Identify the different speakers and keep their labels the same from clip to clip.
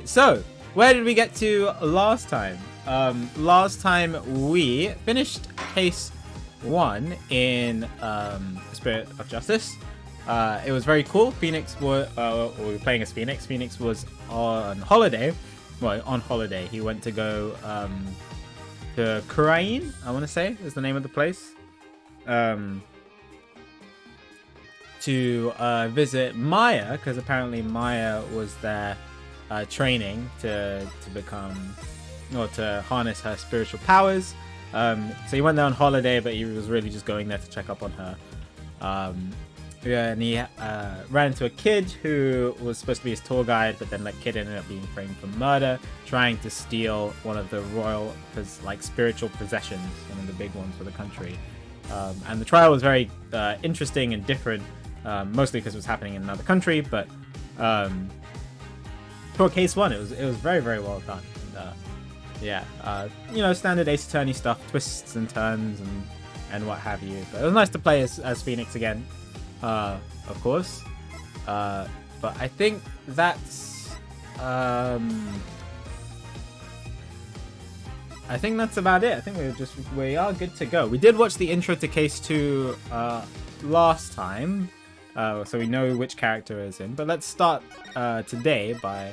Speaker 1: Okay, so where did we get to last time? Last time we finished case 1 in Spirit of Justice. It was very cool. Phoenix we were playing as Phoenix. Phoenix was on holiday. Well, on holiday. He went to go to Kurain, I want to say is the name of the place. To visit Maya, because apparently Maya was there training to become, or to harness her spiritual powers. So he went there on holiday, but he was really just going there to check up on her. And he ran into a kid who was supposed to be his tour guide, but then that kid ended up being framed for murder, trying to steal one of the royal, spiritual possessions, one of the big ones for the country. And the trial was very interesting and different, mostly because it was happening in another country. But for case 1, it was very, very well done. Standard Ace Attorney stuff, twists and turns and what have you. But it was nice to play as Phoenix again. Of course, but I think that's about it. I think we are good to go. We did watch the intro to case 2 last time, so we know which character is in. But let's start today by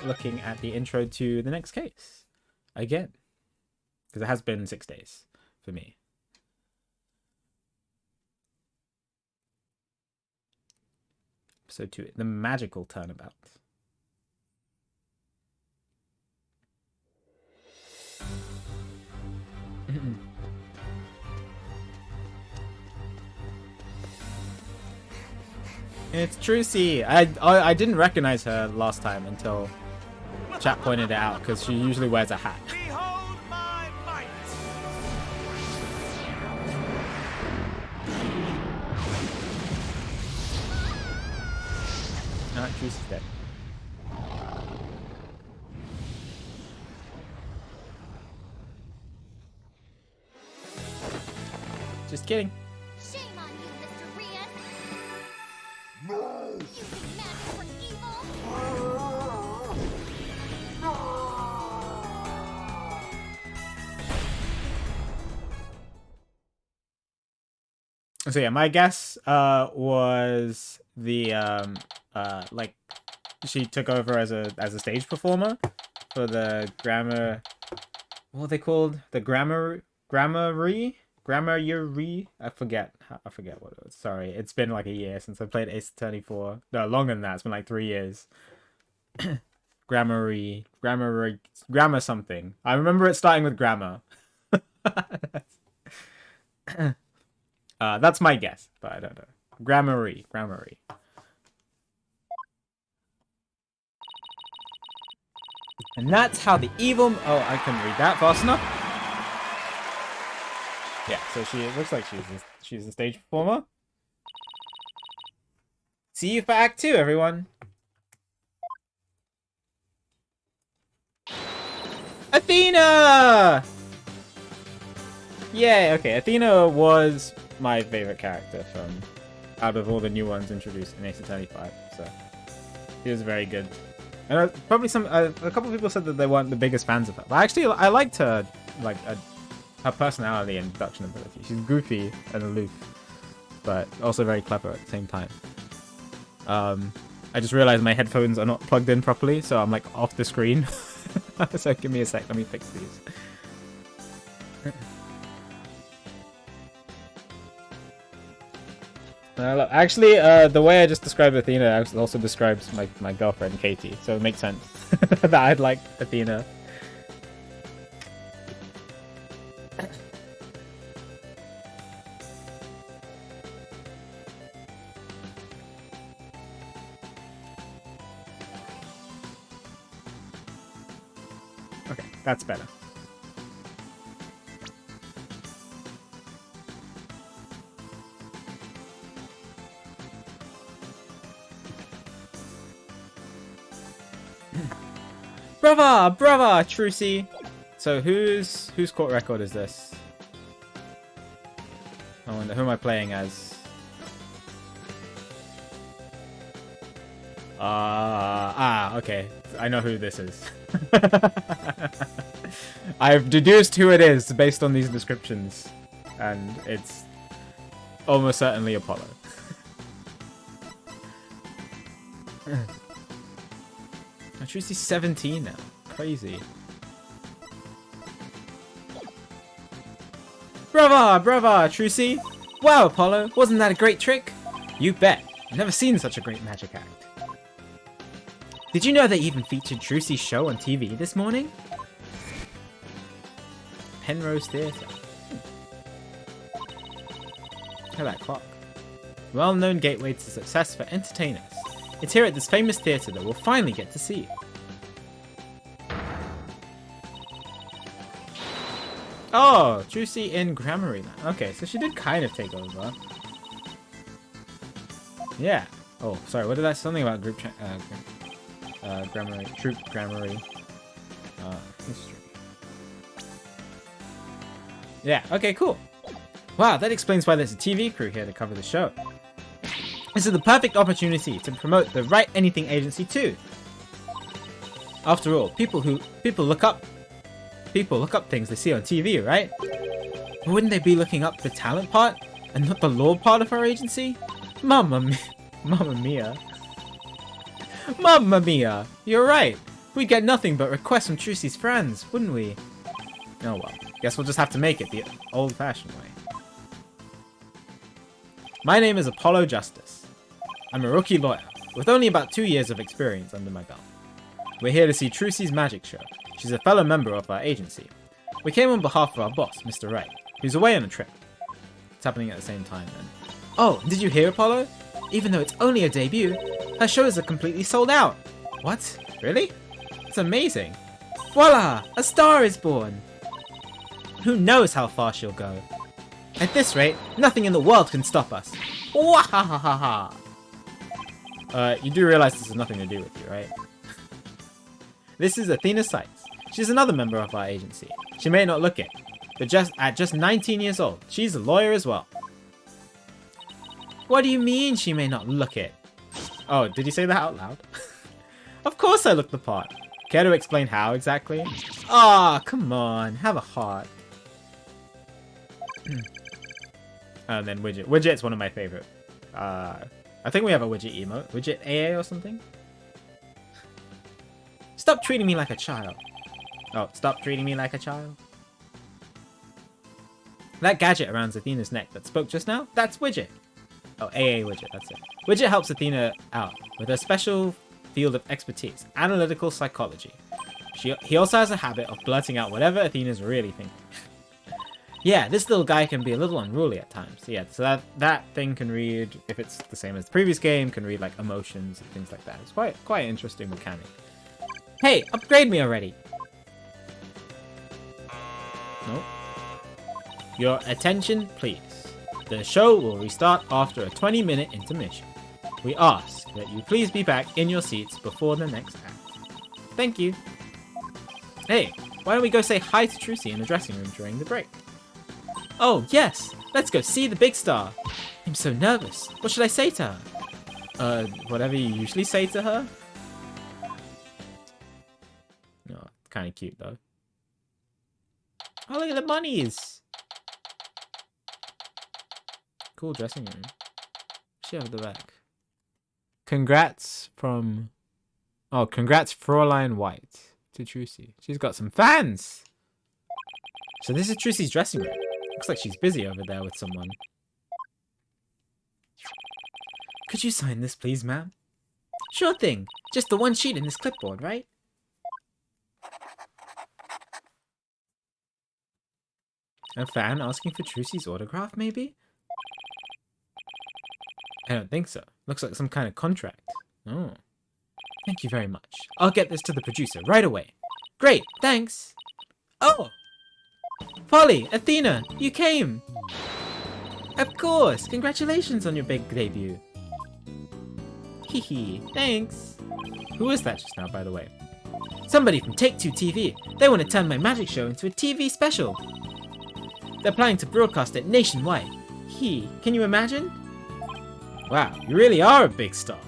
Speaker 1: looking at the intro to the next case again, because it has been 6 days for me. So to the magical turnabout. It's Trucy. I didn't recognize her last time until chat pointed it out, because she usually wears a hat.
Speaker 2: Behold my might.
Speaker 1: Trucy's dead. Just kidding.
Speaker 3: Shame on you, Mr. Rian.
Speaker 2: No.
Speaker 3: Using magic for evil.
Speaker 1: So yeah, my guess was the she took over as a stage performer for the grammar. What are they called? The grammary. I forget what it was. Sorry, it's been like a year since I played Ace Attorney 4. No, longer than that. It's been like 3 years. grammar something. I remember it starting with grammar. That's my guess, but I don't know. Grammary. And that's how the evil... Oh, I couldn't read that fast enough. Yeah, so it looks like she's a stage performer. See you for Act 2, everyone. Athena! Yay, okay, Athena was my favorite character from out of all the new ones introduced in Ace Attorney 5, so she was very good. And probably a couple of people said that they weren't the biggest fans of her, but actually I liked her, her personality and deduction ability. She's goofy and aloof, but also very clever at the same time. I just realized my headphones are not plugged in properly, so I'm like off the screen. So give me a sec, let me fix these. Actually, the way I just described Athena also describes my girlfriend, Katie, so it makes sense that I'd like Athena. Okay, that's better. Brava, Trucy. So whose court record is this? I wonder, who am I playing as? Okay. I know who this is. I've deduced who it is based on these descriptions. And it's almost certainly Apollo. Trucy's 17 now. Crazy. Brava! Brava, Trucy! Wow, Apollo, wasn't that a great trick? You bet. I've never seen such a great magic act. Did you know they even featured Trucy's show on TV this morning? Penrose Theatre. Look at that clock. Well-known gateway to success for entertainers. It's here at this famous theatre that we'll finally get to see. Oh, Trucy in Grammary Land. Okay, so she did kind of take over. Yeah. Oh, sorry. What did I? Something about group chat. Grammary. Troop Grammary. History. Yeah. Okay. Cool. Wow, that explains why there's a TV crew here to cover the show. This is the perfect opportunity to promote the Write Anything agency too. After all, people look up things they see on TV, right? But wouldn't they be looking up the talent part and not the lore part of our agency? Mamma mia. Mamma mia! You're right. We'd get nothing but requests from Trucy's friends, wouldn't we? Oh well. Guess we'll just have to make it the old-fashioned way. My name is Apollo Justice. I'm a rookie lawyer, with only about 2 years of experience under my belt. We're here to see Trucy's magic show. She's a fellow member of our agency. We came on behalf of our boss, Mr. Wright, who's away on a trip. It's happening at the same time then. Oh, did you hear, Apollo? Even though it's only a debut, her shows are completely sold out. What? Really? It's amazing. Voila! A star is born! Who knows how far she'll go? At this rate, nothing in the world can stop us. Wahahaha! You do realize this has nothing to do with you, right? This is Athena Sykes. She's another member of our agency. She may not look it, but at just 19 years old, she's a lawyer as well. What do you mean she may not look it? Oh, did you say that out loud? Of course I look the part. Care to explain how exactly? Ah, come on, have a heart. And then Widget. Widget's one of my favorite. I think we have a Widget emote. Widget AA or something? Stop treating me like a child. Oh, stop treating me like a child. That gadget around Athena's neck that spoke just now, that's Widget. Oh, AA Widget, that's it. Widget helps Athena out with her special field of expertise, analytical psychology. He also has a habit of blurting out whatever Athena's really thinking. Yeah, this little guy can be a little unruly at times. Yeah, so that thing can read, if it's the same as the previous game, can read like emotions and things like that. It's quite an interesting mechanic. Hey, upgrade me already! Nope. Your attention, please. The show will restart after a 20-minute intermission. We ask that you please be back in your seats before the next act. Thank you. Hey, why don't we go say hi to Trucy in the dressing room during the break? Oh, yes! Let's go see the big star! I'm so nervous. What should I say to her? Whatever you usually say to her? Oh, kind of cute, though. Oh, look at the bunnies! Cool dressing room. She have the back. Congrats from... Oh, congrats Fraulein White to Trucy. She's got some fans! So this is Trucy's dressing room. Looks like she's busy over there with someone. Could you sign this, please, ma'am? Sure thing. Just the one sheet in this clipboard, right? A fan asking for Trucy's autograph, maybe? I don't think so. Looks like some kind of contract. Oh. Thank you very much. I'll get this to the producer right away. Great, thanks. Oh! Polly, Athena, you came! Of course! Congratulations on your big debut. Hee, thanks. Who is that just now, by the way? Somebody from Take-Two TV. They want to turn my magic show into a TV special. They're planning to broadcast it nationwide. Can you imagine? Wow, you really are a big star.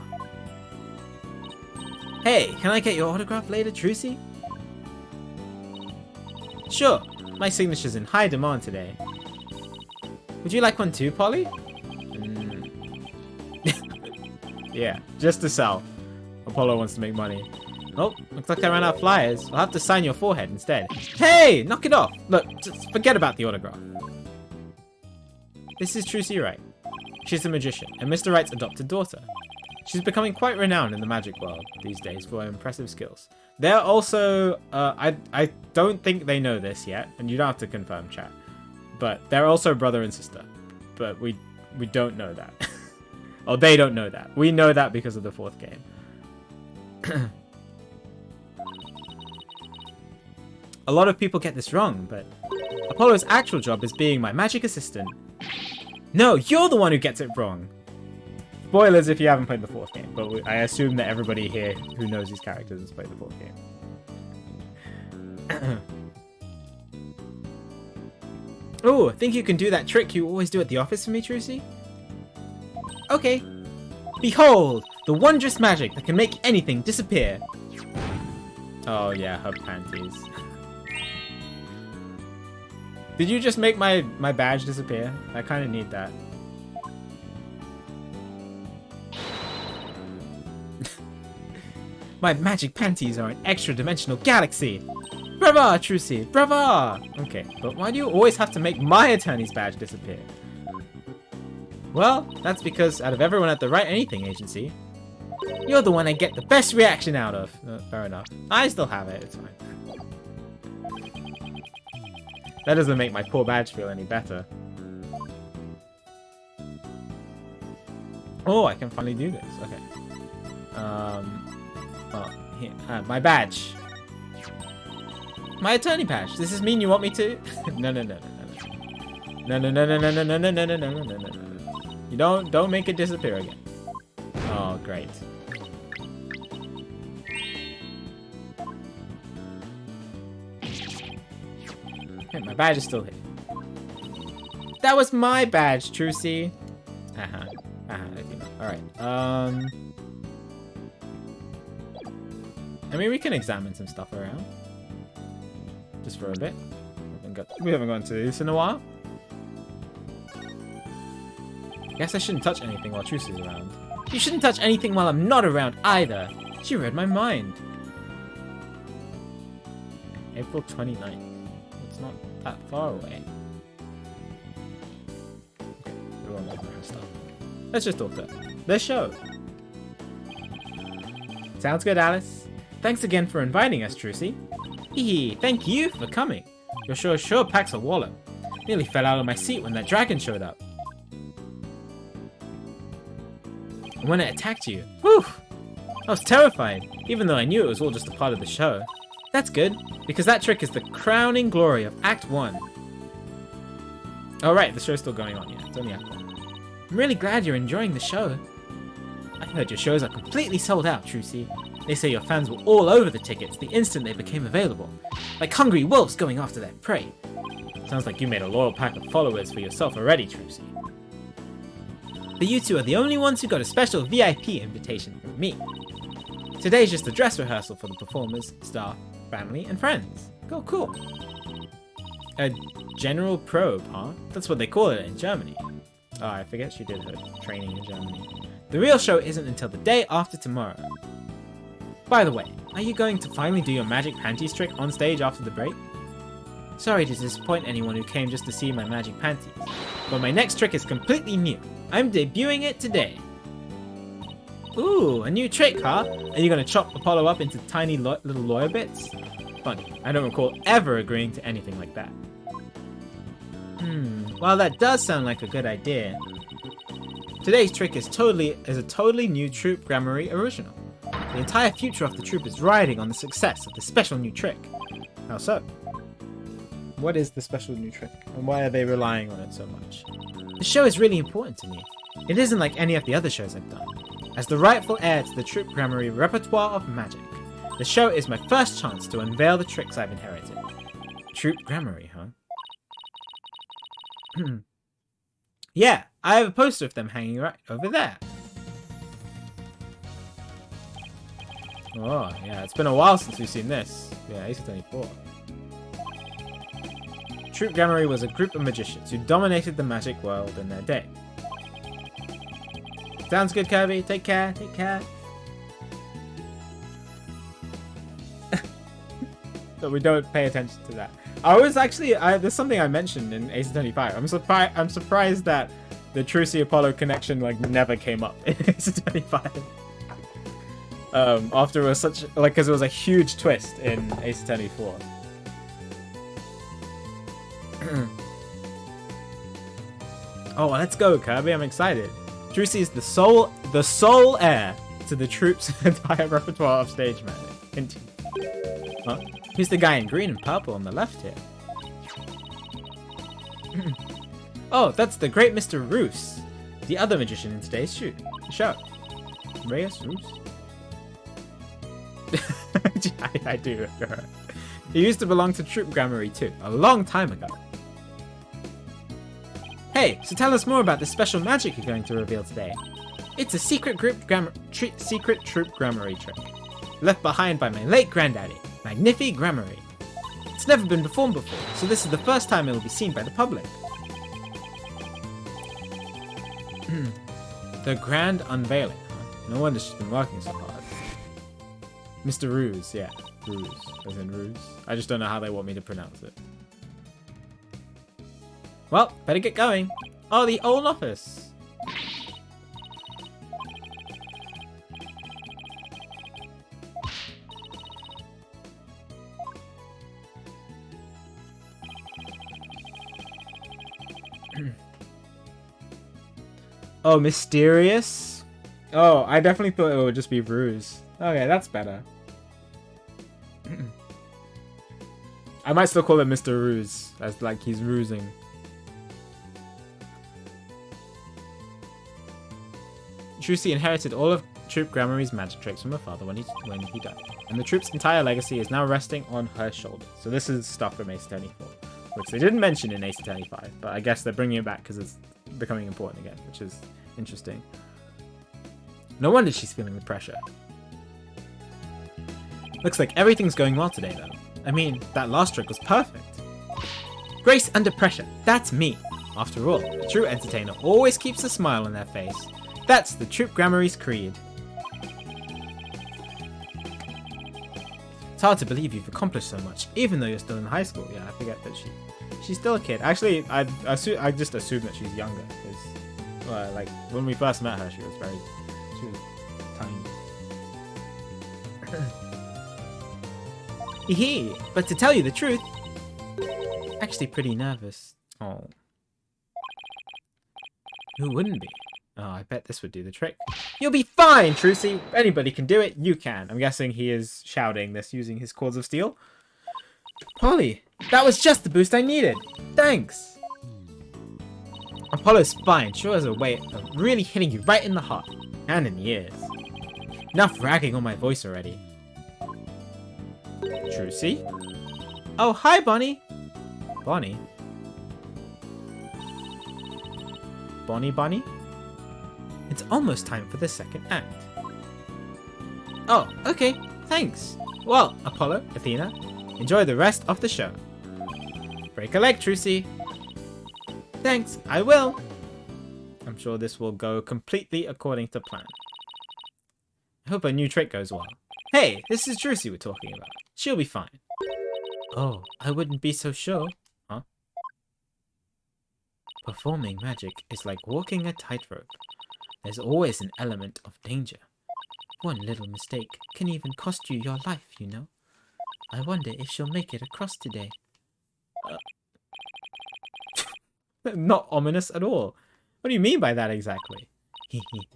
Speaker 1: Hey, can I get your autograph later, Trucy? Sure, my signature's in high demand today. Would you like one too, Polly? Yeah, just to sell. Apollo wants to make money. Oh, looks like I ran out of flyers. I'll have to sign your forehead instead. Hey, knock it off. Look, just forget about the autograph. This is Trucy Wright. She's a magician and Mr. Wright's adopted daughter. She's becoming quite renowned in the magic world these days for her impressive skills. They're also, I don't think they know this yet, and you don't have to confirm, chat. But they're also brother and sister. But we don't know that. Oh, they don't know that. We know that because of the 4th game. A lot of people get this wrong, but Apollo's actual job is being my magic assistant. No, you're the one who gets it wrong. Spoilers if you haven't played the 4th game, but I assume that everybody here who knows these characters has played the 4th game. Oh, think you can do that trick you always do at the office for me, Trucy? Okay. Behold, the wondrous magic that can make anything disappear. Oh yeah, her panties. Did you just make my badge disappear? I kind of need that. My magic panties are an extra-dimensional galaxy! Brava, Trucy! Brava! Okay, but why do you always have to make my attorney's badge disappear? Well, that's because out of everyone at the Write Anything agency, you're the one I get the best reaction out of. Fair enough. I still have it, it's fine. That doesn't make my poor badge feel any better. Oh, I can finally do this. Okay. Oh, here. My badge. My attorney badge. Does this mean you want me to? No. No. You don't make it disappear again. Oh, great. Okay, my badge is still here. That was my badge, Trucy. Alright, I mean, we can examine some stuff around. Just for a bit. We haven't gone to this in a while. Guess I shouldn't touch anything while Trucy's around. You shouldn't touch anything while I'm not around either. She read my mind. April 29th. It's not that far away. Okay, we won't open her stuff. Let's just talk to her. The show. Sounds good, Alice. Thanks again for inviting us, Trucy. Hee, thank you for coming. Your show sure packs a wallop. Nearly fell out of my seat when that dragon showed up. And when it attacked you, whew! I was terrified, even though I knew it was all just a part of the show. That's good, because that trick is the crowning glory of Act 1. Oh right, the show's still going on, yeah, it's only Act 1. I'm really glad you're enjoying the show. I heard your shows are completely sold out, Trucy. They say your fans were all over the tickets the instant they became available, like hungry wolves going after their prey. Sounds like you made a loyal pack of followers for yourself already, Trucy. But you two are the only ones who got a special VIP invitation from me. Today's just a dress rehearsal for the performers, staff, family, and friends. Cool. A general probe, huh? That's what they call it in Germany. Oh, I forget she did her training in Germany. The real show isn't until the day after tomorrow. By the way, are you going to finally do your magic panties trick on stage after the break? Sorry to disappoint anyone who came just to see my magic panties, but my next trick is completely new. I'm debuting it today. Ooh, a new trick, huh? Are you gonna chop Apollo up into tiny little lawyer bits? Funny, I don't recall ever agreeing to anything like that. Well, that does sound like a good idea. Today's trick is a totally new Troop Grammary original. The entire future of the troop is riding on the success of the special new trick. How so? What is the special new trick, and why are they relying on it so much? The show is really important to me. It isn't like any of the other shows I've done. As the rightful heir to the Troop Grammary repertoire of magic, the show is my first chance to unveil the tricks I've inherited. Troop Grammary, huh? Yeah, I have a poster of them hanging right over there. Oh, yeah, it's been a while since we've seen this. Yeah, Ace Attorney 4. Troop Gamma was a group of magicians who dominated the magic world in their day. Sounds good, Kirby. Take care. Take care. But we don't pay attention to that. I was actually... there's something I mentioned in Ace Attorney 5. I'm surprised that the Trucy Apollo connection like never came up in Ace Attorney 5. After it was such... like, because it was a huge twist in Ace Attorney 4. Oh, let's go, Kirby. I'm excited. Trucy is the sole heir to the troop's entire repertoire of stage magic. Huh? Who's the guy in green and purple on the left here? Oh, that's the great Mr. Roos, the other magician in today's show. Reyes Roos? I do. He used to belong to Troop Grammary too, a long time ago. Hey, so tell us more about this special magic you're going to reveal today. It's a secret troop Grammary trick, left behind by my late granddaddy, Magnifi Grammary. It's never been performed before, so this is the first time it will be seen by the public. The grand unveiling, huh? No wonder she's been working so hard. Mr. Ruse, yeah. Ruse, as in Ruse. I just don't know how they want me to pronounce it. Well, better get going. Oh, the old office. Oh, mysterious? Oh, I definitely thought it would just be Ruse. Okay, that's better. I might still call it Mr. Ruse, as like he's rusing. Trucy inherited all of Troop Grammary's magic tricks from her father when he died, and the troop's entire legacy is now resting on her shoulders. So this is stuff from Ace Attorney 4, which they didn't mention in Ace Attorney 5, but I guess they're bringing it back because it's becoming important again, which is interesting. No wonder she's feeling the pressure. Looks like everything's going well today, though. I mean, that last trick was perfect. Grace under pressure, that's me. After all, a true entertainer always keeps a smile on their face. That's the Troop Grammary's creed. It's hard to believe you've accomplished so much, even though you're still in high school. Yeah, I forget that she's still a kid. Actually, I just assume that she's younger, because like when we first met her, she was tiny. Hee, but to tell you the truth, actually pretty nervous. Oh, who wouldn't be? Oh, I bet this would do the trick. You'll be fine, Trucy. Anybody can do it. You can. I'm guessing he is shouting this using his cords of steel. Polly, that was just the boost I needed. Thanks. Apollo's spine sure has a way of really hitting you right in the heart and in the ears. Enough ragging on my voice already. Trucy? Oh, hi, Bonnie. Bonnie? Bonnie? It's almost time for the second act. Oh, okay. Thanks. Well, Apollo, Athena, enjoy the rest of the show. Break a leg, Trucy. Thanks, I will. I'm sure this will go completely according to plan. I hope a new trick goes well. Hey, this is Trucy we're talking about. She'll be fine. Oh, I wouldn't be so sure. Huh? Performing magic is like walking a tightrope. There's always an element of danger. One little mistake can even cost you your life, you know. I wonder if she'll make it across today. Not ominous at all. What do you mean by that exactly?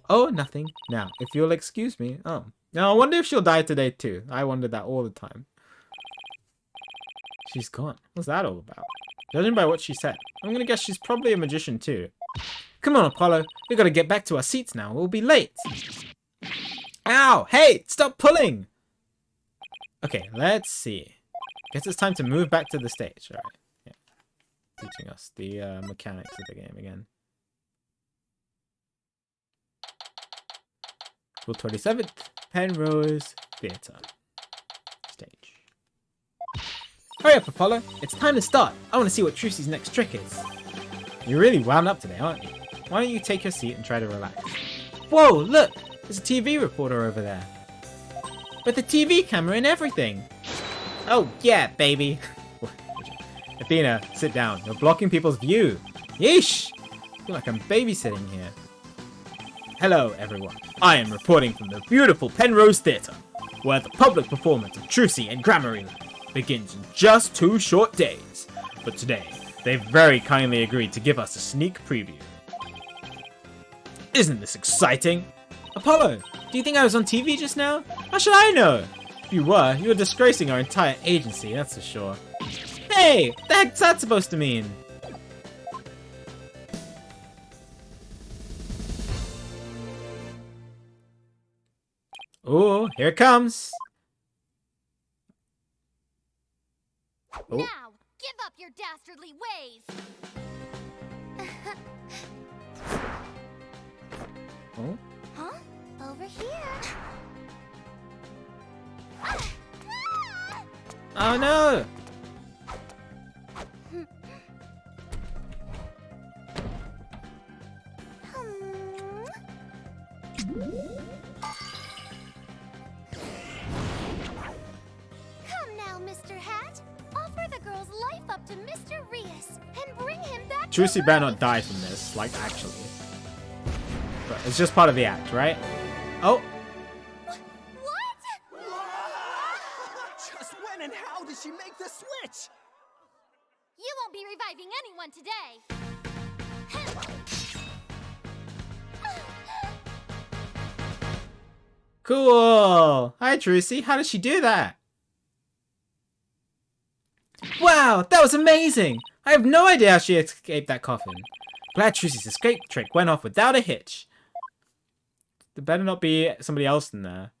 Speaker 1: Oh, nothing. Now, if you'll excuse me. Oh. Now, I wonder if she'll die today too. I wondered that all the time. She's gone. What's that all about? Judging by what she said, I'm gonna guess she's probably a magician too. Come on, Apollo. We gotta get back to our seats now. We'll be late. Ow! Hey! Stop pulling! Okay, let's see. Guess it's time to move back to the stage. Alright. Yeah. Teaching us the mechanics of the game again. Rule 27th. Penrose theater. Stage. Hurry up, Apollo. It's time to start. I want to see what Trucy's next trick is. You're really wound up today, aren't you? Why don't you take your seat and try to relax? Whoa, look! There's a TV reporter over there. With a TV camera and everything. Oh, yeah, baby. Athena, sit down. You're blocking people's view. Yeesh! I feel like I'm babysitting here. Hello, everyone. I am reporting from the beautiful Penrose Theatre, where the public performance of Trucy and Grammarly begins in just 2 short days. But today, they've very kindly agreed to give us a sneak preview. Isn't this exciting? Apollo, do you think I was on TV just now? How should I know? If you were disgracing our entire agency, that's for sure. Hey, what the heck's that supposed to mean? Oh, here it comes. Oh.
Speaker 3: Now, give up your dastardly ways.
Speaker 1: Oh.
Speaker 3: Huh? Over here.
Speaker 1: Oh no!
Speaker 3: Come now, Mr. Hat. Offer the girl's life up to Mr. Rias and bring him back to
Speaker 1: Trucy better not
Speaker 3: life.
Speaker 1: die from this, like actually. But it's just part of the act, right? Oh,
Speaker 3: What?
Speaker 2: Just when and how did she make the switch?
Speaker 3: You won't be reviving anyone today.
Speaker 1: cool! Hi, Trucy. How did she do that? Wow, that was amazing! I have no idea how she escaped that coffin. Glad Trucy's escape trick went off without a hitch. There better not be somebody else in there.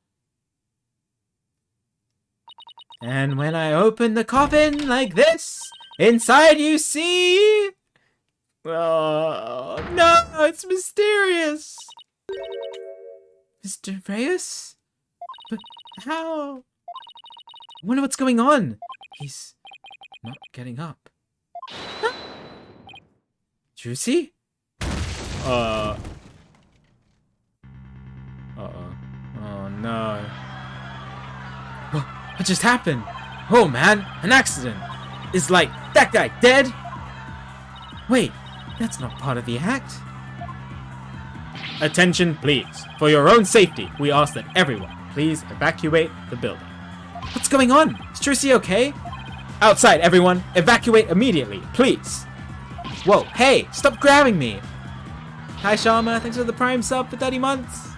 Speaker 1: And when I open the coffin like this, inside you see... Oh, no, it's mysterious! Mr. Reyes? But how? I wonder what's going on. He's not getting up. Huh? Trucy? Uh-oh. Oh, no. What just happened? Oh, man, an accident. Is, like, that guy dead? Wait, that's not part of the act. Attention, please. For your own safety, we ask that everyone please evacuate the building. What's going on? Is Trucy okay? Outside, everyone. Evacuate immediately, please. Whoa, hey, stop grabbing me. Hi, Sharma. Thanks for the Prime sub for 30 months.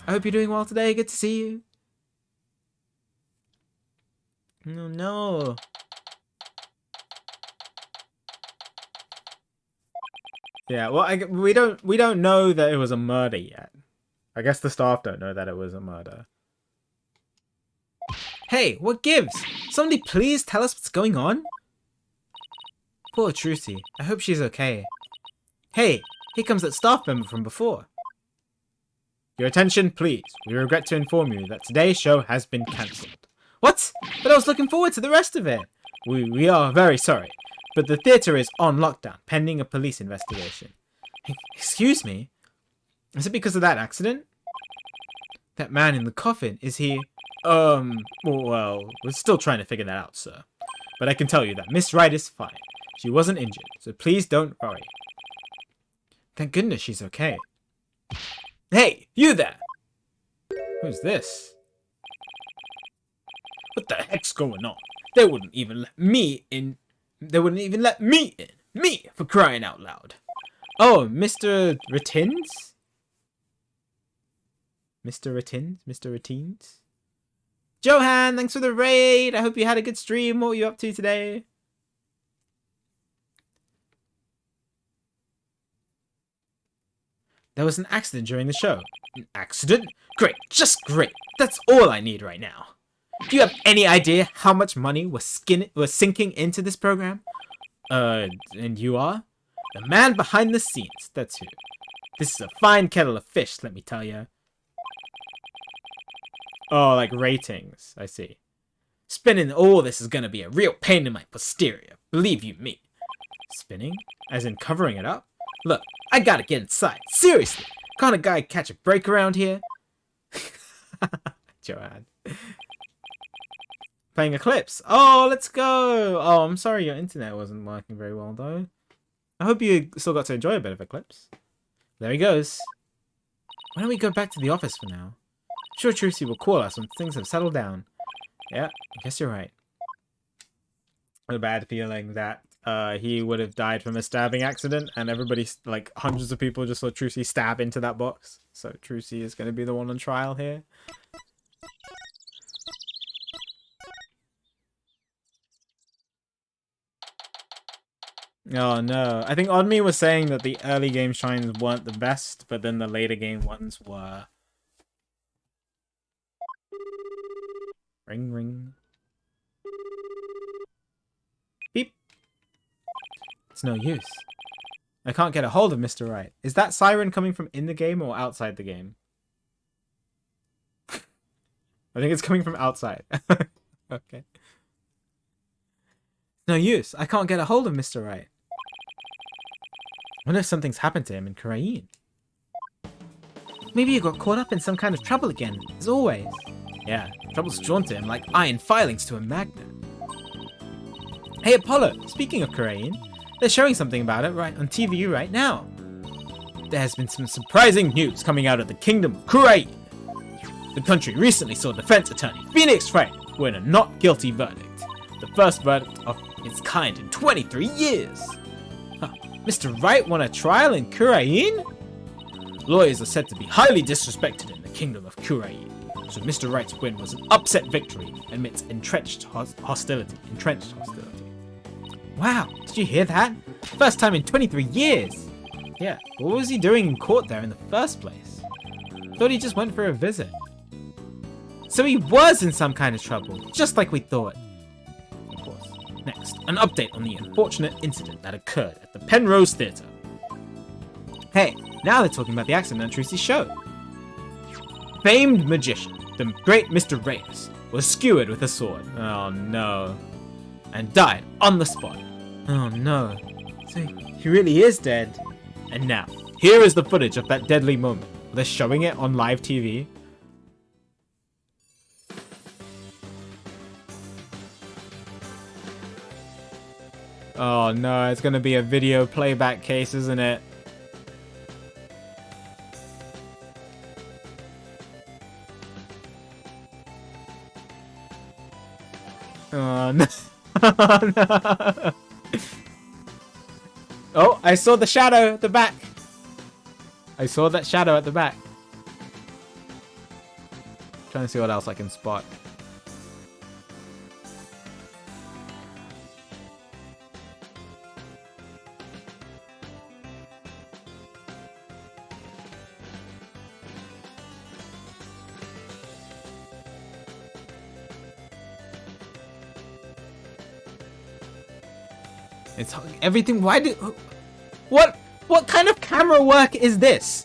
Speaker 1: I hope you're doing well today. Good to see you. Oh, no. Yeah, well, we don't know that it was a murder yet. I guess the staff don't know that it was a murder. Hey, what gives? Somebody please tell us what's going on? Poor Trucy. I hope she's okay. Hey, here comes that staff member from before. Your attention, please. We regret to inform you that today's show has been cancelled. What? But I was looking forward to the rest of it. We are very sorry, but the theatre is on lockdown, pending a police investigation. Excuse me? Is it because of that accident? That man in the coffin, is he... well, we're still trying to figure that out, sir. But I can tell you that Miss Wright is fine. She wasn't injured, so please don't worry. Thank goodness she's okay. Hey, you there! Who's this? What the heck's going on? They wouldn't even let me in. They wouldn't even let me in. Me, for crying out loud. Oh, Mr. Ratins? Mr. Ratins? Mr. Ratins? Johan, thanks for the raid. I hope you had a good stream. What were you up to today? There was an accident during the show. An accident? Great, just great. That's all I need right now. Do you have any idea how much money was sinking into this program? And you are? The man behind the scenes, that's who. This is a fine kettle of fish, let me tell you. Oh, like ratings. I see. Spinning all this is gonna be a real pain in my posterior. Believe you me. Spinning? As in covering it up? Look, I gotta get inside. Seriously. Can't a guy catch a break around here? Joanne. Playing Eclipse. Oh, let's go. Oh, I'm sorry your internet wasn't working very well, though. I hope you still got to enjoy a bit of Eclipse. There he goes. Why don't we go back to the office for now? I'm sure Trucy will call us when things have settled down. Yeah, I guess you're right. A bad feeling that he would have died from a stabbing accident, and everybody, like hundreds of people, just saw Trucy stab into that box. So Trucy is going to be the one on trial here. Oh no, I think Odme was saying that the early game shrines weren't the best, but then the later game ones were. Ring ring. Beep. It's no use. I can't get a hold of Mr. Wright. Is that siren coming from in the game or outside the game? I think it's coming from outside. Okay. No use. I can't get a hold of Mr. Wright. I wonder if something's happened to him in Kurain. Maybe he got caught up in some kind of trouble again, as always. Yeah, trouble's drawn to him like iron filings to a magnet. Hey Apollo, speaking of Kurain, they're showing something about it right on TV right now. There's been some surprising news coming out of the kingdom of Kurain. The country recently saw defense attorney Phoenix Wright win a not guilty verdict. The first verdict of its kind in 23 years. Huh. Mr. Wright won a trial in Kurain? Lawyers are said to be highly disrespected in the kingdom of Kurain. So Mr. Wright's win was an upset victory amidst entrenched hostility. Wow, did you hear that? First time in 23 years. Yeah, what was he doing in court there in the first place? Thought he just went for a visit. So he was in some kind of trouble, just like we thought. Of course. Next, an update on the unfortunate incident that occurred at the Penrose Theatre. Hey, now they're talking about the accident on Trucy's show. Famed magician, the great Mr. Reyes, was skewered with a sword. Oh no. And died on the spot. Oh no. So he really is dead. And now, here is the footage of that deadly moment. They're showing it on live TV. Oh no, it's gonna be a video playback case, isn't it? Oh no. Oh, no. Oh, I saw the shadow at the back. I saw that shadow at the back. Trying to see what else I can spot. It's everything. Why do? What kind of camera work is this?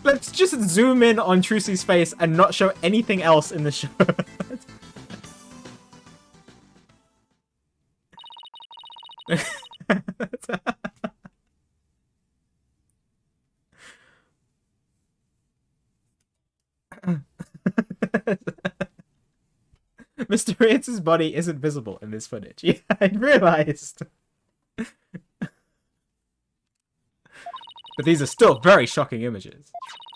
Speaker 1: Let's just zoom in on Trucy's face and not show anything else in the show. Mr. Reyes' body isn't visible in this footage. Yeah, I realized. But these are still very shocking images.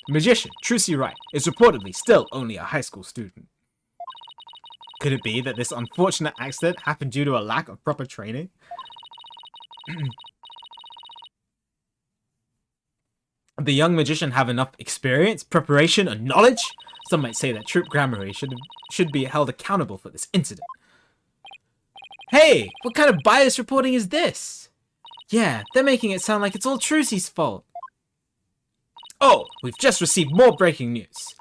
Speaker 1: Magician Trucy Wright is reportedly still only a high school student. Could it be that this unfortunate accident happened due to a lack of proper training? The young magician have enough experience, preparation, and knowledge? Some might say that Troop Gramarye should be held accountable for this incident. Hey, what kind of biased reporting is this? Yeah, they're making it sound like it's all Trucy's fault. Oh, we've just received more breaking news.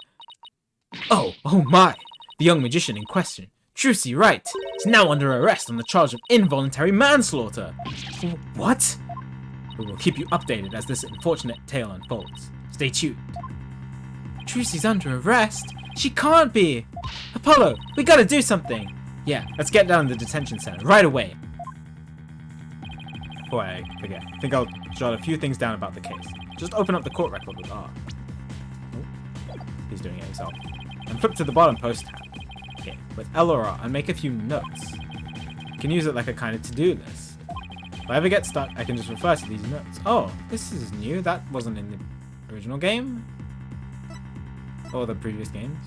Speaker 1: Oh my. The young magician in question, Trucy Wright, is now under arrest on the charge of involuntary manslaughter. What? We will keep you updated as this unfortunate tale unfolds. Stay tuned. Trucy's under arrest? She can't be! Apollo, we gotta do something! Yeah, let's get down to the detention center right away. Before I forget, I think I'll jot a few things down about the case. Just open up the court record with R. Oh, he's doing it himself. And flip to the bottom post tab. Okay, with L or R, and make a few notes. You can use it like a kind of to-do list. If I ever get stuck, I can just refer to these notes. Oh, this is new. That wasn't in the original game. Or the previous games.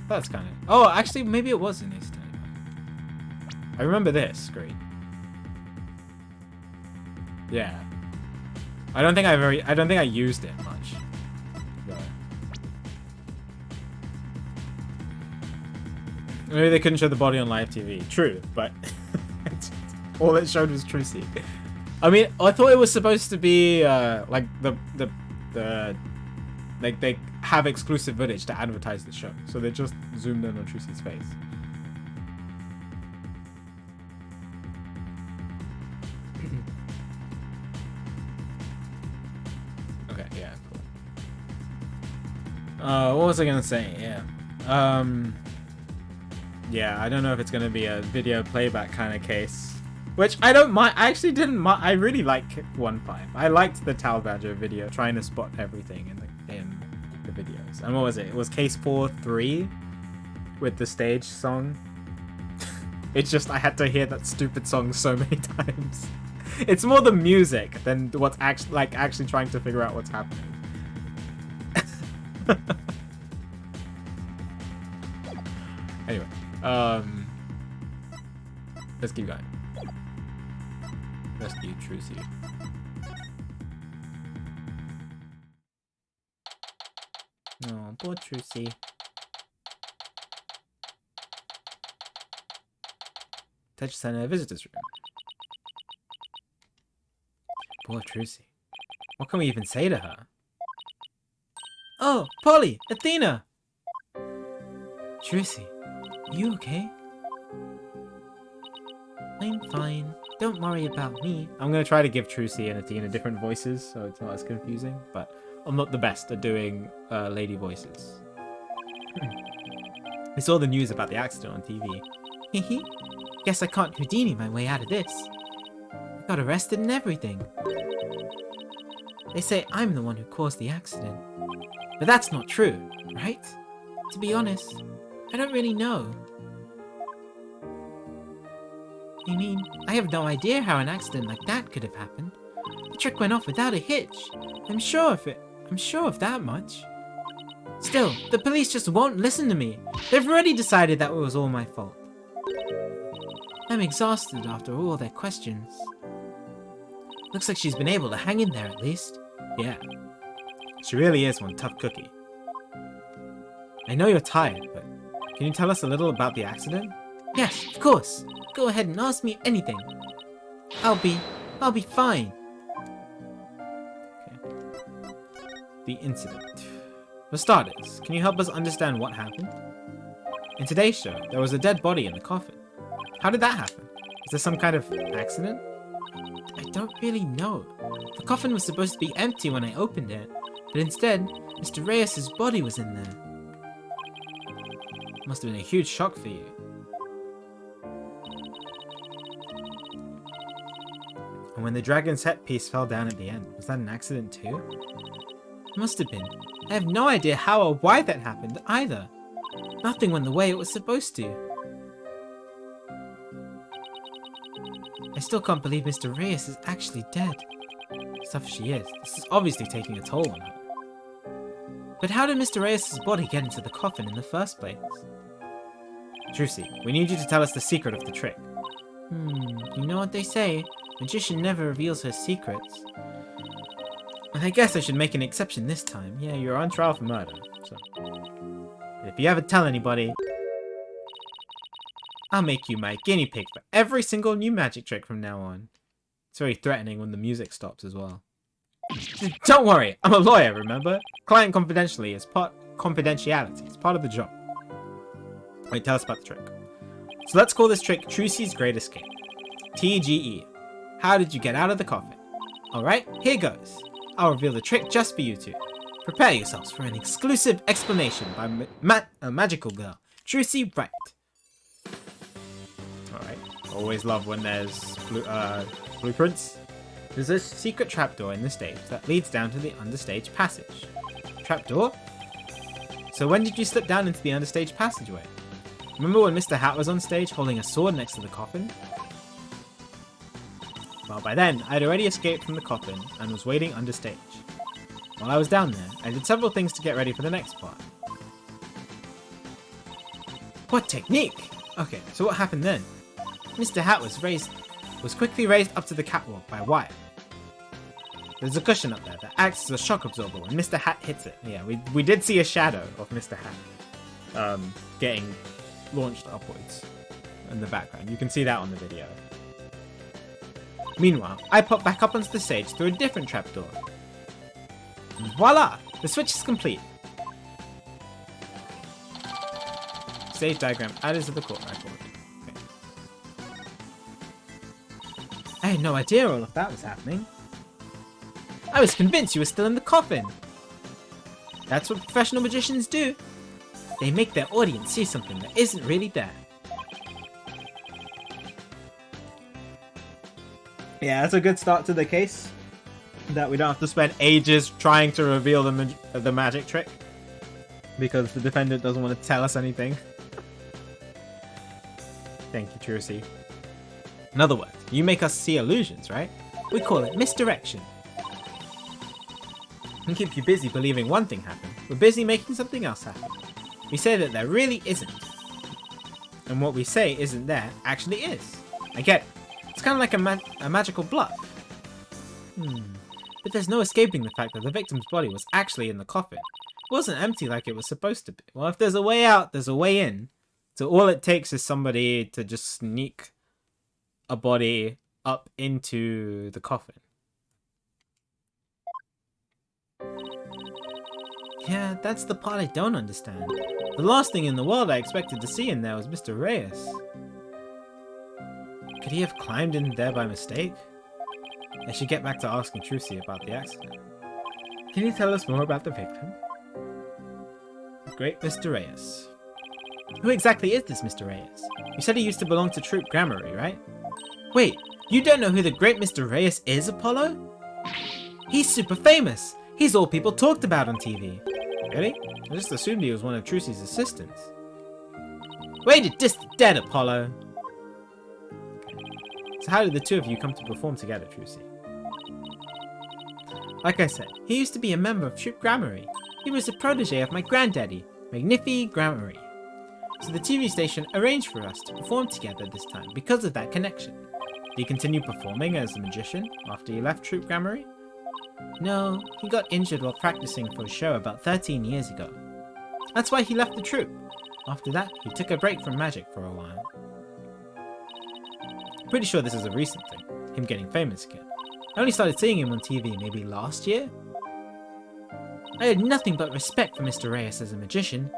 Speaker 1: That's kind of... Oh, actually, maybe it was in this time. I remember this screen. Yeah. I don't think I used it much. But... maybe they couldn't show the body on live TV. True, but all it showed was Trucy. I mean, I thought it was supposed to be like like they have exclusive footage to advertise the show, so they just zoomed in on Trucy's face. Okay, yeah, cool. What was I gonna say? Yeah. Yeah, I don't know if it's gonna be a video playback kind of case, which I don't mind. I actually didn't mind. I really like 1.5. I liked the Tal Badger video, trying to spot everything in the videos. And what was it? It was case 4-3 with the stage song. It's just I had to hear that stupid song so many times. It's more the music than what's actually trying to figure out what's happening. Anyway, let's keep going. Rescue Trucy. Oh, poor Trucy. Touch Center visitors room. Poor Trucy. What can we even say to her? Oh, Polly! Athena! Trucy, are you okay? I'm fine. Don't worry about me. I'm going to try to give Trucy and Athena different voices, so it's not as confusing, but I'm not the best at doing lady voices. I saw the news about the accident on TV. Hehe. Guess I can't Houdini my way out of this. I got arrested and everything. They say I'm the one who caused the accident. But that's not true, right? To be honest, I don't really know. I mean, I have no idea how an accident like that could have happened. The trick went off without a hitch. I'm sure of that much. Still, the police just won't listen to me. They've already decided that it was all my fault. I'm exhausted after all their questions. Looks like she's been able to hang in there at least. Yeah. She really is one tough cookie. I know you're tired, but can you tell us a little about the accident? Yes, of course. Go ahead and ask me anything. I'll be fine. Okay. The incident. For starters, can you help us understand what happened? In today's show, there was a dead body in the coffin. How did that happen? Is there some kind of accident? I don't really know. The coffin was supposed to be empty when I opened it, but instead, Mr. Reyes' body was in there. Must have been a huge shock for you. And when the dragon's headpiece fell down at the end, was that an accident too? Must have been. I have no idea how or why that happened either. Nothing went the way it was supposed to. I still can't believe Mr. Reyes is actually dead. Tough she is, this is obviously taking a toll on her. But how did Mr. Reyes' body get into the coffin in the first place? Trucy, we need you to tell us the secret of the trick. You know what they say, magician never reveals her secrets. I guess I should make an exception this time. Yeah, you're on trial for murder, so... if you ever tell anybody, I'll make you my guinea pig for every single new magic trick from now on. It's very threatening when the music stops as well. Don't worry, I'm a lawyer, remember? Client confidentiality is part of the job. Wait, tell us about the trick. So let's call this trick Trucy's Great Escape. TGE. How did you get out of the coffin? Alright, here goes. I'll reveal the trick just for you two. Prepare yourselves for an exclusive explanation by a magical girl, Trucy Wright. Alright, always love when there's blueprints. There's a secret trapdoor in the stage that leads down to the understage passage. Trapdoor? So when did you slip down into the understage passageway? Remember when Mr. Hat was on stage holding a sword next to the coffin? Well, by then, I'd already escaped from the coffin and was waiting understage. While I was down there, I did several things to get ready for the next part. What technique? Okay, so what happened then? Mr. Hat was quickly raised up to the catwalk by a wire. There's a cushion up there that acts as a shock absorber when Mr. Hat hits it. Yeah, we did see a shadow of Mr. Hat getting launched upwards in the background. You can see that on the video. Meanwhile, I pop back up onto the stage through a different trapdoor. Voila! The switch is complete. Stage diagram added to the court record. Okay. I had no idea all of that was happening. I was convinced you were still in the coffin. That's what professional magicians do. They make their audience see something that isn't really there. Yeah, that's a good start to the case. That we don't have to spend ages trying to reveal the magic trick. Because the defendant doesn't want to tell us anything. Thank you, Trucy. In other words, you make us see illusions, right? We call it misdirection. We keep you busy believing one thing happened. We're busy making something else happen. We say that there really isn't. And what we say isn't there actually is. I get it. It's kind of like a magical bluff. But there's no escaping the fact that the victim's body was actually in the coffin. It wasn't empty like it was supposed to be. Well, if there's a way out, there's a way in. So all it takes is somebody to just sneak a body up into the coffin. Yeah, that's the part I don't understand. The last thing in the world I expected to see in there was Mr. Reyes. Could he have climbed in there by mistake? I should get back to asking Trucy about the accident. Can you tell us more about the victim? Great Mr. Reyes. Who exactly is this Mr. Reyes? You said he used to belong to Troop Gramarye, right? Wait, you don't know who the Great Mr. Reyes is, Apollo? He's super famous! He's all people talked about on TV. Really? I just assumed he was one of Trucy's assistants. Way to diss the dead, Apollo! So how did the two of you come to perform together, Trucy? Like I said, he used to be a member of Troop Gramarye. He was a protege of my granddaddy, Magnifi Gramarye. So the TV station arranged for us to perform together this time because of that connection. Did he continue performing as a magician after he left Troop Gramarye? No, he got injured while practicing for a show about 13 years ago. That's why he left the troupe. After that, he took a break from magic for a while. Pretty sure this is a recent thing, him getting famous again. I only started seeing him on TV maybe last year? I had nothing but respect for Mr. Reyes as a magician.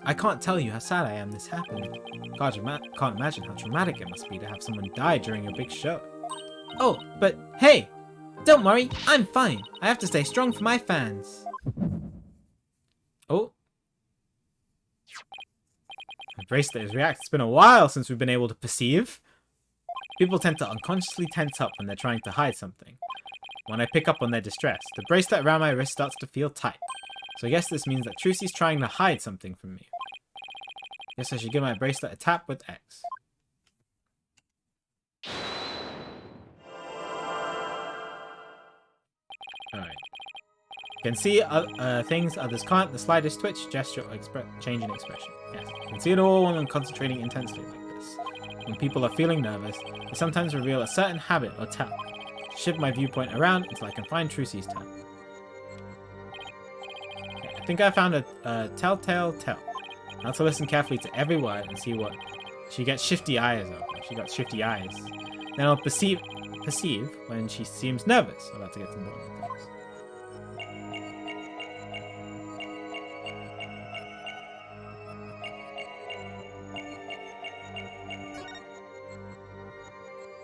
Speaker 1: I can't tell you how sad I am this happened. Can't imagine how traumatic it must be to have someone die during a big show. Oh, but hey! Don't worry, I'm fine. I have to stay strong for my fans. Oh. My bracelet is reacting. It's been a while since we've been able to perceive. People tend to unconsciously tense up when they're trying to hide something. When I pick up on their distress, the bracelet around my wrist starts to feel tight. So I guess this means that Trucy's trying to hide something from me. Guess I should give my bracelet a tap with X. Alright. You can see things others can't, the slightest twitch, gesture, or change in expression. Yes, you can see it all when I'm concentrating intensely like this. When people are feeling nervous, they sometimes reveal a certain habit or tell. Shift my viewpoint around until I can find Trucy's tell. Okay, I think I found a telltale tell. Now to listen carefully to every word and see what she gets shifty eyes of. She got shifty eyes. Then I'll perceive when she seems nervous about to get to more things.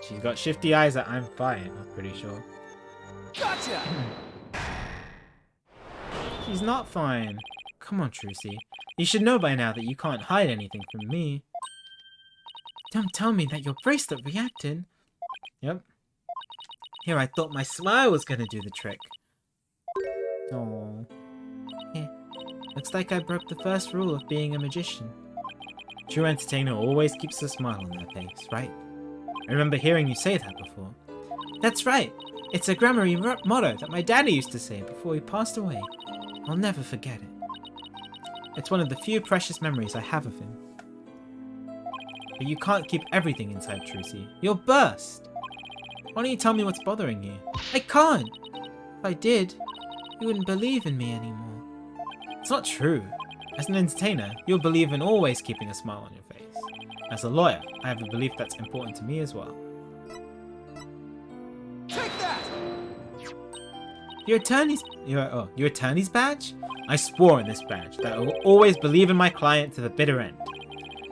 Speaker 1: She's got shifty eyes that I'm fine, I'm pretty sure.
Speaker 2: Gotcha! Gotcha!
Speaker 1: She's not fine. Come on, Trucy. You should know by now that you can't hide anything from me. Don't tell me that your bracelet reacted. Yep. Here, I thought my smile was gonna do the trick. Oh. Here. Looks like I broke the first rule of being a magician. True entertainer always keeps a smile on their face, right? I remember hearing you say that before. That's right. It's a grammary motto that my daddy used to say before he passed away. I'll never forget it. It's one of the few precious memories I have of him. But you can't keep everything inside, Trucy. You'll burst! Why don't you tell me what's bothering you? I can't! If I did, you wouldn't believe in me anymore. It's not true. As an entertainer, you'll believe in always keeping a smile on your face. As a lawyer, I have a belief that's important to me as well.
Speaker 2: Take that!
Speaker 1: Your attorney's badge? I swore in this badge that I will always believe in my client to the bitter end.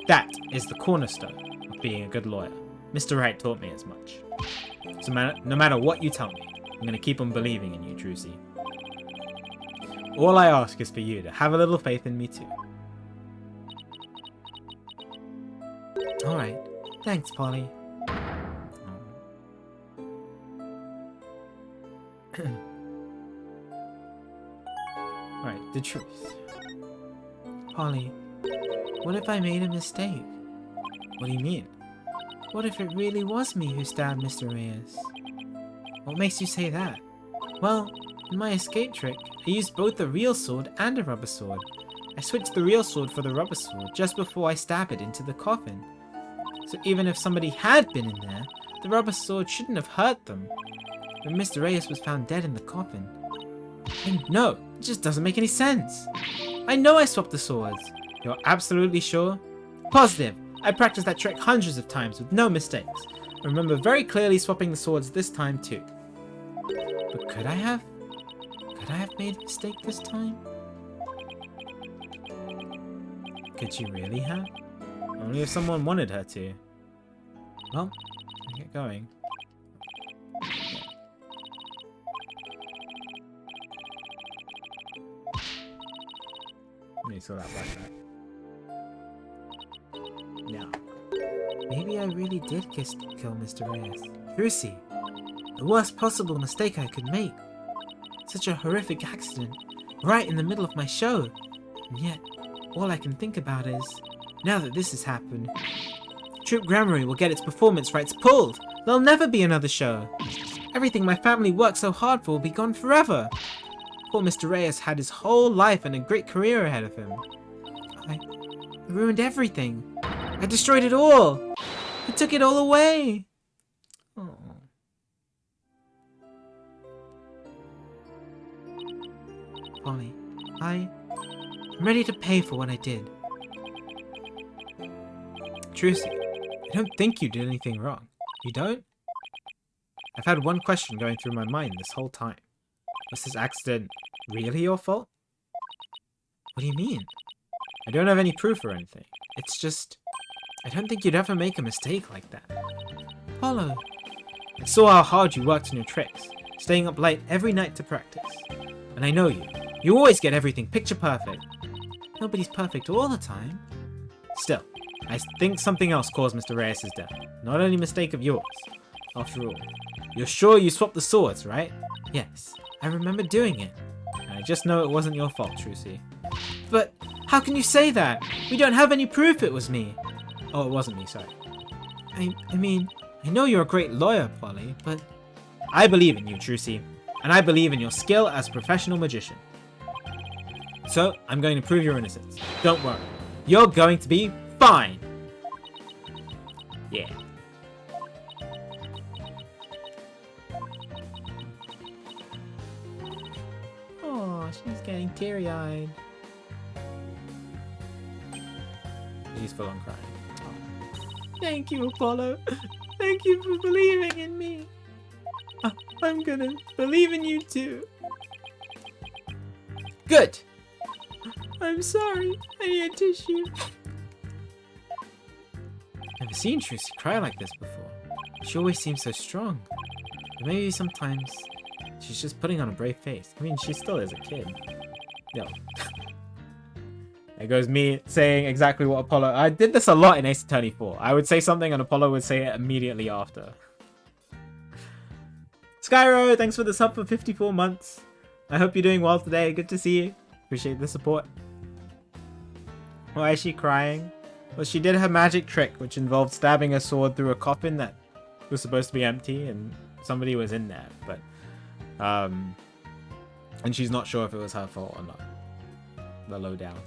Speaker 1: That is the cornerstone of being a good lawyer. Mr. Wright taught me as much. So no matter what you tell me, I'm going to keep on believing in you, Trucy. All I ask is for you to have a little faith in me too. Alright, thanks, Polly. Alright, the truth. Polly, what if I made a mistake? What do you mean? What if it really was me who stabbed Mr. Reyes? What makes you say that? Well, in my escape trick, I used both a real sword and a rubber sword. I switched the real sword for the rubber sword just before I stabbed it into the coffin. So even if somebody had been in there, the rubber sword shouldn't have hurt them. When Mr. Reyes was found dead in the coffin. No, it just doesn't make any sense. I know I swapped the swords. You're absolutely sure? Positive. I practiced that trick hundreds of times with no mistakes. I remember very clearly swapping the swords this time too. But could I have? Could I have made a mistake this time? Could she really have? Only if someone wanted her to. Well, let's get going. Let me sort that flashback. Now, maybe I really did kill Mr. Reyes. Trucy, the worst possible mistake I could make. Such a horrific accident, right in the middle of my show. And yet, all I can think about is, now that this has happened, Troop Grammary will get its performance rights pulled. There'll never be another show. Everything my family worked so hard for will be gone forever. Poor Mr. Reyes had his whole life and a great career ahead of him. I ruined everything. I destroyed it all. I took it all away. Oh. Polly, I'm ready to pay for what I did. Trucy, I don't think you did anything wrong. You don't? I've had one question going through my mind this whole time. Was this accident really your fault? What do you mean? I don't have any proof or anything. It's just, I don't think you'd ever make a mistake like that. Apollo, I saw how hard you worked on your tricks, staying up late every night to practice. And I know you. You always get everything picture perfect. Nobody's perfect all the time. Still, I think something else caused Mr. Reyes' death. Not any mistake of yours. After all, you're sure you swapped the swords, right? Yes, I remember doing it. And I just know it wasn't your fault, Trucy. But how can you say that? We don't have any proof it was me. Oh, it wasn't me, sorry. I mean, I know you're a great lawyer, Polly, but... I believe in you, Trucy. And I believe in your skill as a professional magician. So, I'm going to prove your innocence. Don't worry. You're going to be fine. Yeah. Oh, she's getting teary-eyed. He's full on crying. Oh. Thank you, Apollo. Thank you for believing in me. I'm gonna believe in you too. Good. I'm sorry. I need a tissue. Never seen Trucy cry like this before. She always seems so strong. But maybe sometimes she She's just putting on a brave face. I mean, she still is a kid. Yo. There goes me saying exactly what Apollo... I did this a lot in Ace Attorney 4. I would say something and Apollo would say it immediately after. Skyro, thanks for the sub for 54 months. I hope you're doing well today. Good to see you. Appreciate the support. Why is she crying? Well, she did her magic trick, which involved stabbing a sword through a coffin that was supposed to be empty, and somebody was in there, but... and she's not sure if it was her fault or not. The lowdown.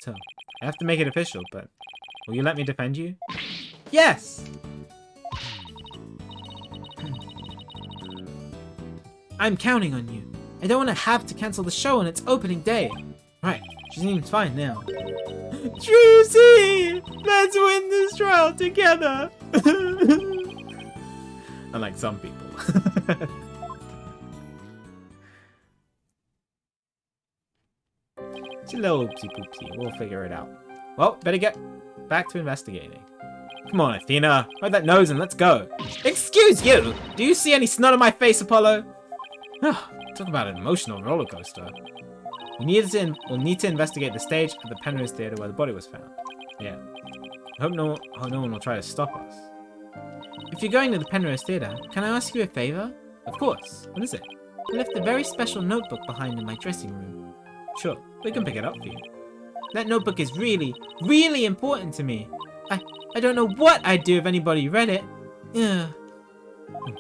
Speaker 1: So, I have to make it official, but will you let me defend you? Yes! I'm counting on you. I don't want to have to cancel the show on its opening day. Right, she seems fine now. Trucy! Let's win this trial together! Unlike some people. It's a little oopsie poopsie. We'll figure it out. Well, better get back to investigating. Come on, Athena. Ride that nose and let's go. Excuse you! Do you see any snot on my face, Apollo? Talk about an emotional roller coaster. We'll need to investigate the stage at the Penrose Theatre where the body was found. Yeah. I hope no one will try to stop us. If you're going to the Penrose Theatre, can I ask you a favor? Of course. What is it? I left a very special notebook behind in my dressing room. Sure, we can pick it up for you. That notebook is really, really important to me. I don't know what I'd do if anybody read it. Yeah.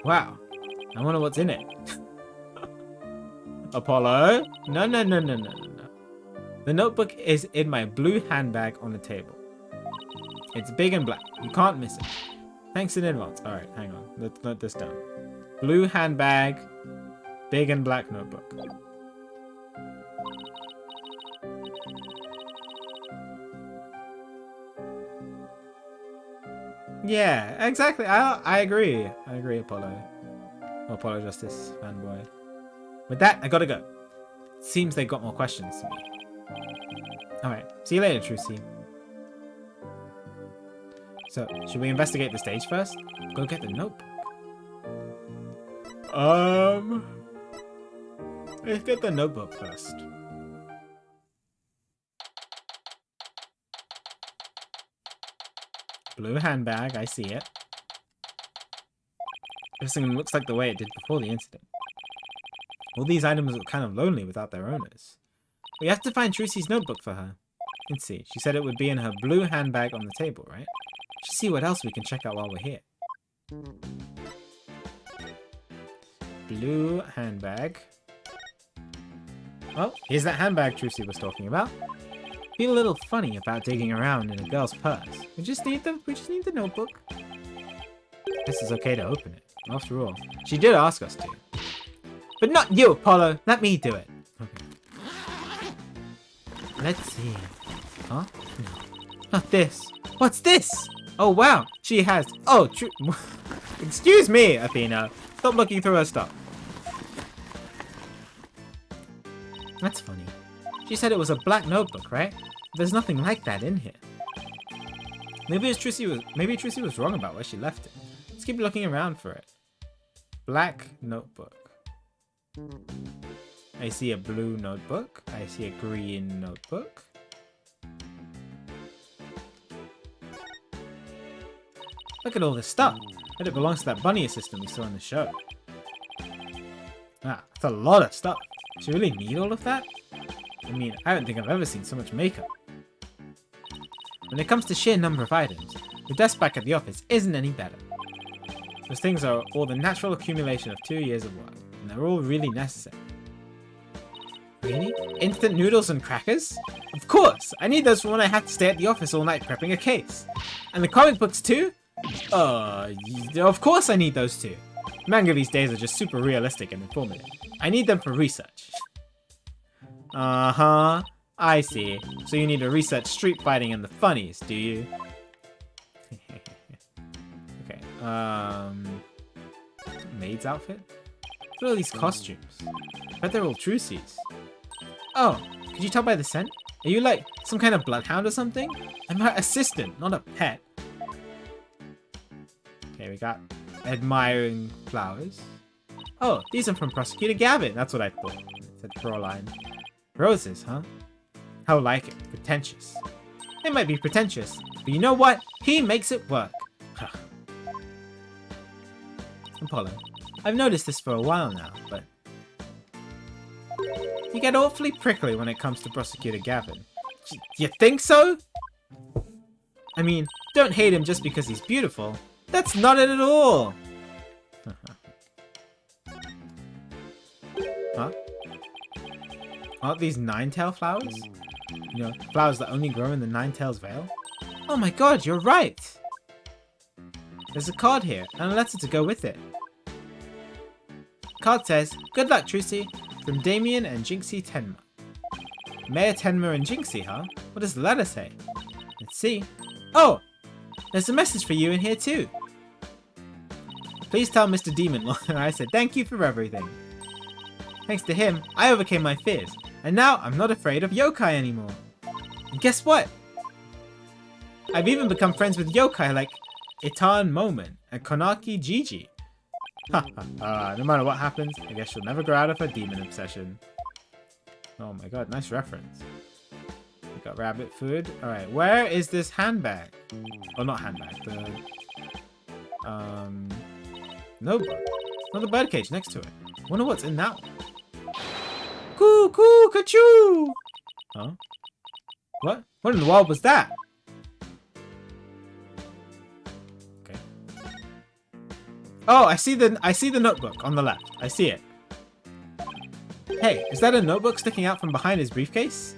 Speaker 1: Wow. I wonder what's in it. Apollo? No. The notebook is in my blue handbag on the table. It's big and black. You can't miss it. Thanks in advance. Alright, hang on. Let's note this down. Blue handbag, big and black notebook. Yeah, exactly. I agree. I agree, Apollo. Oh, Apollo Justice, fanboy. With that, I gotta go. Seems they got more questions to me. Alright, see you later, Trucy. So, should we investigate the stage first? Go get the notebook. Let's get the notebook first. Blue handbag, I see it. This thing looks like the way it did before the incident. All these items look kind of lonely without their owners. We have to find Trucy's notebook for her. Let's see, she said it would be in her blue handbag on the table, right? Let's see what else we can check out while we're here. Blue handbag. Oh, here's that handbag Trucy was talking about. Feel a little funny about digging around in a girl's purse. We just need the notebook. This is okay to open it. After all, she did ask us to. But not you, Apollo. Let me do it. Okay. Let's see. Huh? No. Not this. What's this? Oh, wow. She has... Oh, true. Excuse me, Athena. Stop looking through her stuff. That's funny. She said it was a black notebook, right? There's nothing like that in here. Maybe Trucy was wrong about where she left it. Let's keep looking around for it. Black notebook. I see a blue notebook. I see a green notebook. Look at all this stuff. I bet it belongs to that bunny assistant we saw in the show. Ah, that's a lot of stuff. Does she really need all of that? I mean, I don't think I've ever seen so much makeup. When it comes to sheer number of items, the desk back at the office isn't any better. Those things are all the natural accumulation of 2 years of work, and they're all really necessary. Really? Instant noodles and crackers? Of course! I need those for when I have to stay at the office all night prepping a case. And the comic books too? Of course I need those too. Manga these days are just super realistic and informative. I need them for research. Uh-huh. I see. So you need to research street fighting and the funnies, do you? Okay, maid's outfit? What are all these costumes? I bet they're all Trucy's. Oh, could you tell by the scent? Are you like Some kind of bloodhound or something? I'm her assistant, not a pet. Okay, we got admiring flowers. Oh, these are from Prosecutor Gavin. That's what I thought. Said Fraulein. Roses, huh? How like it? Pretentious. They might be pretentious, but you know what? He makes it work. Apollo, I've noticed this for a while now, but you get awfully prickly when it comes to Prosecutor Gavin. You think so? I mean, don't hate him just because he's beautiful. That's not it at all. Huh? Aren't these nine-tail flowers? You know, flowers that only grow in the Nine-Tails Vale? Oh my god, you're right! There's a card here, and a letter to go with it. Card says, good luck, Trucy, from Damien and Jinxie Tenma. Mayor Tenma and Jinxie, huh? What does the letter say? Let's see. Oh! There's a message for you in here too. Please tell Mr. Demon Lord I said thank you for everything. Thanks to him, I overcame my fears, and now I'm not afraid of yokai anymore. And guess what? I've even become friends with yokai like Itan Moment and Konaki Gigi. Ha ha ha, no matter what happens, I guess she'll never grow out of her demon obsession. Oh my god, nice reference. We got rabbit food. Alright, where is this handbag? Oh, not handbag, the notebook. Another birdcage next to it. Wonder what's in that one. Coo-coo, ka-choo! Huh? What? What in the world was that? Okay. Oh, I see the notebook on the left. I see it. Hey, is that a notebook sticking out from behind his briefcase?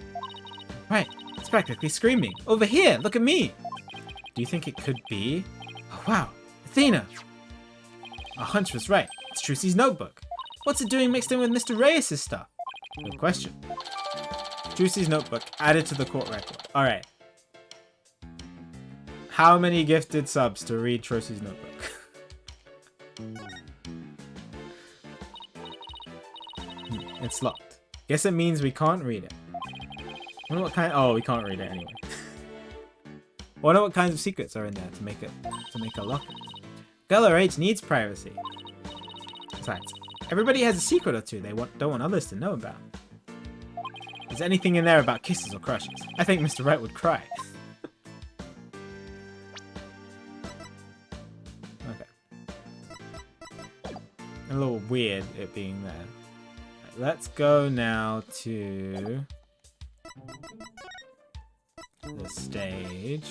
Speaker 1: Right, it's practically screaming. Over here, look at me! Do you think it could be? Oh wow, Athena! Our hunch was right. It's Trucy's notebook. What's it doing mixed in with Mr. Reyes' stuff? Good question. Trucy's notebook added to the court record. Alright. How many gifted subs to read Trucy's notebook? It's locked. Guess it means we can't read it. Wonder what kind. Oh, we can't read it anyway. Wonder what kinds of secrets are in there to make a locker. Girl her age needs privacy. Besides, everybody has a secret or two they don't want others to know about. Is there anything in there about kisses or crushes? I think Mr. Wright would cry. Okay. A little weird it being there. Right, let's go now to the stage.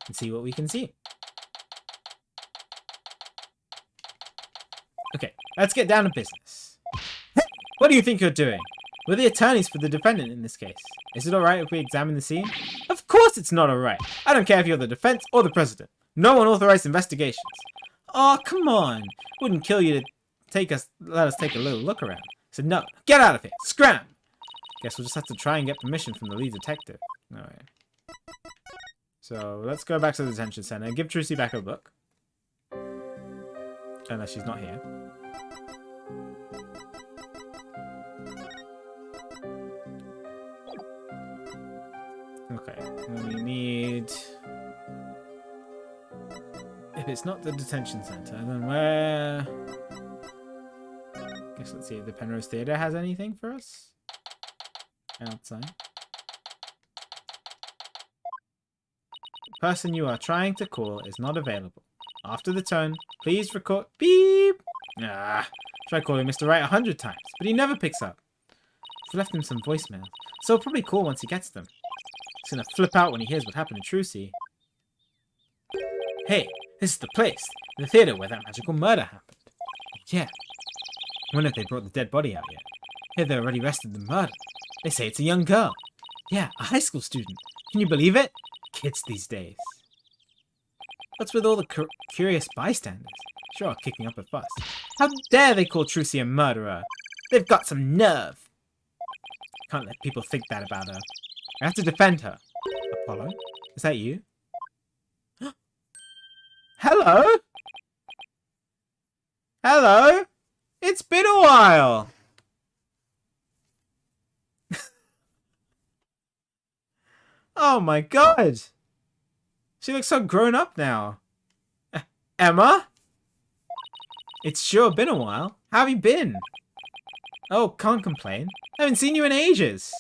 Speaker 1: And see what we can see. Okay, let's get down to business. What do you think you're doing? We're the attorneys for the defendant in this case. Is it alright if we examine the scene? Of course it's not alright. I don't care if you're the defense or the president. No one authorized investigations. Oh, come on. Wouldn't kill you to let us take a little look around. So no, get out of here. Scram! Guess we'll just have to try and get permission from the lead detective. Alright. So let's go back to the detention center and give Trucy back her book. Unless she's not here. Okay, we need... If it's not the detention center, then where... Guess let's see if the Penrose Theatre has anything for us. Outside. The person you are trying to call is not available. After the tone, please record... Beep! Ah, try calling Mr. Wright 100 times, but he never picks up. I've left him some voicemails, so he'll probably call once he gets them. He's gonna flip out when he hears what happened to Trucy. Hey, this is the place. The theatre where that magical murder happened. Yeah. I wonder if they brought the dead body out yet. Here they already arrested the murderer. They say it's a young girl. Yeah, a high school student. Can you believe it? Kids these days. What's with all the curious bystanders? Sure are kicking up a fuss. How dare they call Trucy a murderer? They've got some nerve. Can't let people think that about her. I have to defend her. Apollo? Is that you? Hello? Hello? It's been a while. my god! She looks so grown up now. Emma? It's sure been a while. How have you been? Oh, can't complain. I haven't seen you in ages.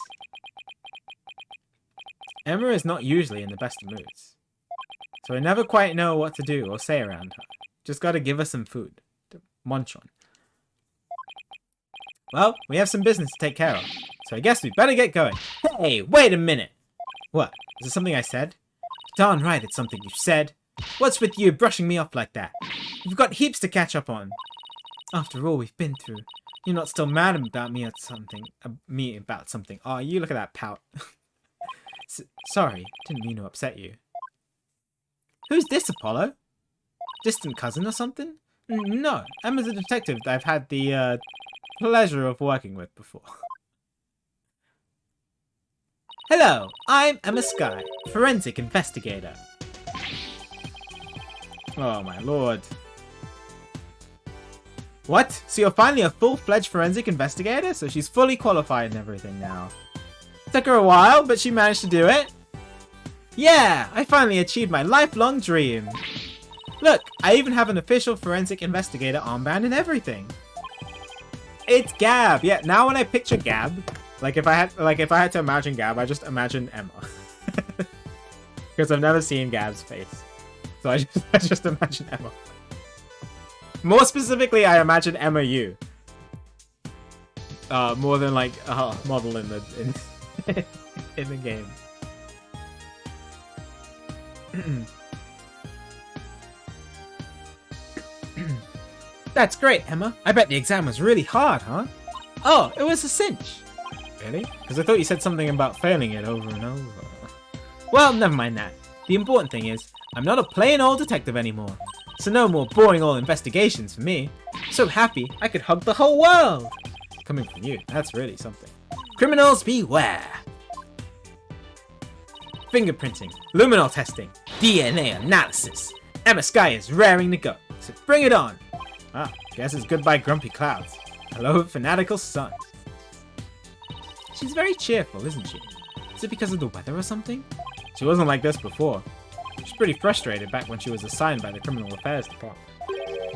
Speaker 1: Emma is not usually in the best of moods, so I never quite know what to do or say around her. Just gotta give her some food to munch on. Well, we have some business to take care of, so I guess we better get going. Hey, wait a minute! What? Is it something I said? Darn right, it's something you said. What's with you brushing me off like that? We've got heaps to catch up on. After all we've been through, you're not still mad about me at something. Oh, you look at that pout. Sorry, didn't mean to upset you. Who's this, Apollo? Distant cousin or something? No, Emma's a detective that I've had the pleasure of working with before. Hello, I'm Emma Skye, forensic investigator. Oh my lord. What? So you're finally a full-fledged forensic investigator? So she's fully qualified and everything now. Took her a while, but she managed to do it. Yeah, I finally achieved my lifelong dream. Look, I even have an official forensic investigator armband and everything. It's Gab. Yeah, now when I picture Gab, if I had to imagine Gab, I just imagine Emma. Because I've never seen Gab's face. So I just imagine Emma. More specifically, I imagine Emma Yu. More than like a model in the in the game. That's great, Emma. I bet the exam was really hard, huh? Oh, it was a cinch. Really? Because I thought you said something about failing it over and over. Well, never mind that. The important thing is, I'm not a plain old detective anymore. So no more boring old investigations for me. So happy, I could hug the whole world. Coming from you, that's really something. Criminals beware. Fingerprinting, luminol testing, DNA analysis. Emma Skye is raring to go, so bring it on. Ah, guess it's goodbye grumpy clouds. Hello fanatical sun. She's very cheerful, isn't she? Is it because of the weather or something? She wasn't like this before. She was pretty frustrated back when she was assigned by the Criminal Affairs Department.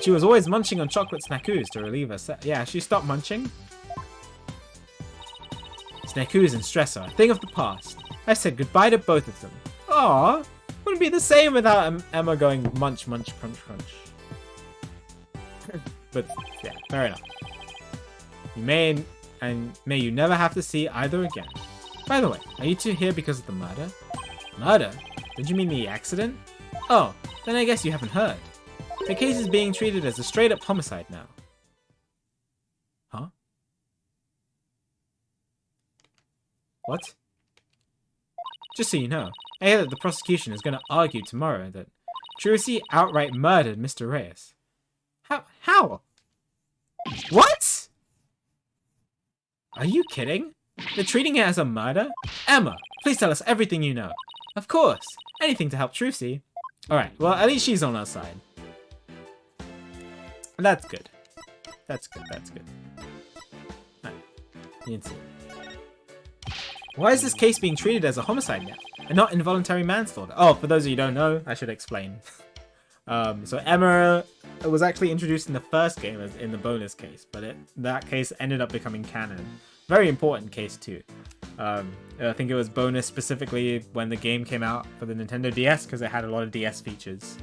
Speaker 1: She was always munching on chocolate snackoos to relieve her yeah, she stopped munching. Snackoos and stress are a thing of the past. I said goodbye to both of them. Aww, wouldn't be the same without Emma going munch, munch, crunch, crunch. But yeah, fair enough. You may you never have to see either again. By the way, are you two here because of the murder? Murder? Did you mean the accident? Oh, then I guess you haven't heard. The case is being treated as a straight-up homicide now. Huh? What? Just so you know, I hear that the prosecution is going to argue tomorrow that Trucy outright murdered Mr. Reyes. How? What? Are you kidding? They're treating it as a murder? Emma, please tell us everything you know. Of course. Anything to help Trucy. Alright, well, at least she's on our side. That's good. That's good. Right. You can see. Why is this case being treated as a homicide now, and not involuntary manslaughter? Oh, for those of you who don't know, I should explain. So Emma was actually introduced in the first game as in the bonus case, but that case ended up becoming canon. Very important case too. I think it was bonus specifically when the game came out for the Nintendo DS because it had a lot of DS features.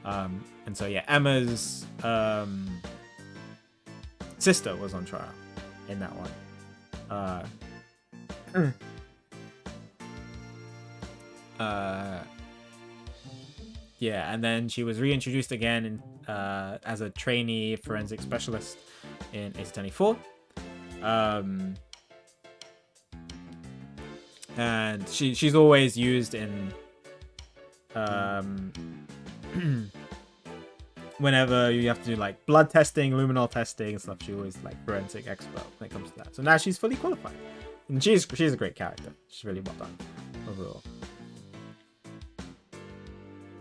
Speaker 1: And so yeah, Emma's sister was on trial in that one. Yeah, and then she was reintroduced again in, as a trainee forensic specialist in Ace Attorney 4. And she's always used in whenever you have to do like blood testing, luminol testing and stuff. She's always like forensic expert when it comes to that. So now she's fully qualified, and she's a great character. She's really well done overall.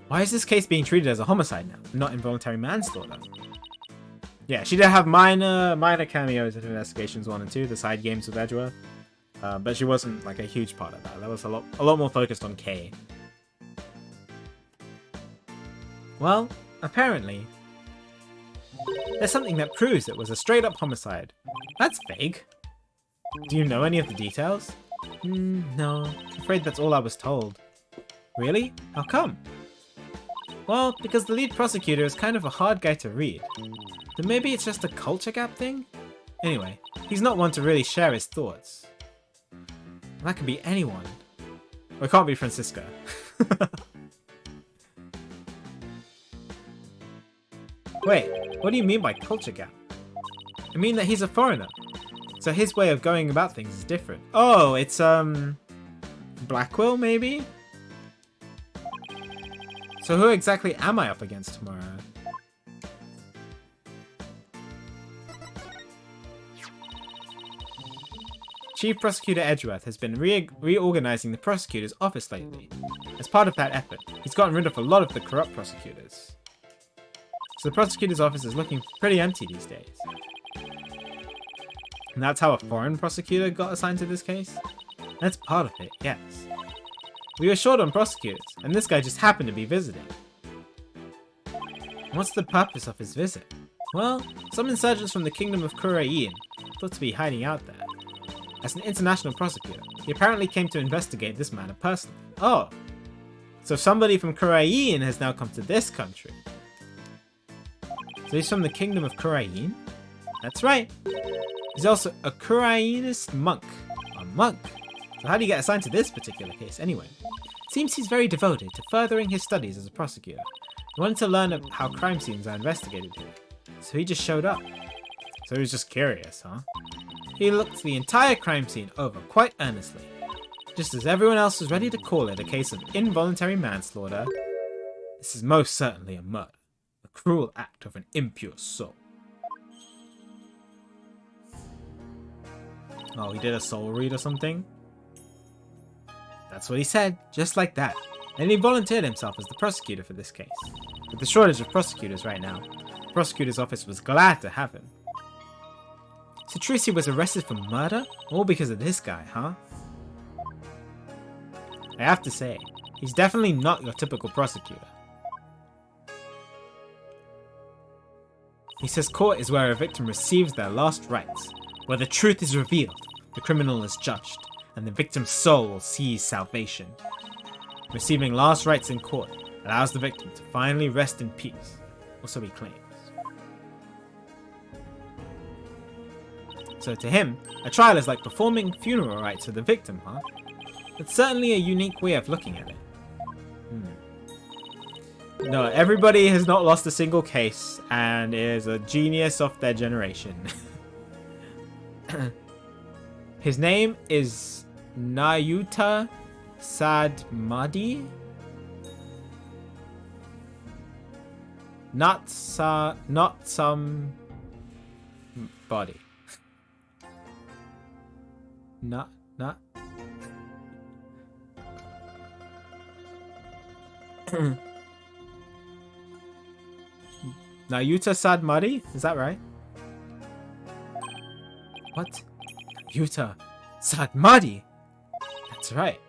Speaker 1: Why is this case being treated as a homicide now, not involuntary manslaughter? Yeah, she did have minor cameos in Investigations 1 and 2, the side games with Edgeworth. But she wasn't like a huge part of that. That was a lot more focused on Kay. Well, apparently, there's something that proves it was a straight-up homicide. That's vague. Do you know any of the details? No, I'm afraid that's all I was told. Really? How come? Well, because the lead prosecutor is kind of a hard guy to read. Then maybe it's just a culture gap thing? Anyway, he's not one to really share his thoughts. That could be anyone. Or it can't be Francisco. Wait, what do you mean by culture gap? I mean that he's a foreigner. So his way of going about things is different. Oh, it's, Blackwell, maybe? So who exactly am I up against tomorrow? Chief Prosecutor Edgeworth has been reorganizing the prosecutor's office lately. As part of that effort, he's gotten rid of a lot of the corrupt prosecutors. So the prosecutor's office is looking pretty empty these days. And that's how a foreign prosecutor got assigned to this case? That's part of it, yes. We were short on prosecutors, and this guy just happened to be visiting. What's the purpose of his visit? Well, some insurgents from the Kingdom of Kurain thought to be hiding out there. As an international prosecutor, he apparently came to investigate this matter personally. Oh, so somebody from Kurain has now come to this country. So he's from the Kingdom of Kurain? That's right. He's also a Kurainist monk. A monk? So how do you get assigned to this particular case anyway? Seems he's very devoted to furthering his studies as a prosecutor. He wanted to learn how crime scenes are investigated here. So he just showed up. So he was just curious, huh? He looked the entire crime scene over quite earnestly. Just as everyone else was ready to call it a case of involuntary manslaughter, this is most certainly a murder. A cruel act of an impure soul. Oh, he did a soul read or something? That's what he said, just like that. And he volunteered himself as the prosecutor for this case. With the shortage of prosecutors right now, the prosecutor's office was glad to have him. So Trucy was arrested for murder? All because of this guy, huh? I have to say, he's definitely not your typical prosecutor. He says court is where a victim receives their last rites, where the truth is revealed, the criminal is judged, and the victim's soul will see salvation. Receiving last rites in court allows the victim to finally rest in peace, or so he claims. So to him, a trial is like performing funeral rites for the victim, huh? It's certainly a unique way of looking at it. No, everybody has not lost a single case and is a genius of their generation. His name is Nayuta Sadmadi? Not some body. Not. Nayuta Sadmadi? Is that right? What? Nayuta Sadmadi? That's right.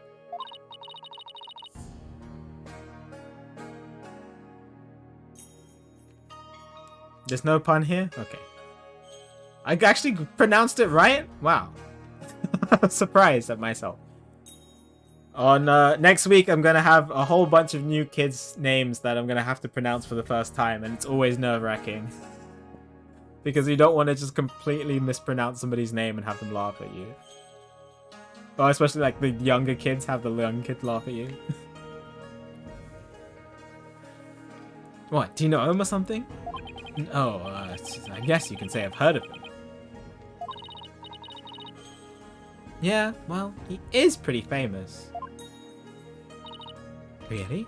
Speaker 1: There's no pun here? Okay. I actually pronounced it right? Wow. I'm surprised at myself. On next week, I'm going to have a whole bunch of new kids' names that I'm going to have to pronounce for the first time, and it's always nerve-wracking. Because you don't want to just completely mispronounce somebody's name and have them laugh at you. Or especially like the younger kids have the young kids laugh at you. What, do you know him or something? Oh, I guess you can say I've heard of him. Yeah, well, he is pretty famous. Really?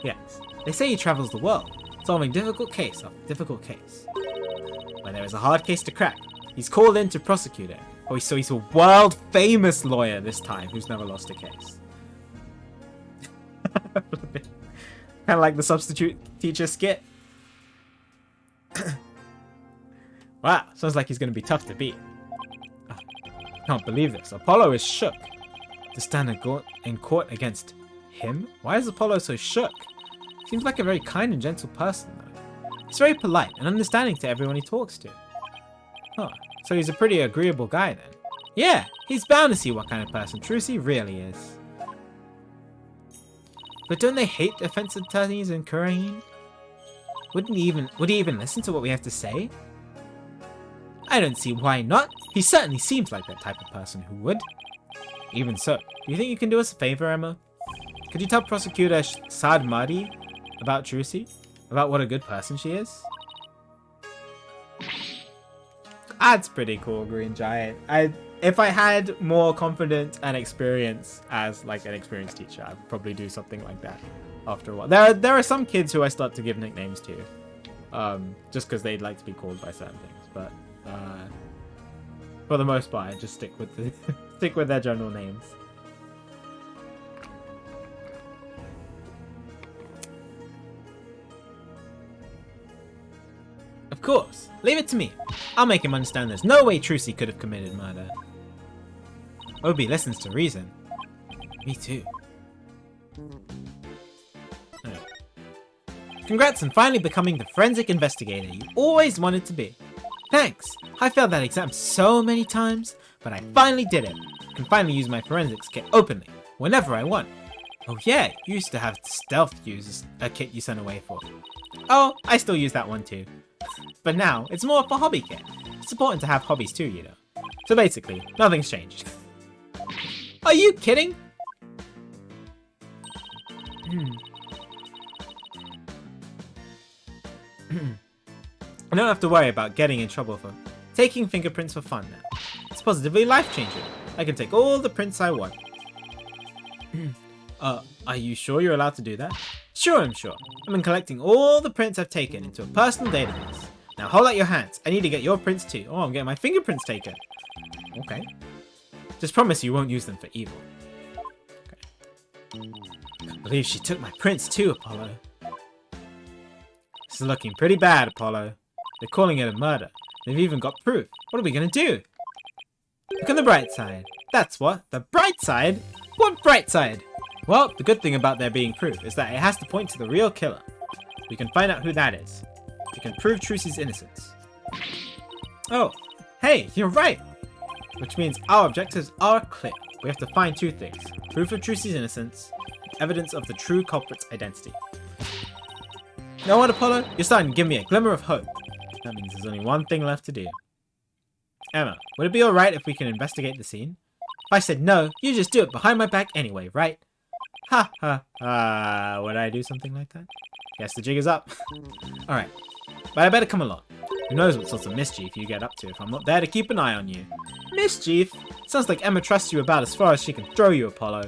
Speaker 1: Yes. They say he travels the world, solving difficult case after difficult case. When there is a hard case to crack, he's called in to prosecute it. Oh, so he's a world-famous lawyer this time who's never lost a case. Kind of like the substitute teacher skit. Wow, sounds like he's going to be tough to beat. Can't believe this. Apollo is shook. To stand in court against him? Why is Apollo so shook? Seems like a very kind and gentle person, though. He's very polite and understanding to everyone he talks to. Huh. So he's a pretty agreeable guy, then. Yeah, he's bound to see what kind of person Trucy really is. But don't they hate offensive attorneys in Korean? Would he even listen to what we have to say? I don't see why not. He certainly seems like that type of person who would. Even so, do you think you can do us a favor, Emma? Could you tell Prosecutor Saad Mahdi about Trucy? About what a good person she is? That's pretty cool, Green Giant. If I had more confidence and experience as like an experienced teacher, I'd probably do something like that after a while. There are some kids who I start to give nicknames to, just because they'd like to be called by certain things. But for the most part, I just stick with their general names. Of course, leave it to me. I'll make him understand there's no way Trucy could have committed murder. Obi listens to reason. Me too. Right. Congrats on finally becoming the forensic investigator you always wanted to be. Thanks. I failed that exam so many times, but I finally did it. I can finally use my forensics kit openly, whenever I want. Oh yeah, you used to have stealth use a kit you sent away for. Oh, I still use that one too. But now, it's more of a hobby kit. It's important to have hobbies too, you know. So basically, nothing's changed. Are you kidding? I don't have to worry about getting in trouble for taking fingerprints for fun now. It's positively life-changing. I can take all the prints I want. Are you sure you're allowed to do that? Sure, I'm sure. I've been collecting all the prints I've taken into a personal database. Now hold out your hands. I need to get your prints too. Oh, I'm getting my fingerprints taken. Okay. Just promise you won't use them for evil. Okay. Can't believe she took my prints too, Apollo. This is looking pretty bad, Apollo. They're calling it a murder. They've even got proof. What are we gonna do? Look on the bright side. That's what. The bright side? What bright side? Well, the good thing about there being proof is that it has to point to the real killer. We can find out who that is. We can prove Trucy's innocence. Oh, hey, you're right! Which means our objectives are clear. We have to find two things. Proof of Trucy's innocence, evidence of the true culprit's identity. You know what, Apollo? You're starting to give me a glimmer of hope. That means there's only one thing left to do. Emma, would it be alright if we can investigate the scene? If I said no, you just do it behind my back anyway, right? Ha ha ha. Would I do something like that? Guess the jig is up. Alright. But I better come along. Who knows what sorts of mischief you get up to if I'm not there to keep an eye on you. Mischief? Sounds like Emma trusts you about as far as she can throw you, Apollo.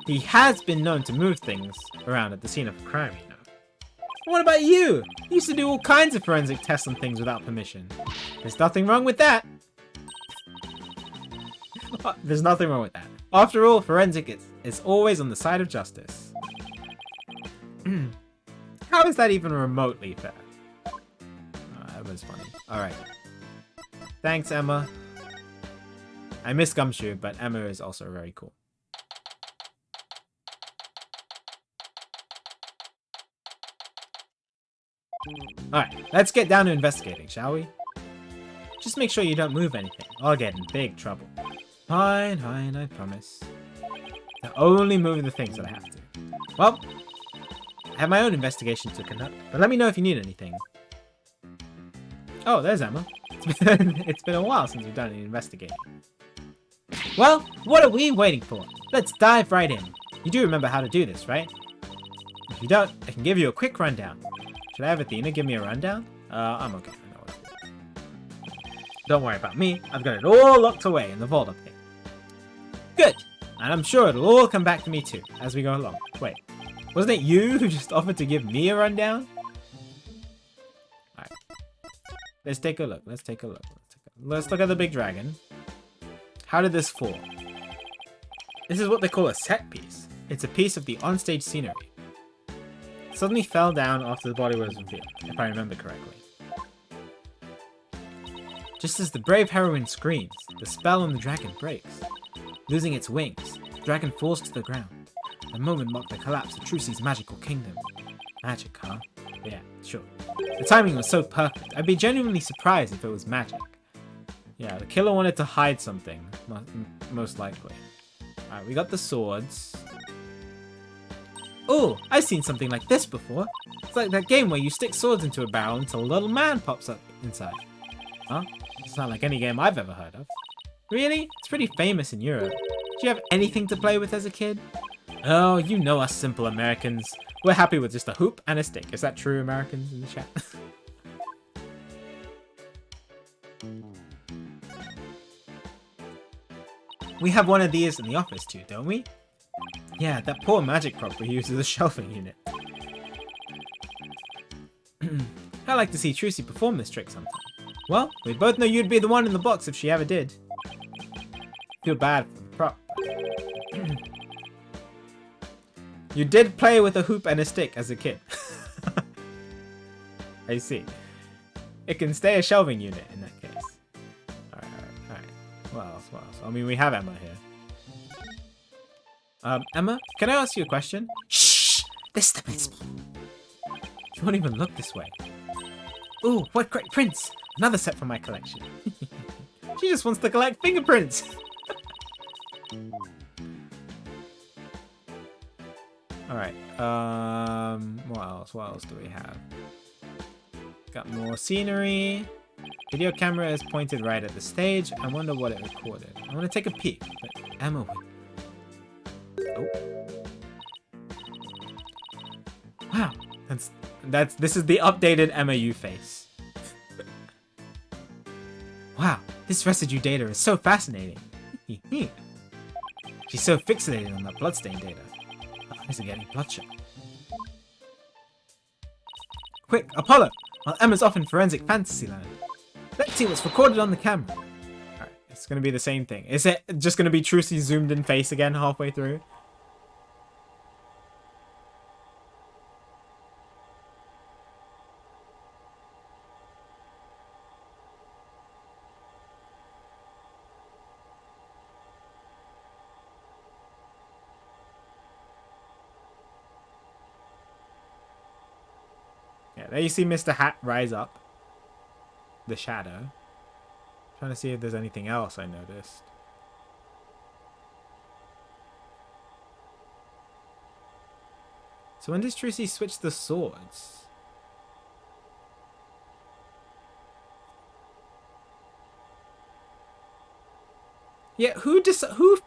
Speaker 1: He has been known to move things around at the scene of a crime, you know. What about you? You used to do all kinds of forensic tests on things without permission. There's nothing wrong with that. There's nothing wrong with that. After all, forensic is always on the side of justice. How is that even remotely fair? Oh, that was funny. Alright. Thanks, Emma. I miss Gumshoe, but Emma is also very cool. Alright, let's get down to investigating, shall we? Just make sure you don't move anything. I'll get in big trouble. Fine, fine, I promise. I'll only move the things that I have to. Well, I have my own investigation to conduct, but let me know if you need anything. Oh, there's Emma. It's been a while since we've done any investigating. Well, what are we waiting for? Let's dive right in. You do remember how to do this, right? If you don't, I can give you a quick rundown. Should I have Athena give me a rundown? I'm okay. I know what to do. Don't worry about me. I've got it all locked away in the vault up here. Good. And I'm sure it'll all come back to me too, as we go along. Wait. Wasn't it you who just offered to give me a rundown? Alright. Let's take a look. Let's look at the big dragon. How did this fall? This is what they call a set piece. It's a piece of the onstage scenery. It suddenly fell down after the body was revealed, if I remember correctly. Just as the brave heroine screams, the spell on the dragon breaks. Losing its wings, the dragon falls to the ground. The moment marked the collapse of Trucy's magical kingdom. Magic, huh? Yeah, sure. The timing was so perfect, I'd be genuinely surprised if it was magic. Yeah, the killer wanted to hide something, most likely. Alright, we got the swords. Oh, I've seen something like this before. It's like that game where you stick swords into a barrel until a little man pops up inside. Huh? It's not like any game I've ever heard of. Really? It's pretty famous in Europe. Did you have anything to play with as a kid? Oh, you know us simple Americans. We're happy with just a hoop and a stick. Is that true, Americans in the chat? We have one of these in the office too, don't we? Yeah, that poor magic prop we use as a shelving unit. I'd like to see Trucy perform this trick sometime. Well, we both know you'd be the one in the box if she ever did. Feel bad for the prop. You did play with a hoop and a stick as a kid. I see. It can stay a shelving unit in that case. Alright. What else? I mean, we have Emma here. Emma, can I ask you a question? Shh! This is the principal. She won't even look this way. Ooh, what great prints! Another set from my collection. She just wants to collect fingerprints. Alright, what else do we have? Got more scenery. Video camera is pointed right at the stage. I wonder what it recorded. I want to take a peek, but Emma would... Oh. Wow, this is the updated MAU face. Wow, this residue data is so fascinating. She's so fixated on that bloodstain data. Her eyes are getting bloodshot. Quick, Apollo! While Emma's off in forensic fantasyland. Let's see what's recorded on the camera. Alright, it's gonna be the same thing. Is it just gonna be Trucy's zoomed in face again halfway through? Yeah, there you see Mr. Hat rise up. The shadow. Trying to see if there's anything else I noticed. So when does Trucy switch the swords? Yeah, who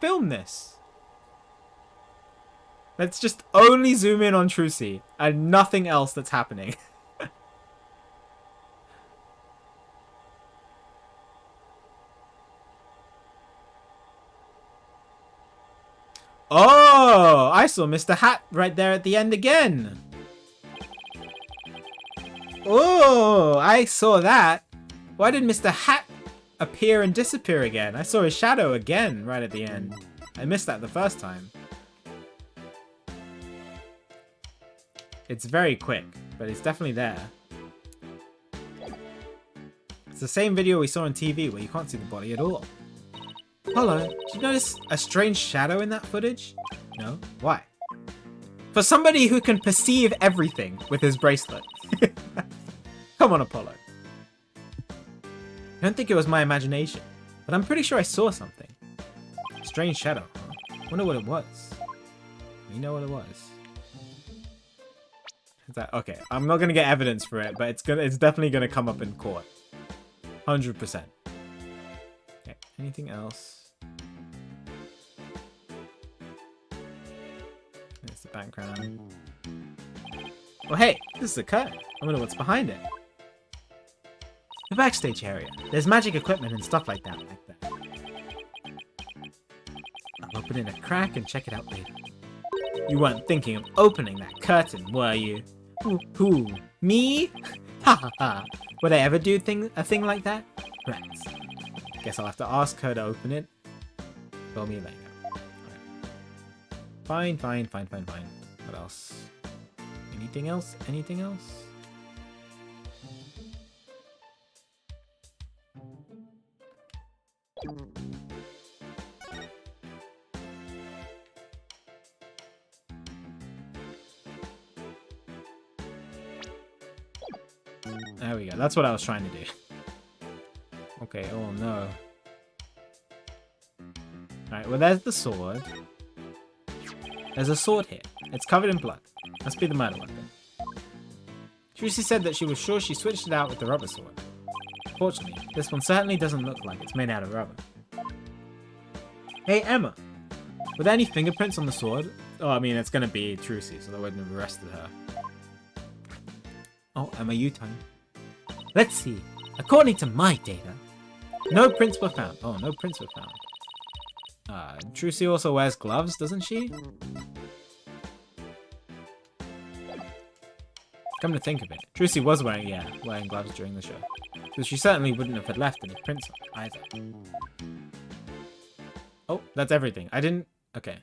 Speaker 1: filmed this? Let's just only zoom in on Trucy and nothing else that's happening. Oh, I saw Mr. Hat right there at the end again. Oh, I saw that. Why did Mr. Hat appear and disappear again? I saw his shadow again right at the end. I missed that the first time. It's very quick, but it's definitely there. It's the same video we saw on TV where you can't see the body at all. Hello, did you notice a strange shadow in that footage? No? Why? For somebody who can perceive everything with his bracelet. Come on, Apollo. I don't think it was my imagination, but I'm pretty sure I saw something. Strange shadow, huh? Wonder what it was. You know what it was? Is that okay? I'm not gonna get evidence for it, but it's definitely gonna come up in court. 100%. Okay, anything else? There's the background. Oh hey, this is a curtain. I wonder what's behind it. The backstage area. There's magic equipment and stuff like that back there. I'll open in a crack and check it out later. You weren't thinking of opening that curtain, were you? Who? Me? Ha ha ha. Would I ever do a thing like that? Rats. Guess I'll have to ask her to open it. Tell me later. Fine. What else? Anything else? Anything else? There we go. That's what I was trying to do. Okay, oh no. Alright, well there's the sword. There's a sword here. It's covered in blood. Must be the murder weapon. Trucy said that she was sure she switched it out with the rubber sword. Fortunately, this one certainly doesn't look like it's made out of rubber. Hey Emma! Were there any fingerprints on the sword? Oh, I mean, it's gonna be Trucy, so they wouldn't have arrested her. Oh, Emma, you time. Let's see. According to my data, no prints were found. Oh, no prints were found. Trucy also wears gloves, doesn't she? Come to think of it, Trucy was wearing gloves during the show. So she certainly wouldn't have had left any prints on it either. Oh, that's everything. Okay.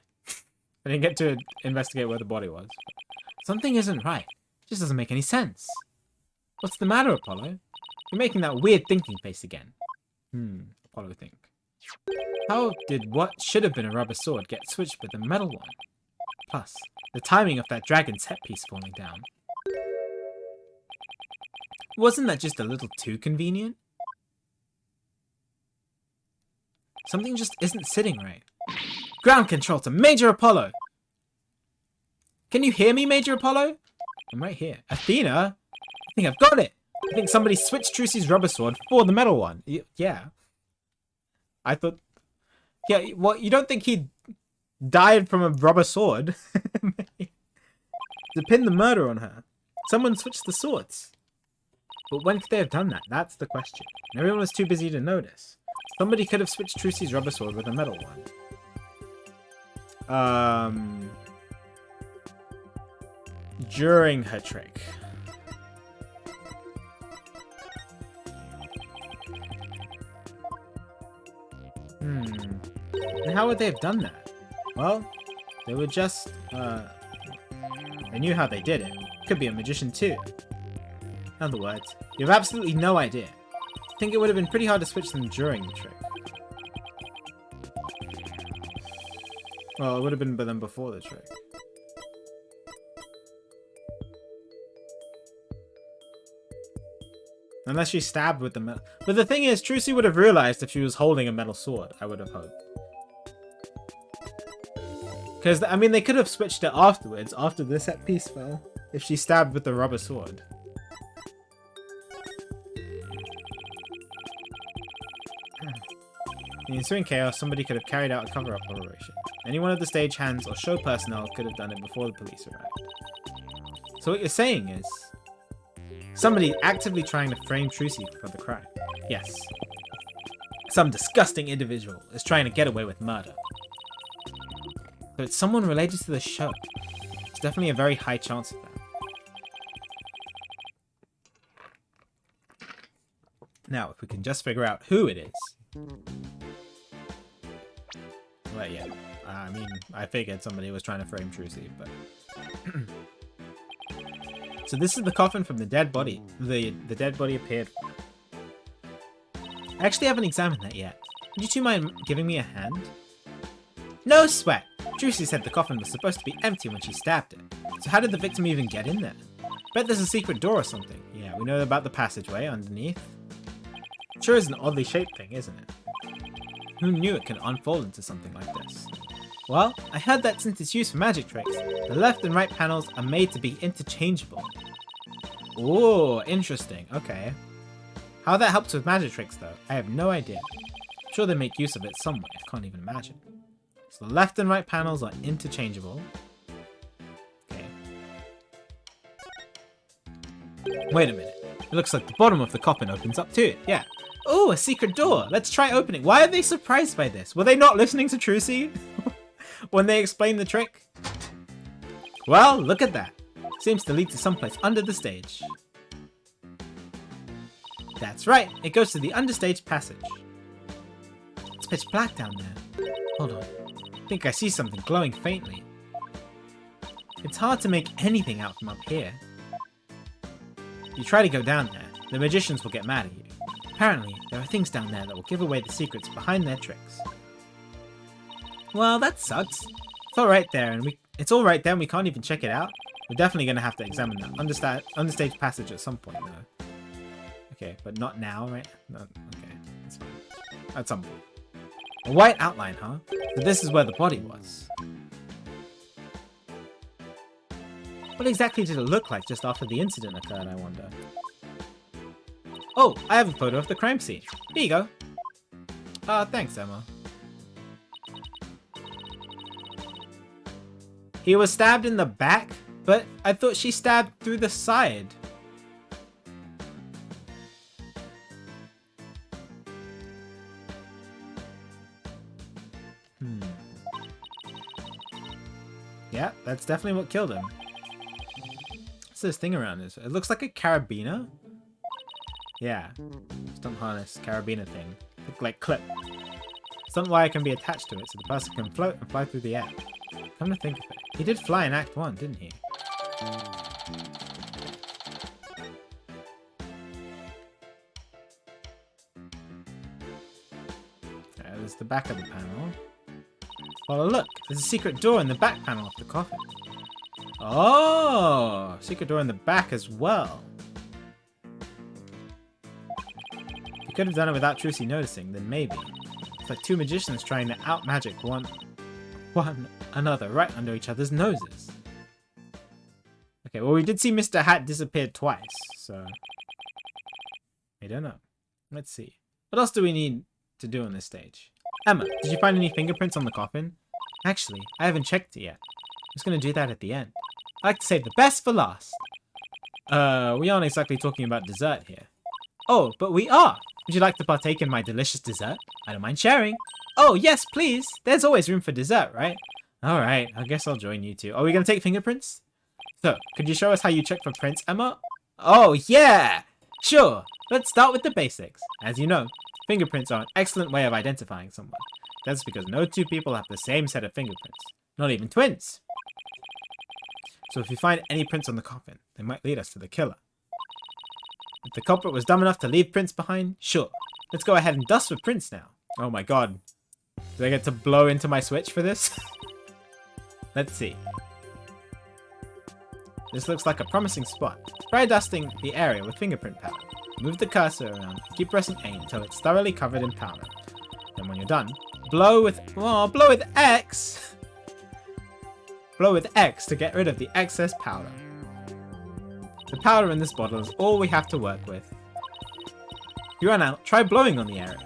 Speaker 1: I didn't get to investigate where the body was. Something isn't right. It just doesn't make any sense. What's the matter, Apollo? You're making that weird thinking face again. Apollo think. How did what should have been a rubber sword get switched with a metal one? Plus, the timing of that dragon's headpiece falling down. Wasn't that just a little too convenient? Something just isn't sitting right. Ground control to Major Apollo! Can you hear me, Major Apollo? I'm right here. Athena? I think I've got it! I think somebody switched Trucy's rubber sword for the metal one. Yeah. I thought... Yeah, what? You don't think he died from a rubber sword? To pin the murder on her. Someone switched the swords. But when could they have done that? That's the question. And everyone was too busy to notice. Somebody could have switched Trucy's rubber sword with a metal one. During her trick. And how would they have done that? Well, they were just, they knew how they did it. Could be a magician too. In other words, you have absolutely no idea. I think it would have been pretty hard to switch them during the trick. Well, it would have been them before the trick. Unless she stabbed with the metal. But the thing is, Trucy would have realized if she was holding a metal sword, I would have hoped. Because, I mean, they could have switched it afterwards, after the set piece fell, if she stabbed with the rubber sword. In the ensuing chaos, somebody could have carried out a cover-up operation. Any one of the stage hands or show personnel could have done it before the police arrived. So what you're saying is, somebody actively trying to frame Trucy for the crime. Yes. Some disgusting individual is trying to get away with murder. So it's someone related to the show. It's definitely a very high chance of that. Now, if we can just figure out who it is. Well, yeah. I mean, I figured somebody was trying to frame Trucy, but... So this is the coffin from the dead body. The dead body appeared. I actually haven't examined that yet. Would you two mind giving me a hand? No sweat! Trucy said the coffin was supposed to be empty when she stabbed it. So how did the victim even get in there? Bet there's a secret door or something. Yeah, we know about the passageway underneath. It sure is an oddly shaped thing, isn't it? Who knew it can unfold into something like this? Well, I heard that since it's used for magic tricks, the left and right panels are made to be interchangeable. Ooh, interesting. Okay. How that helps with magic tricks, though, I have no idea. I'm sure they make use of it some way, I can't even imagine. So the left and right panels are interchangeable. Okay. Wait a minute. It looks like the bottom of the coffin opens up to it. Yeah. Oh, a secret door. Let's try opening. Why are they surprised by this? Were they not listening to Trucy when they explained the trick? Well, look at that. Seems to lead to someplace under the stage. That's right. It goes to the understage passage. It's pitch black down there. Hold on. I think I see something glowing faintly. It's hard to make anything out from up here. You try to go down there, the magicians will get mad at you. Apparently, there are things down there that will give away the secrets behind their tricks. Well, that sucks. It's all right there, and we can't even check it out. We're definitely going to have to examine that understage passage at some point, though. Okay, but not now, right? No, okay, that's fine. At some point. A white outline, huh? So this is where the body was. What exactly did it look like just after the incident occurred, I wonder? Oh, I have a photo of the crime scene. Here you go. Thanks, Emma. He was stabbed in the back, but I thought she stabbed through the side. Yeah, that's definitely what killed him. What's this thing around this? It looks like a carabiner. Yeah, stump harness, carabiner thing. Look like clip. Some wire can be attached to it so the person can float and fly through the air. Come to think of it, he did fly in Act 1, didn't he? There's the back of the panel. Well, look, there's a secret door in the back panel of the coffin. Oh, secret door in the back as well. If you could have done it without Trucy noticing, then maybe. It's like two magicians trying to out-magic one another right under each other's noses. Okay, well, we did see Mr. Hat disappear twice, so... I don't know. Let's see. What else do we need to do on this stage? Emma, did you find any fingerprints on the coffin? Actually, I haven't checked it yet. I'm just gonna do that at the end. I like to save the best for last. We aren't exactly talking about dessert here. Oh, but we are! Would you like to partake in my delicious dessert? I don't mind sharing. Oh, yes, please! There's always room for dessert, right? Alright, I guess I'll join you two. Are we gonna take fingerprints? So, could you show us how you check for prints, Emma? Oh, yeah! Sure, let's start with the basics. As you know, fingerprints are an excellent way of identifying someone. That's because no two people have the same set of fingerprints. Not even twins. So if you find any prints on the coffin, they might lead us to the killer. If the culprit was dumb enough to leave prints behind, sure. Let's go ahead and dust for prints now. Oh my god. Do I get to blow into my switch for this? Let's see. This looks like a promising spot. Try dusting the area with fingerprint powder. Move the cursor around and keep pressing A until it's thoroughly covered in powder. Then when you're done, blow with X! Blow with X to get rid of the excess powder. The powder in this bottle is all we have to work with. If you run out, try blowing on the area.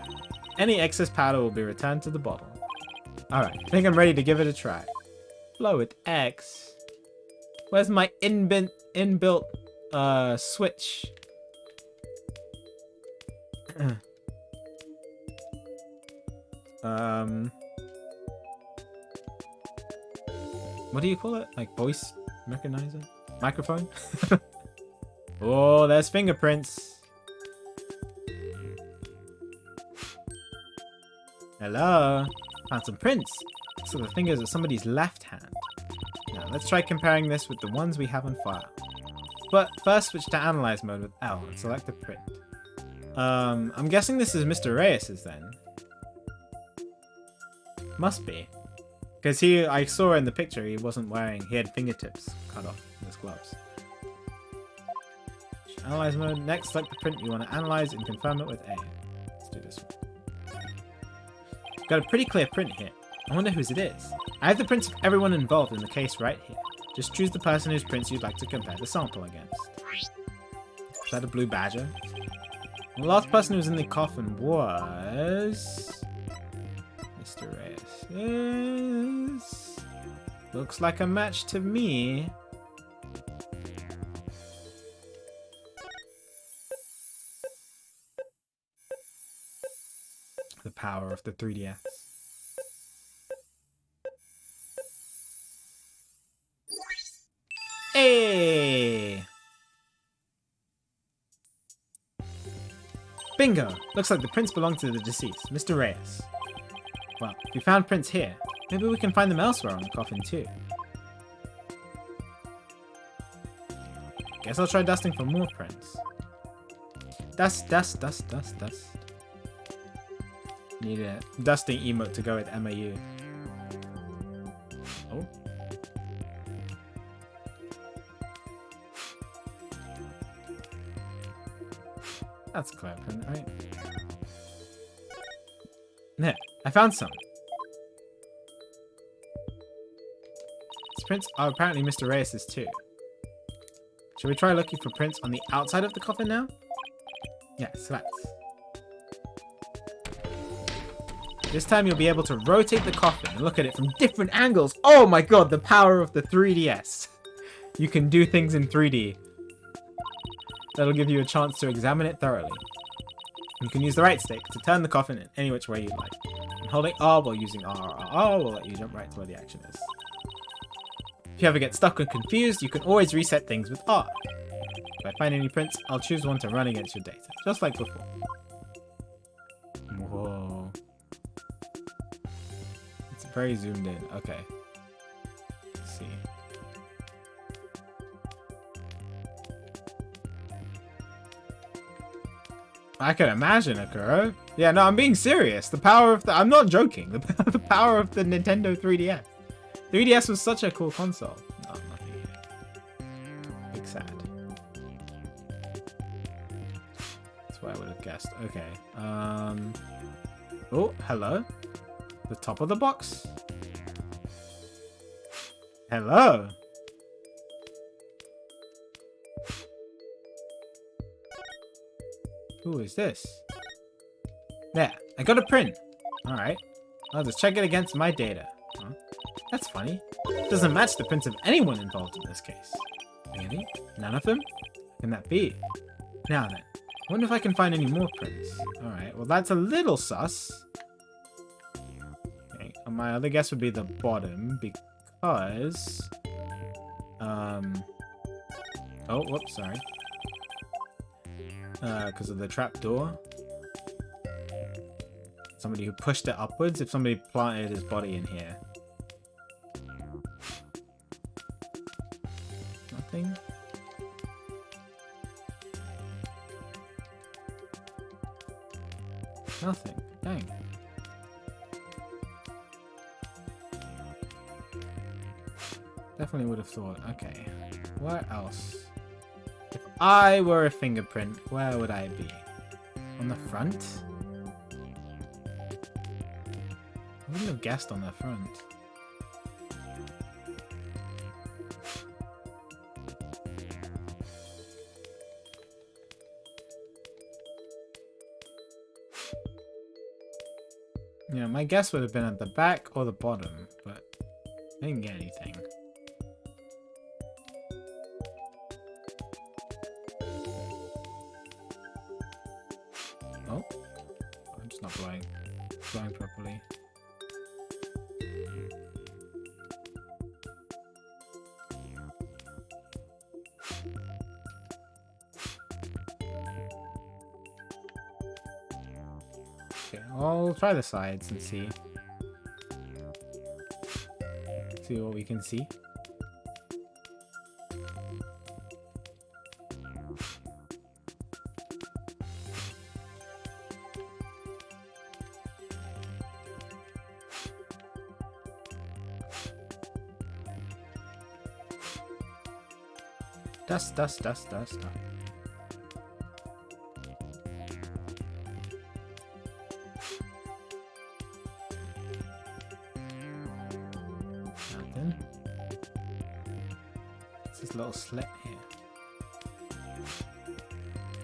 Speaker 1: Any excess powder will be returned to the bottle. Alright, I think I'm ready to give it a try. Blow with X. Where's my inbuilt switch? What do you call it? Like voice recognizer? Microphone? Oh, there's fingerprints. Hello? Found some prints. So the fingers are somebody's left hand. Now let's try comparing this with the ones we have on file. But first switch to analyze mode with L and select the print. I'm guessing this is Mr. Reyes's then. Must be. Because I saw in the picture he had fingertips cut off in his gloves. Analyze mode. Next, select the print you want to analyze and confirm it with A. Let's do this one. Got a pretty clear print here. I wonder whose it is. I have the prints of everyone involved in the case right here. Just choose the person whose prints you'd like to compare the sample against. Is that a blue badger? The last person who was in the coffin was... Mr. Reyes. Looks like a match to me. The power of the 3DS. Hey! Bingo! Looks like the prints belong to the deceased, Mr. Reyes. Well, we found prints here. Maybe we can find them elsewhere on the coffin too. Guess I'll try dusting for more prints. Dust, dust, dust, dust, dust. Need a dusting emote to go with MAU. Oh. That's clever, right? There, I found some. These prints are apparently Mr. Reyes's too. Shall we try looking for prints on the outside of the coffin now? Yes, let's. This time you'll be able to rotate the coffin and look at it from different angles. Oh my god, the power of the 3DS. You can do things in 3D. That'll give you a chance to examine it thoroughly. You can use the right stick to turn the coffin in any which way you like. And holding R while using R will let you jump right to where the action is. If you ever get stuck or confused, you can always reset things with R. If I find any prints, I'll choose one to run against your data, just like before. Whoa. It's very zoomed in. Okay. Let's see. I can imagine, Akuro. Yeah, no, I'm being serious. The power of the... I'm not joking. The power of the Nintendo 3DS. 3DS was such a cool console. No, nothing here. Big sad. That's what I would have guessed. Okay. Oh, hello. The top of the box. Hello. Who is this? There, I got a print. Alright. I'll just check it against my data. Huh? That's funny. It doesn't match the prints of anyone involved in this case. Really? None of them? How can that be? Now then, I wonder if I can find any more prints. Alright, well that's a little sus. Okay, my other guess would be the bottom because... Oh, whoops, sorry. Because of the trapdoor. Somebody who pushed it upwards. If somebody planted his body in here. Nothing. Nothing. Dang. Definitely would have thought. Okay. Where else? If I were a fingerprint, where would I be? On the front? I wouldn't have guessed on the front. Yeah, my guess would have been at the back or the bottom, but I didn't get anything. Oh, I'm just not blowing properly. Okay, I'll try the sides and see what we can see. Dust. Nothing. It's this little slit here.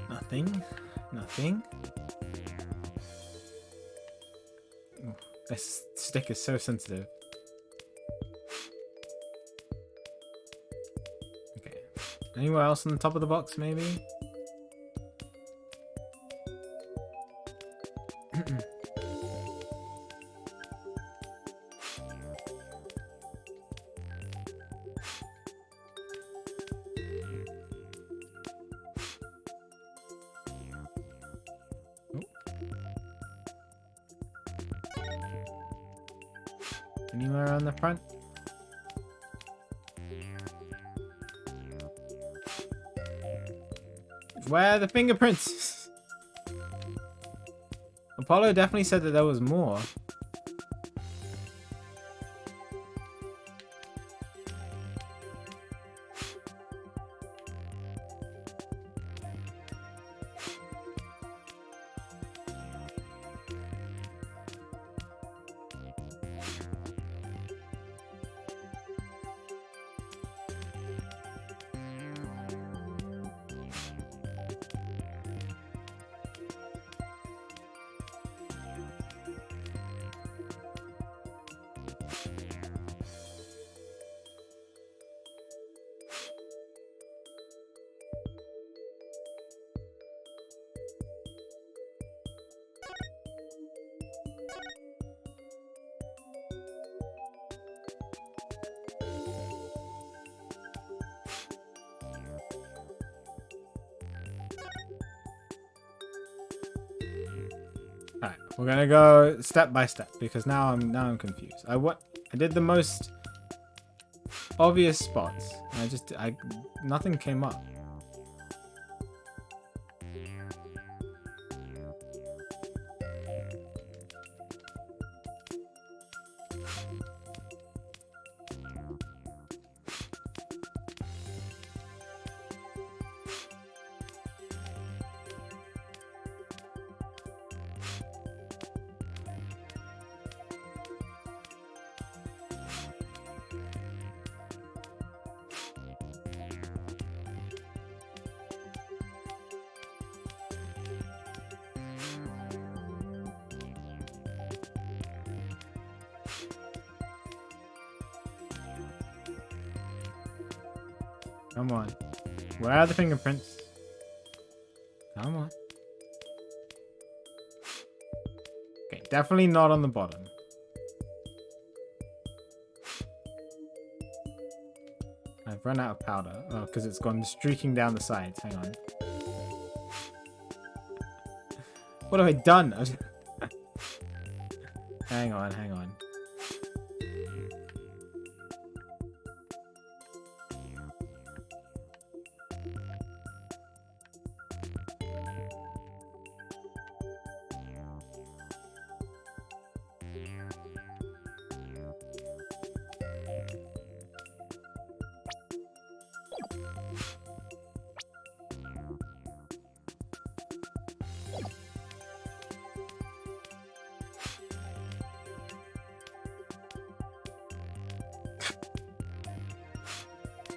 Speaker 1: Nothing. Ooh, this stick is so sensitive. Anywhere else on the top of the box, maybe? Oh. Anywhere on the front? Where are the fingerprints? Apollo definitely said that there was more. Alright, we're gonna go step by step because now I'm confused. I did the most obvious spots. Nothing came up. Come on. Where are the fingerprints? Come on. Okay, definitely not on the bottom. I've run out of powder. Oh, because it's gone streaking down the sides. Hang on. What have I done? Hang on, hang on.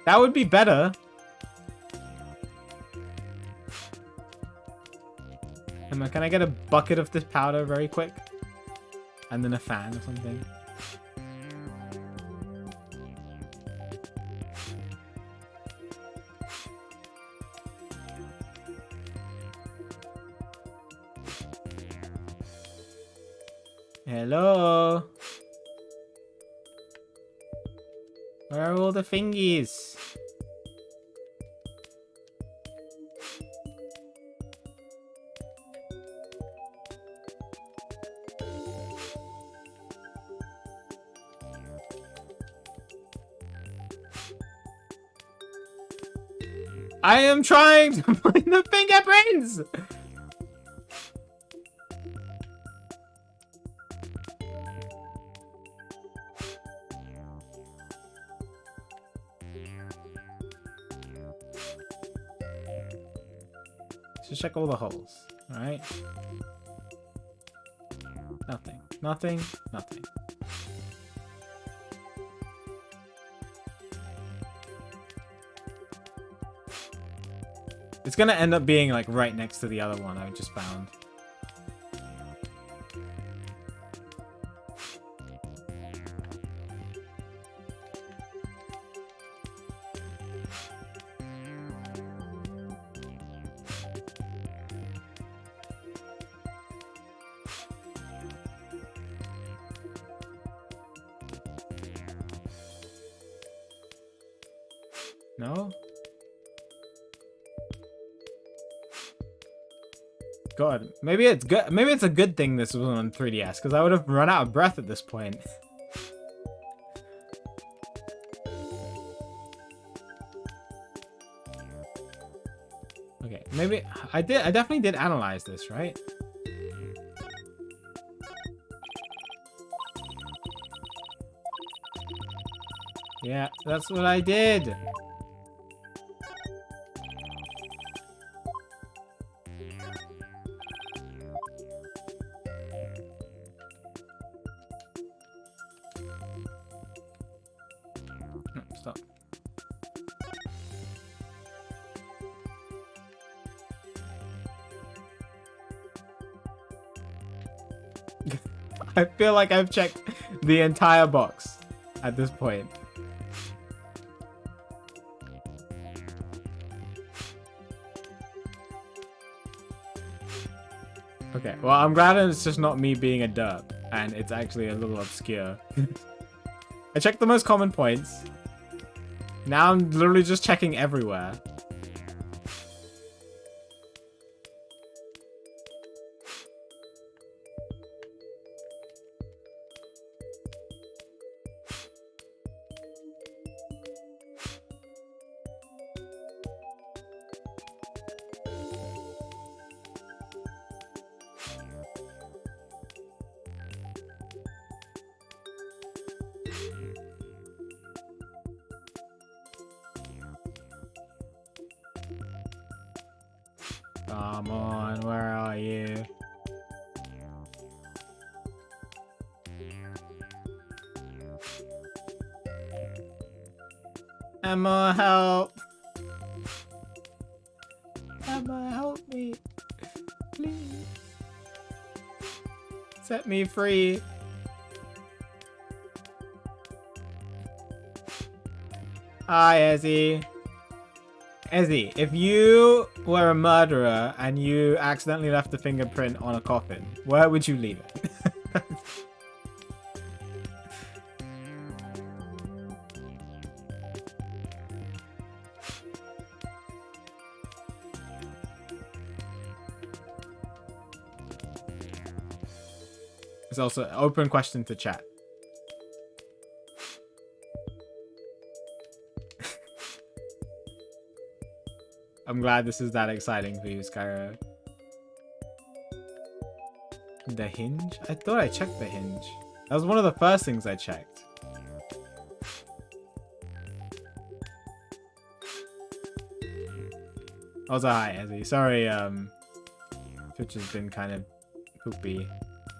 Speaker 1: That would be better. Can I get a bucket of this powder very quick? And then a fan or something? Hello? Where are all the fingies? I am trying to find the fingerprints! Just check all the holes, alright? Nothing, nothing, nothing. It's gonna end up being like right next to the other one I just found. No? God, maybe it's good. Maybe it's a good thing this was on 3DS because I would have run out of breath at this point. Okay, maybe I definitely did analyze this, right? Yeah, that's what I did. No, stop. I feel like I've checked the entire box at this point. Okay, well, I'm glad it's just not me being a derp, and it's actually a little obscure. I checked the most common points. Now I'm literally just checking everywhere. Come on, where are you? Emma, help! Emma, help me! Please! Set me free! Hi, Ezzy. Ezzy, if you were a murderer and you accidentally left a fingerprint on a coffin, where would you leave it? It's also an open question to chat. I'm glad this is that exciting for you, Skyro. The hinge? I thought I checked the hinge. That was one of the first things I checked. Also, hi, Ezzy. Sorry, Twitch has been kind of poopy.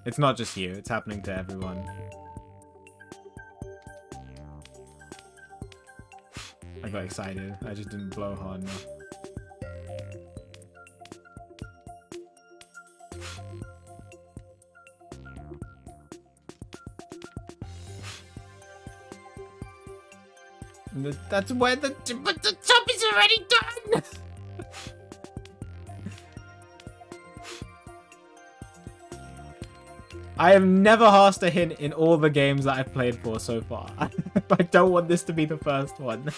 Speaker 1: It's not just you, it's happening to everyone. I got excited. I just didn't blow hard enough. That's where but the top is already done. I have never asked a hint in all the games that I've played for so far. I don't want this to be the first one.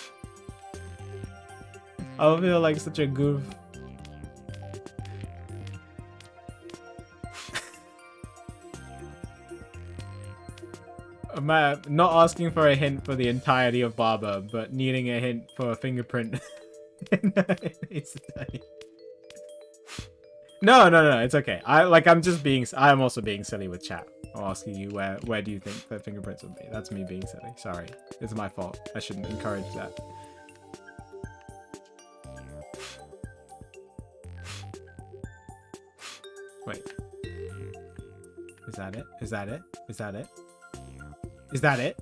Speaker 1: I feel like such a goof. Not asking for a hint for the entirety of Barber, but needing a hint for a fingerprint. No, it's okay. I'm also being silly with chat. I'm asking you where do you think the fingerprints would be? That's me being silly. Sorry. It's my fault. I shouldn't encourage that. Wait. Is that it? Is that it? Is that it? Is that it?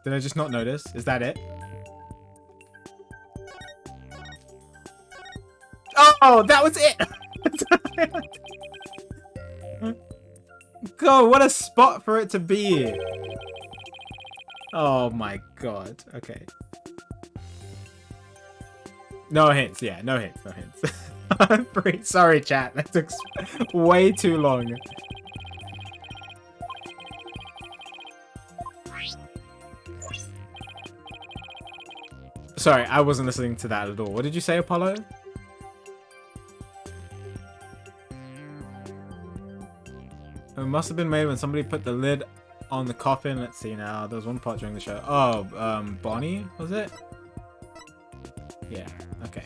Speaker 1: Did I just not notice? Is that it? Oh, that was it! God, what a spot for it to be! Oh my god. Okay. No hints, yeah, no hints, no hints. I'm free. Sorry, chat. That took way too long. Sorry, I wasn't listening to that at all. What did you say, Apollo? It must have been made when somebody put the lid on the coffin. Let's see now. There was one part during the show. Oh, Bonnie, was it? Yeah, okay.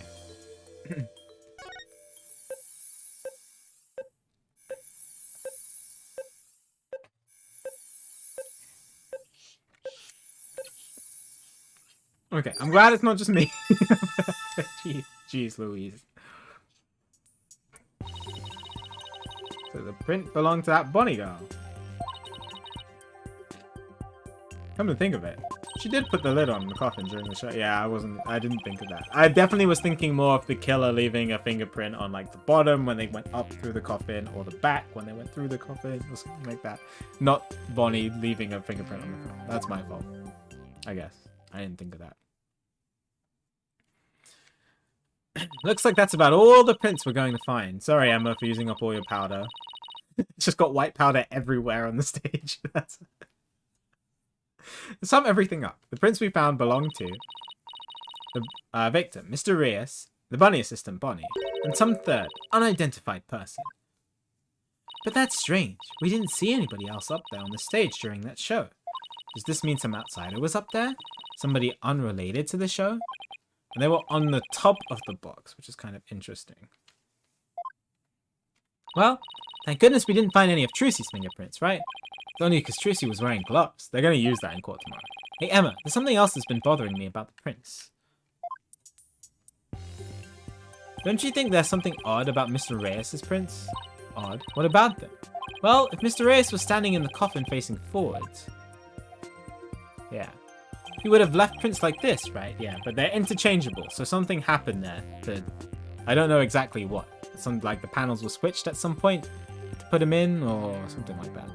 Speaker 1: Okay, I'm glad it's not just me. Jeez Louise. So the print belonged to that Bonnie girl. Come to think of it, she did put the lid on the coffin during the show. Yeah, I didn't think of that. I definitely was thinking more of the killer leaving a fingerprint on like the bottom when they went up through the coffin, or the back when they went through the coffin, or something like that. Not Bonnie leaving a fingerprint on the film. That's my fault, I guess. I didn't think of that. Looks like that's about all the prints we're going to find. Sorry, Emma, for using up all your powder. It's just got white powder everywhere on the stage. That's... Sum everything up. The prints we found belong to the victim, Mr. Reyes, the bunny assistant, Bonnie, and some third, unidentified person. But that's strange. We didn't see anybody else up there on the stage during that show. Does this mean some outsider was up there? Somebody unrelated to the show? And they were on the top of the box, which is kind of interesting. Well, thank goodness we didn't find any of Trucy's fingerprints, right? It's only because Trucy was wearing gloves. They're going to use that in court tomorrow. Hey, Emma, there's something else that's been bothering me about the prints. Don't you think there's something odd about Mr. Reyes' prints? Odd? What about them? Well, if Mr. Reyes was standing in the coffin facing forwards... Yeah. He would have left prints like this, right? Yeah, but they're interchangeable, so something happened there to... I don't know exactly what. Some, like, the panels were switched at some point to put him in, or something like that.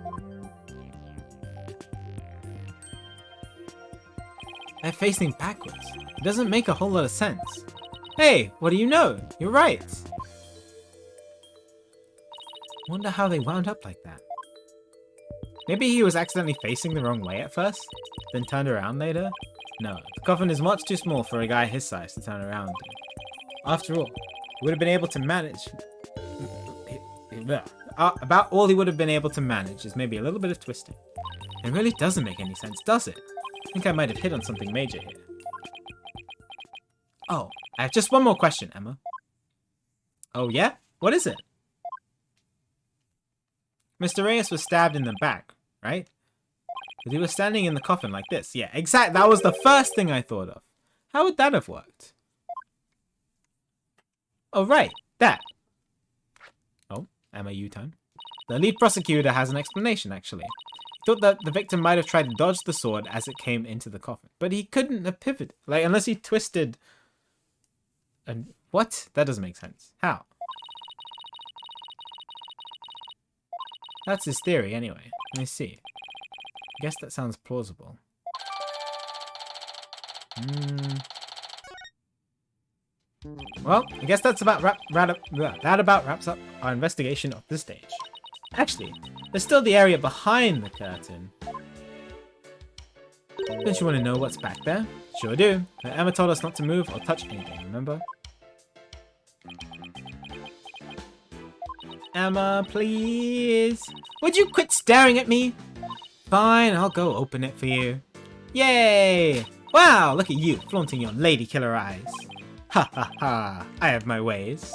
Speaker 1: They're facing backwards. It doesn't make a whole lot of sense. Hey, what do you know? You're right. Wonder how they wound up like that. Maybe he was accidentally facing the wrong way at first, then turned around later? No, the coffin is much too small for a guy his size to turn around in. After all, he would have been able to manage... About all he would have been able to manage is maybe a little bit of twisting. It really doesn't make any sense, does it? I think I might have hit on something major here. Oh, I have just one more question, Emma. Oh yeah? What is it? Mr. Reyes was stabbed in the back, right? But he was standing in the coffin like this. Yeah, exact. That was the first thing I thought of. How would that have worked? Oh, right. That. Oh, Emma, you time. The lead prosecutor has an explanation, actually. He thought that the victim might have tried to dodge the sword as it came into the coffin. But he couldn't have pivoted. Like, unless he twisted... And what? That doesn't make sense. How? That's his theory, anyway. Let me see. I guess that sounds plausible. Well, I guess that's about wraps up our investigation of the stage. Actually, there's still the area behind the curtain. Don't you want to know what's back there? Sure do. Emma told us not to move or touch anything, remember? Emma, please. Would you quit staring at me? Fine, I'll go open it for you. Yay! Wow, look at you, flaunting your lady killer eyes. Ha ha ha, I have my ways.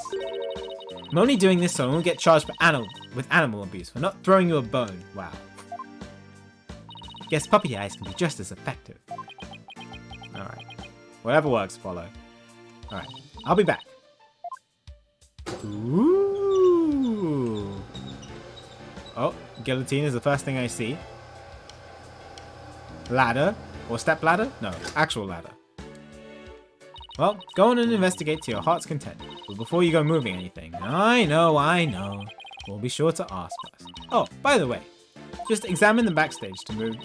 Speaker 1: I'm only doing this so I won't get charged for animal abuse for not throwing you a bone. Wow. Guess puppy eyes can be just as effective. Alright. Whatever works, follow. Alright, I'll be back. Ooh. Oh, guillotine is the first thing I see. Ladder. Or step ladder? No, actual ladder. Well, go on and investigate to your heart's content. But before you go moving anything, I know. We'll be sure to ask first. Oh, by the way, just examine the backstage to move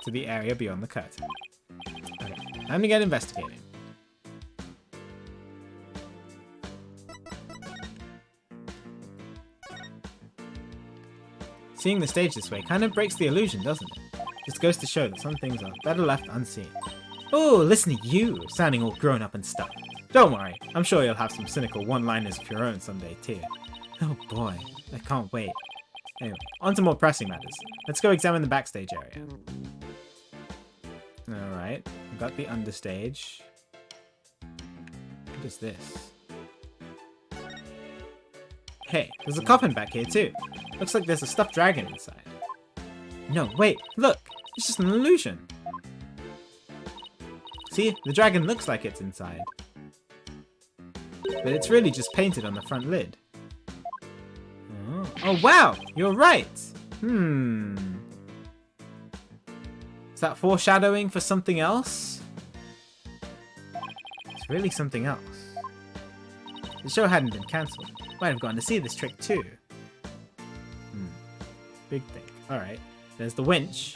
Speaker 1: to the area beyond the curtain. Okay, time to get investigating. Seeing the stage this way kind of breaks the illusion, doesn't it? Just goes to show that some things are better left unseen. Oh, listen to you, sounding all grown up and stuff. Don't worry, I'm sure you'll have some cynical one-liners of your own someday too. Oh boy, I can't wait. Anyway, on to more pressing matters. Let's go examine the backstage area. Alright, we've got the understage. What is this? Hey, there's a coffin back here too. Looks like there's a stuffed dragon inside. No, wait, look! It's just an illusion. See, the dragon looks like it's inside. But it's really just painted on the front lid. Oh wow! You're right! Is that foreshadowing for something else? It's really something else. The show hadn't been cancelled. Might have gone to see this trick too. Big thing. Alright. There's the winch.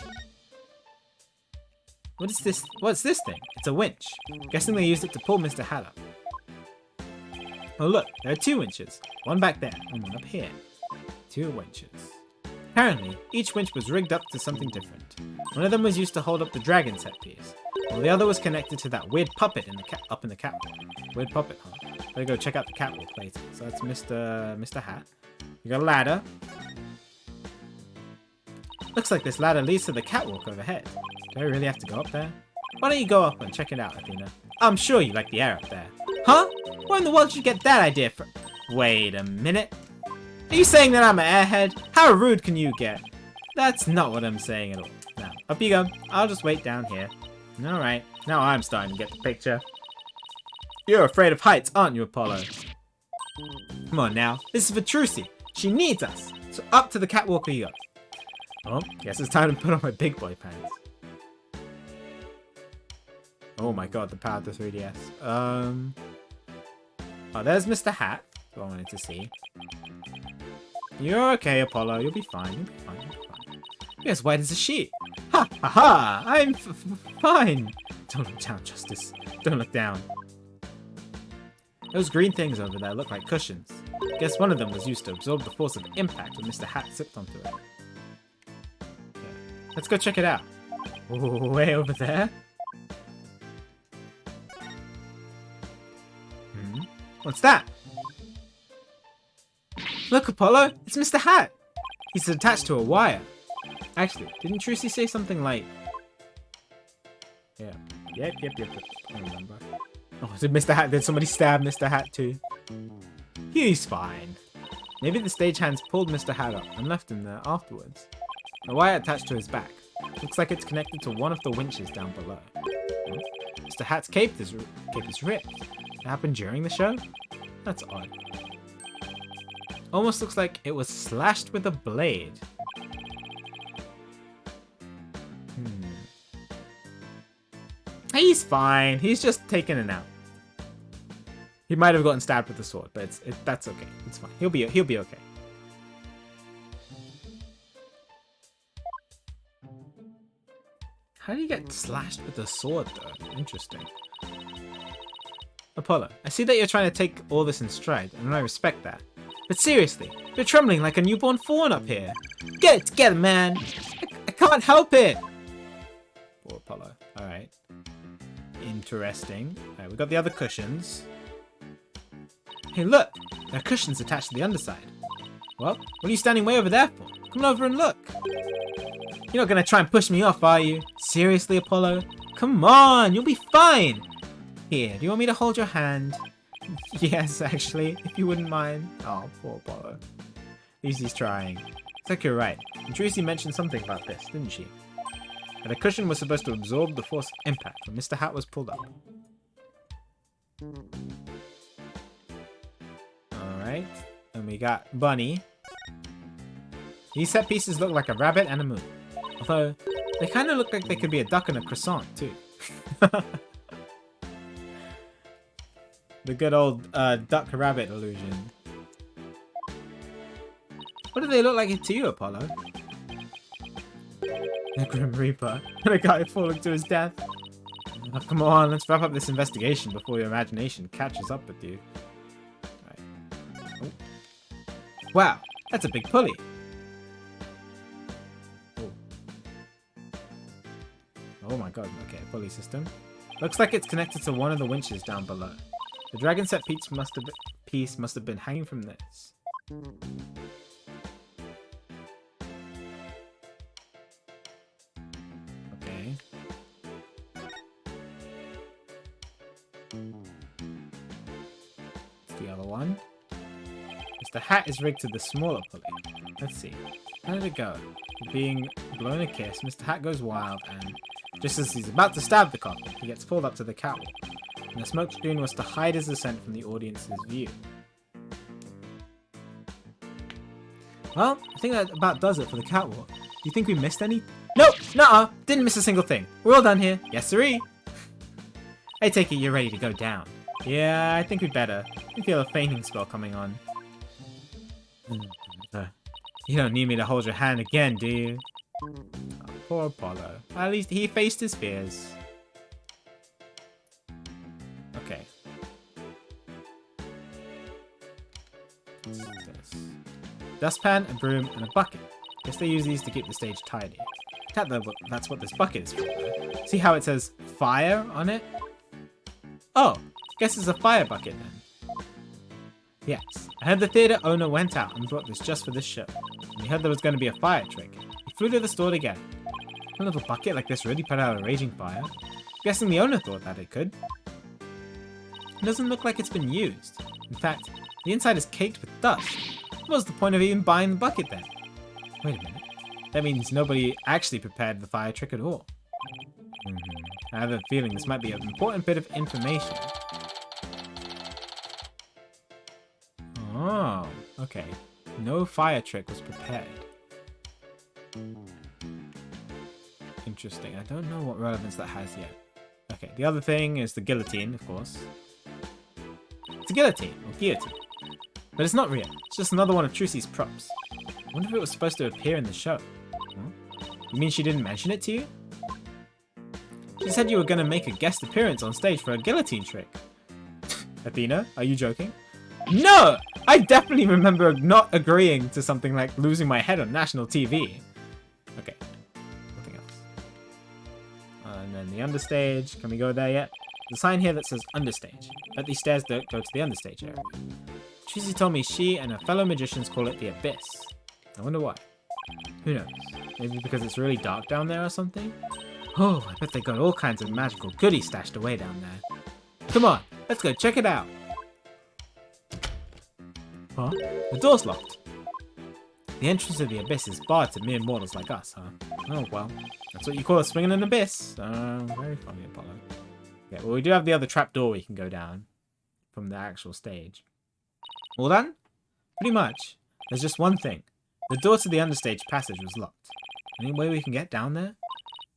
Speaker 1: What is this? What's this thing? It's a winch. Guessing they used it to pull Mr. Hat up. Oh look, there are two winches. One back there and one up here. Two winches. Apparently, each winch was rigged up to something different. One of them was used to hold up the dragon set piece, while the other was connected to that weird puppet in the up in the catwalk. Weird puppet, huh? Better go check out the catwalk later. So that's Mr. Hat. We got a ladder. Looks like this ladder leads to the catwalk overhead. Do I really have to go up there? Why don't you go up and check it out, Athena? I'm sure you like the air up there. Huh? Where in the world did you get that idea from? Wait a minute. Are you saying that I'm an airhead? How rude can you get? That's not what I'm saying at all. Now, up you go. I'll just wait down here. Alright, now I'm starting to get the picture. You're afraid of heights, aren't you, Apollo? Come on now, this is for Trucy. She needs us. So up to the catwalk we go. Oh, guess it's time to put on my big boy pants. Oh my god, the power of the 3DS. Oh, there's Mr. Hat. That's what I wanted to see. You're okay, Apollo. You'll be fine. You'll be fine. You'll be fine. You're as white as a sheet. Ha ha ha! I'm fine. Don't look down, Justice. Don't look down. Those green things over there look like cushions. Guess one of them was used to absorb the force of impact when Mr. Hat sipped onto it. Yeah. Let's go check it out. Way over there? What's that? Look, Apollo! It's Mr. Hat! He's attached to a wire. Actually, didn't Trucy say something like... Yeah. Yep. I remember. Oh, did somebody stab Mr. Hat too? He's fine. Maybe the stagehands pulled Mr. Hat up and left him there afterwards. The wire attached to his back. Looks like it's connected to one of the winches down below. Mr. Hat's cape is ripped. It happened during the show? That's odd. Almost looks like it was slashed with a blade. He's fine. He's just taking a nap. He might have gotten stabbed with a sword, but that's okay. It's fine. He'll be okay. How do you get slashed with a sword, though? Interesting. Apollo, I see that you're trying to take all this in stride, and I respect that. But seriously, you're trembling like a newborn fawn up here. Get it together, man! I can't help it! Poor Apollo. Alright. Interesting. Alright, we got the other cushions. Hey, look! There are cushions attached to the underside. Well, what are you standing way over there for? Come on over and look. You're not gonna try and push me off, are you? Seriously, Apollo? Come on, you'll be fine! Here, do you want me to hold your hand? Yes, actually, if you wouldn't mind. Oh, poor Apollo. At least he's trying. It's like you're right. And Trucy mentioned something about this, didn't she? That a cushion was supposed to absorb the force of impact when Mr. Hat was pulled up. Alright. And we got Bunny. These set pieces look like a rabbit and a moon. Although, they kind of look like they could be a duck and a croissant, too. The good old duck-rabbit illusion. What do they look like to you, Apollo? The Grim Reaper. And a guy falling to his death. Oh, come on, let's wrap up this investigation before your imagination catches up with you. Right. Oh. Wow, that's a big pulley. Oh my god, okay, pulley system. Looks like it's connected to one of the winches down below. The dragon set piece must have been hanging from this. Okay. It's the other one. Mr. Hat is rigged to the smaller pulley. Let's see. How did it go? Being blown a kiss, Mr. Hat goes wild and, just as he's about to stab the coffin, he gets pulled up to the catwalk. And the smoke screen was to hide his descent from the audience's view. Well, I think that about does it for the catwalk. Do you think we missed any? Nope! Nuh-uh! Didn't miss a single thing. We're all done here. Yes, sirree! I take it you're ready to go down. Yeah, I think we'd better. I can feel a fainting spell coming on. You don't need me to hold your hand again, do you? Oh, poor Apollo. At least he faced his fears. Okay. What's this? Dustpan, a broom, and a bucket. Guess they use these to keep the stage tidy. That's what this bucket is for. See how it says fire on it? Oh, guess it's a fire bucket then. Yes, I heard the theater owner went out and brought this just for this show. And he heard there was going to be a fire trick. He flew to the store to get it. A little bucket like this really put out a raging fire. Guessing the owner thought that it could. It doesn't look like it's been used. In fact, the inside is caked with dust. What was the point of even buying the bucket then? Wait a minute. That means nobody actually prepared the fire trick at all. I have a feeling this might be an important bit of information. Oh, okay. No fire trick was prepared. Interesting. I don't know what relevance that has yet. Okay, the other thing is the guillotine, of course. It's a guillotine, or guillotine. But it's not real. It's just another one of Trucy's props. I wonder if it was supposed to appear in the show. Huh? You mean she didn't mention it to you? She said you were going to make a guest appearance on stage for a guillotine trick. Athena, are you joking? No! I definitely remember not agreeing to something like losing my head on national TV. Okay. Nothing else. And then the understage. Can we go there yet? There's a sign here that says understage. But these stairs don't go to the understage area. Trucy told me she and her fellow magicians call it the Abyss. I wonder why. Who knows? Maybe because it's really dark down there or something? Oh, I bet they got all kinds of magical goodies stashed away down there. Come on, let's go check it out. Huh? The door's locked. The entrance to the Abyss is barred to mere mortals like us, huh? Oh, well. That's what you call a swinging an abyss. Very funny, Apollo. Yeah, well, we do have the other trapdoor we can go down from the actual stage. All done? Pretty much. There's just one thing. The door to the understage passage was locked. Any way we can get down there?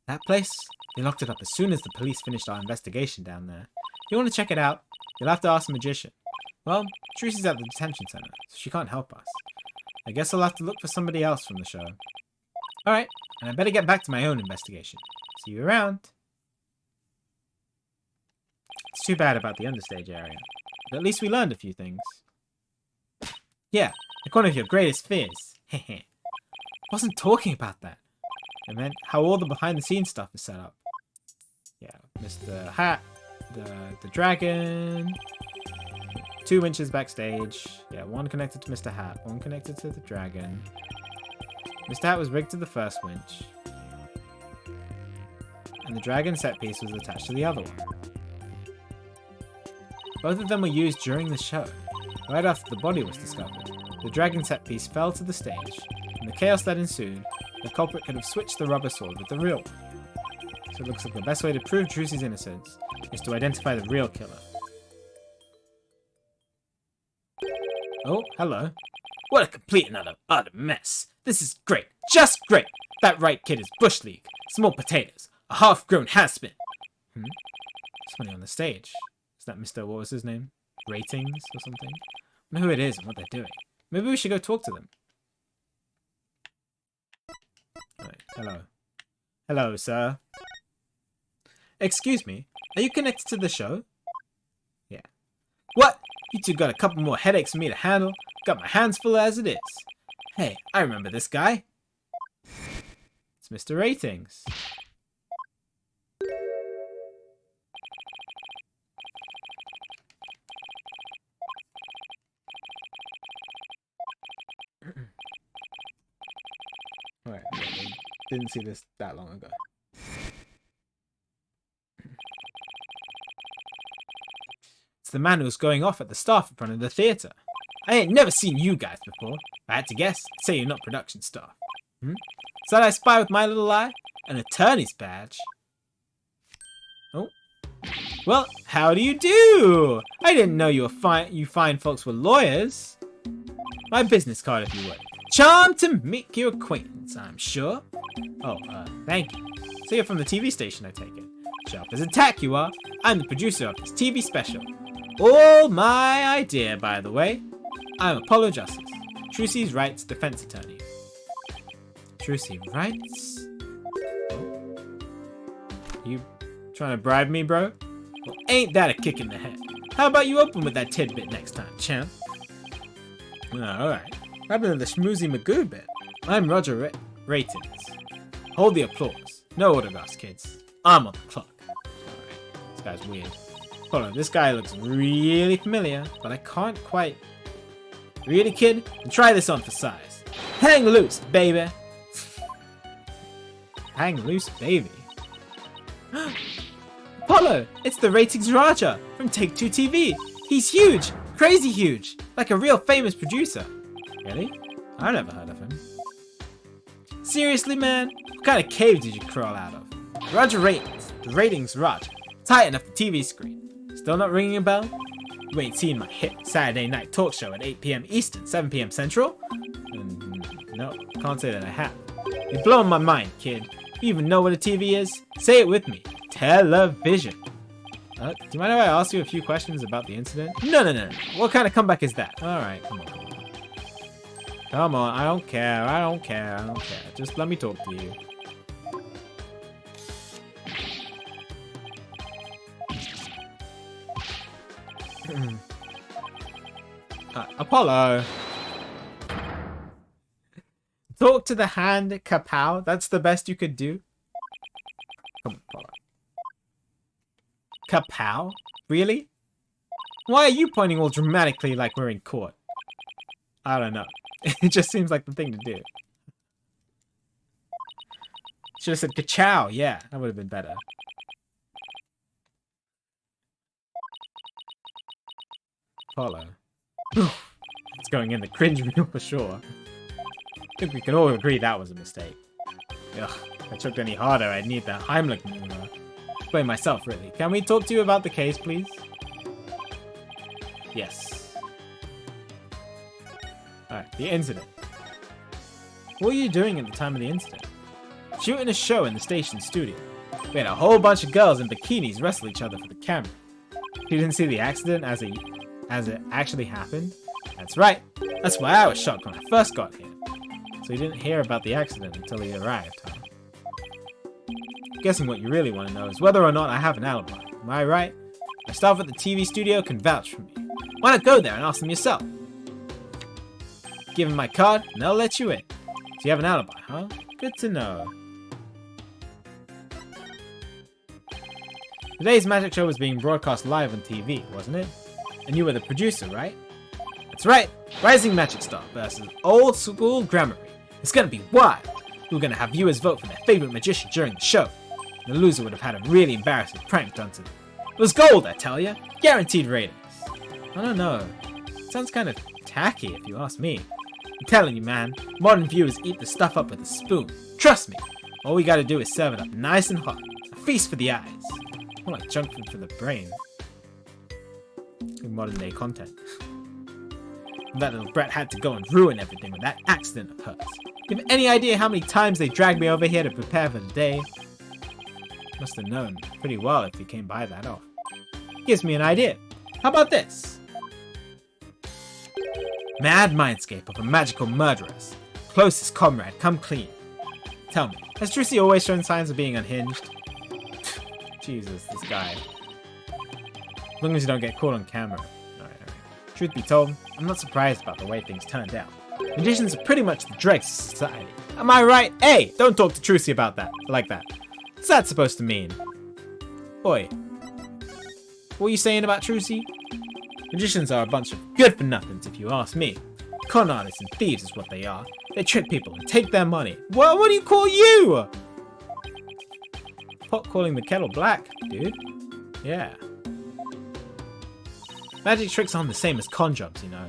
Speaker 1: That place? They locked it up as soon as the police finished our investigation down there. If you want to check it out, you'll have to ask the magician. Well, Trucy's at the detention center, so she can't help us. I guess I'll have to look for somebody else from the show. Alright, and I better get back to my own investigation. See you around. It's too bad about the understage area, but at least we learned a few things. Yeah, like one of your greatest fears. Heh. Wasn't talking about that. I meant how all the behind-the-scenes stuff is set up. Yeah, Mr. Hat, the dragon, 2 winches backstage. Yeah, one connected to Mr. Hat, one connected to the dragon. Mr. Hat was rigged to the first winch. And the dragon set piece was attached to the other one. Both of them were used during the show. Right after the body was discovered, the dragon set piece fell to the stage. In the chaos that ensued, the culprit could have switched the rubber sword with the real one. So it looks like the best way to prove Trucy's innocence is to identify the real killer. Oh, hello. What a complete and utter mess. This is great. Just great. That right kid is Bush League. Small potatoes. A half-grown has-been. Somebody on the stage. Is that Mr. What was his name? Ratings or something? I know who it is and what they're doing. Maybe we should go talk to them. Right, hello. Hello, sir. Excuse me, are you connected to the show? Yeah. What? You two got a couple more headaches for me to handle? Got my hands full as it is. Hey, I remember this guy. It's Mr. Ratings. Alright, didn't see this that long ago. It's the man who's going off at the staff in front of the theatre. I ain't never seen you guys before. If I had to guess, I'd say you're not production staff. So I spy with my little eye? An attorney's badge? Oh. Well, how do you do? I didn't know you fine folks were lawyers. My business card, if you would. Charmed to make your acquaintance, I'm sure. Oh, thank you. So you're from the TV station, I take it. Sharp as a tack, you are. I'm the producer of this TV special. All my idea, by the way. I'm Apollo Justice, Trucy's Rights defense attorney. Trucy Rights? You trying to bribe me, bro? Well, ain't that a kick in the head? How about you open with that tidbit next time, champ? Alright. What happened to the schmoozy Magoo bit? I'm Roger Ratings. Hold the applause. No autographs, kids. I'm on the clock. Alright. This guy's weird. Hold on, this guy looks really familiar, but I can't quite... Really, kid? And try this on for size. Hang loose, baby! Hang loose, baby. Apollo! It's the Ratings Raja from Take-Two TV! He's huge! Crazy huge! Like a real famous producer. Really? I've never heard of him. Seriously, man? What kind of cave did you crawl out of? Roger Ratings. The Ratings Raja. Tighten up the TV screen. Still not ringing a bell? You ain't seen my hit Saturday night talk show at 8 p.m. Eastern, 7 p.m. Central? No, can't say that I have. You're blowing my mind, kid. You even know what a TV is? Say it with me. Television. Do you mind if I ask you a few questions about the incident? No. What kind of comeback is that? Alright, come on. Come on, I don't care. Just let me talk to you. Apollo. Talk to the hand, kapow. That's the best you could do. Come on, Apollo. Kapow? Really? Why are you pointing all dramatically like we're in court? I don't know. It just seems like the thing to do. Should have said ka-chow. Yeah, that would have been better. Apollo. It's going in the cringe reel for sure. I think we can all agree that was a mistake. Ugh, if I tripped any harder, I'd need the Heimlich maneuver. Explain myself, really. Can we talk to you about the case, please? Yes. Alright, the incident. What were you doing at the time of the incident? Shooting a show in the station studio. We had a whole bunch of girls in bikinis wrestle each other for the camera. You didn't see the accident as it actually happened? That's right. That's why I was shocked when I first got here. So you didn't hear about the accident until he arrived, huh? I'm guessing what you really want to know is whether or not I have an alibi. Am I right? My staff at the TV studio can vouch for me. Why not go there and ask them yourself? Give them my card and they'll let you in. So you have an alibi, huh? Good to know. Today's magic show was being broadcast live on TV, wasn't it? And you were the producer, right? That's right! Rising Magic Star versus Old School Grammary. It's gonna be wild! We're gonna have viewers vote for their favorite magician during the show. The loser would have had a really embarrassing prank done to them. It was gold, I tell ya! Guaranteed ratings. I don't know. It sounds kind of tacky if you ask me. I'm telling you, man, modern viewers eat the stuff up with a spoon. Trust me! All we gotta do is serve it up nice and hot. A feast for the eyes. More like junk food for the brain. Modern day content. That little brat had to go and ruin everything with that accident of hers. You have any idea how many times they dragged me over here to prepare for the day? Must have known pretty well if he came by that off. Gives me an idea. How about this? Mad mindscape of a magical murderess. Closest comrade, come clean. Tell me, has Trucy always shown signs of being unhinged? Jesus, this guy. As long as you don't get caught on camera. Alright. Truth be told, I'm not surprised about the way things turned out. Magicians are pretty much the dregs of society. Am I right? Hey, don't talk to Trucy about that. Like that. What's that supposed to mean? Oi. What are you saying about Trucy? Magicians are a bunch of good-for-nothings if you ask me. Con artists and thieves is what they are. They trick people and take their money. Well, what do you call you? Pot calling the kettle black, dude. Yeah. Magic tricks aren't the same as con jobs, you know.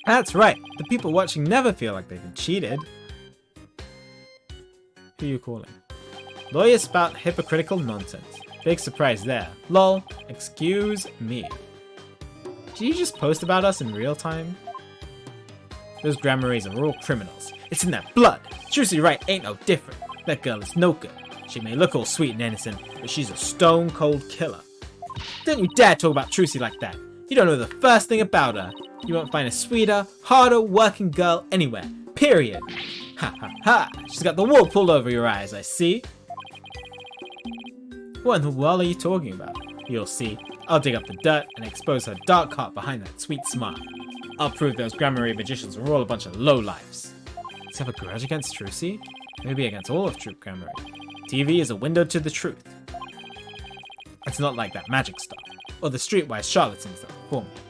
Speaker 1: That's right. The people watching never feel like they've been cheated. Who are you calling? Lawyers spout hypocritical nonsense. Big surprise there. Lol. Excuse me. Did you just post about us in real time? Those Grammaries are all criminals. It's in their blood. Trucy Wright ain't no different. That girl is no good. She may look all sweet and innocent, but she's a stone-cold killer. Don't you dare talk about Trucy like that. You don't know the first thing about her. You won't find a sweeter, harder working girl anywhere. Period. Ha ha ha. She's got the wool pulled over your eyes, I see. What in the world are you talking about? You'll see. I'll dig up the dirt and expose her dark heart behind that sweet smile. I'll prove those Grammary magicians are all a bunch of lowlifes. Does he have a grudge against Trucy? Maybe against all of Troop Grammary. TV is a window to the truth. It's not like that magic stuff, or the streetwise charlatans that perform it.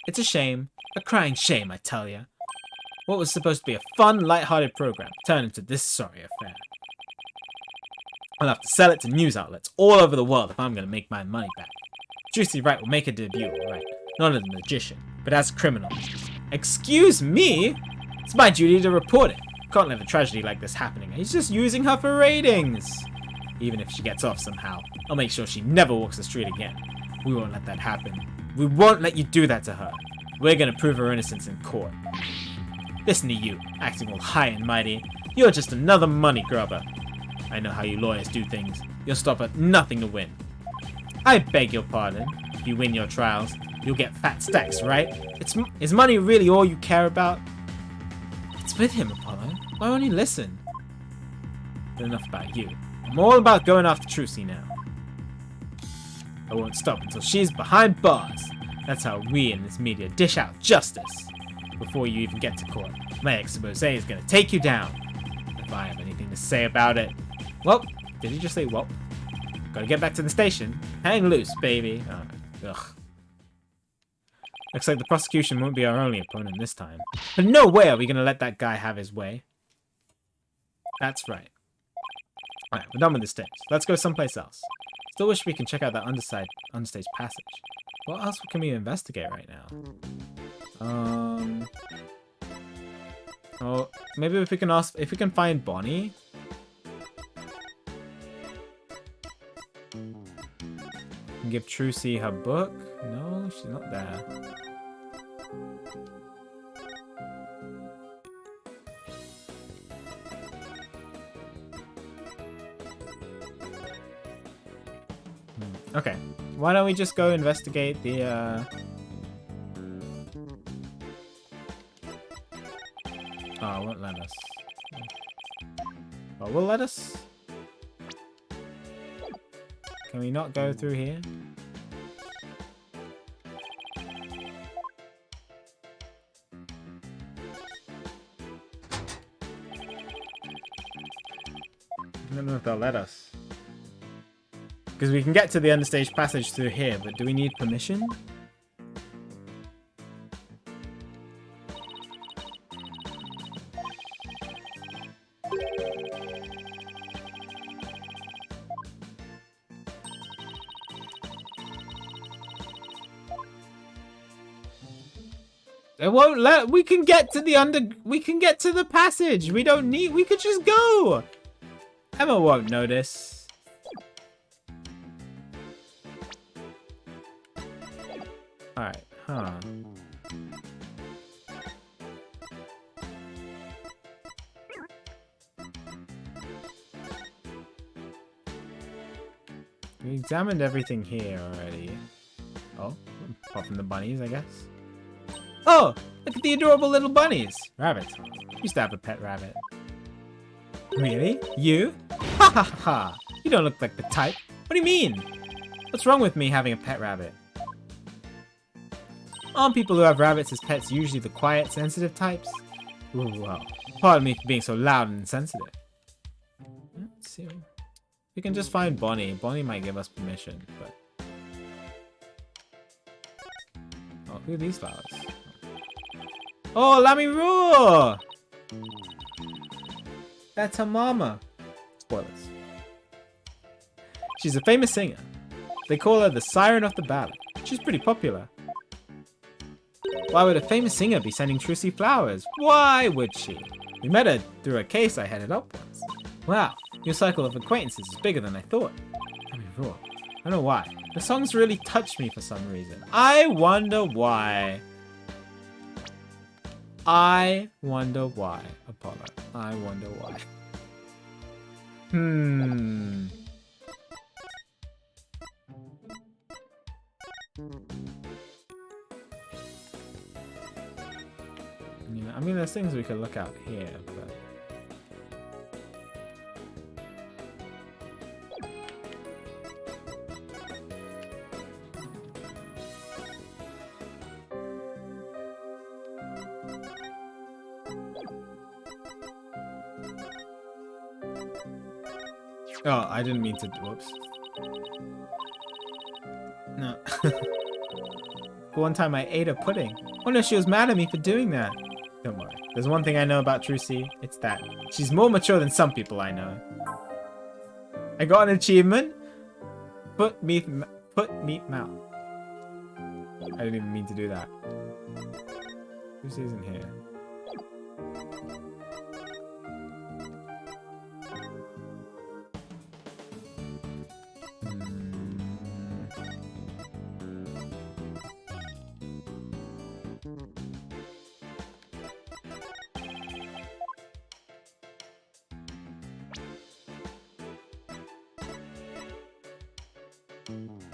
Speaker 1: It's a shame, a crying shame, I tell ya. What was supposed to be a fun, light-hearted program turned into this sorry affair. I'll have to sell it to news outlets all over the world if I'm going to make my money back. Trucy Wright will make a debut, alright. Not as a magician, but as a criminal. Excuse me? It's my duty to report it. Can't let a tragedy like this happening. He's just using her for ratings. Even if she gets off somehow, I'll make sure she never walks the street again. We won't let that happen. We won't let you do that to her. We're gonna prove her innocence in court. Listen to you, acting all high and mighty. You're just another money grubber. I know how you lawyers do things. You'll stop at nothing to win. I beg your pardon. If you win your trials, you'll get fat stacks, right? Is money really all you care about? It's with him, Apollo. Why won't you listen? But enough about you. I'm all about going after Trucy now. I won't stop until she's behind bars. That's how we in this media dish out justice. Before you even get to court, my expose is gonna take you down. If I have anything to say about it. Well, did he just say well? Gotta get back to the station. Hang loose, baby. Ugh. Looks like the prosecution won't be our only opponent this time. But no way are we gonna let that guy have his way. That's right. Alright, we're done with the stage. Let's go someplace else. Still wish we can check out that understage passage. What else can we investigate right now? Oh, maybe if we can find Bonnie. And give Trucy her book. No, she's not there. Okay, why don't we just go investigate the, Oh, it won't let us. Oh, will let us? Can we not go through here? I don't know if they'll let us. Because we can get to the understage passage through here, but do we need permission? It won't let. We can get to the passage. We don't need. We could just go. Emma won't notice. Alright, huh. We examined everything here already. Oh, apart from the bunnies, I guess. Oh, look at the adorable little bunnies. Rabbits. Used to have a pet rabbit. Really? You? Ha ha ha! You don't look like the type. What do you mean? What's wrong with me having a pet rabbit? Aren't people who have rabbits as pets usually the quiet, sensitive types? Ooh, well, pardon me for being so loud and insensitive. Let's see. We can just find Bonnie. Bonnie might give us permission, but... Oh, who are these flowers? Oh, Lamiru! That's her mama. Spoilers. She's a famous singer. They call her the Siren of the Ballad. She's pretty popular. Why would a famous singer be sending Trucy flowers? Why would she? We met her through a case I headed up once. Wow, your cycle of acquaintances is bigger than I thought. I mean, raw. I don't know why. The songs really touched me for some reason. I wonder why. I wonder why, Apollo. I wonder why. Yeah, I mean, there's things we could look out here, but... Oh, I didn't mean to... Whoops. No. One time I ate a pudding. Oh no, she was mad at me for doing that. Don't worry. There's one thing I know about Trucy. It's that she's more mature than some people I know. I got an achievement. Foot meat mouth. I didn't even mean to do that. Trucy's in here.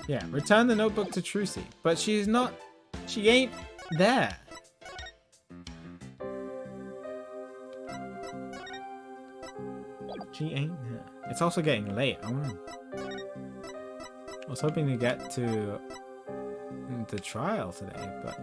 Speaker 1: Yeah, return the notebook to Trucy. But she's not... She ain't there. She ain't there. It's also getting late. I was hoping to get to the trial today, but...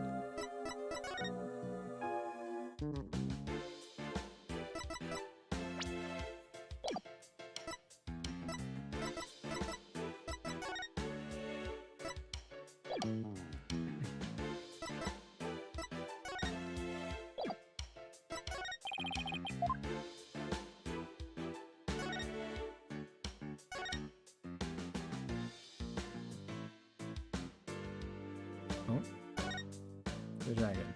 Speaker 1: The dragon.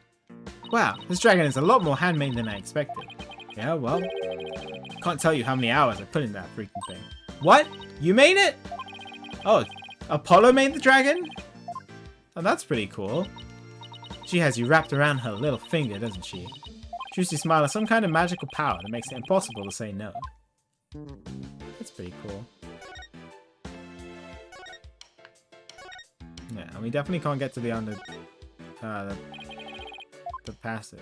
Speaker 1: Wow, this dragon is a lot more handmade than I expected. Yeah, well, can't tell you how many hours I put in that freaking thing. What? You made it? Oh, Apollo made the dragon? Oh, that's pretty cool. She has you wrapped around her little finger, doesn't she? Trucy's smile has some kind of magical power that makes it impossible to say no. That's pretty cool. Yeah, and we definitely can't get to the the passage.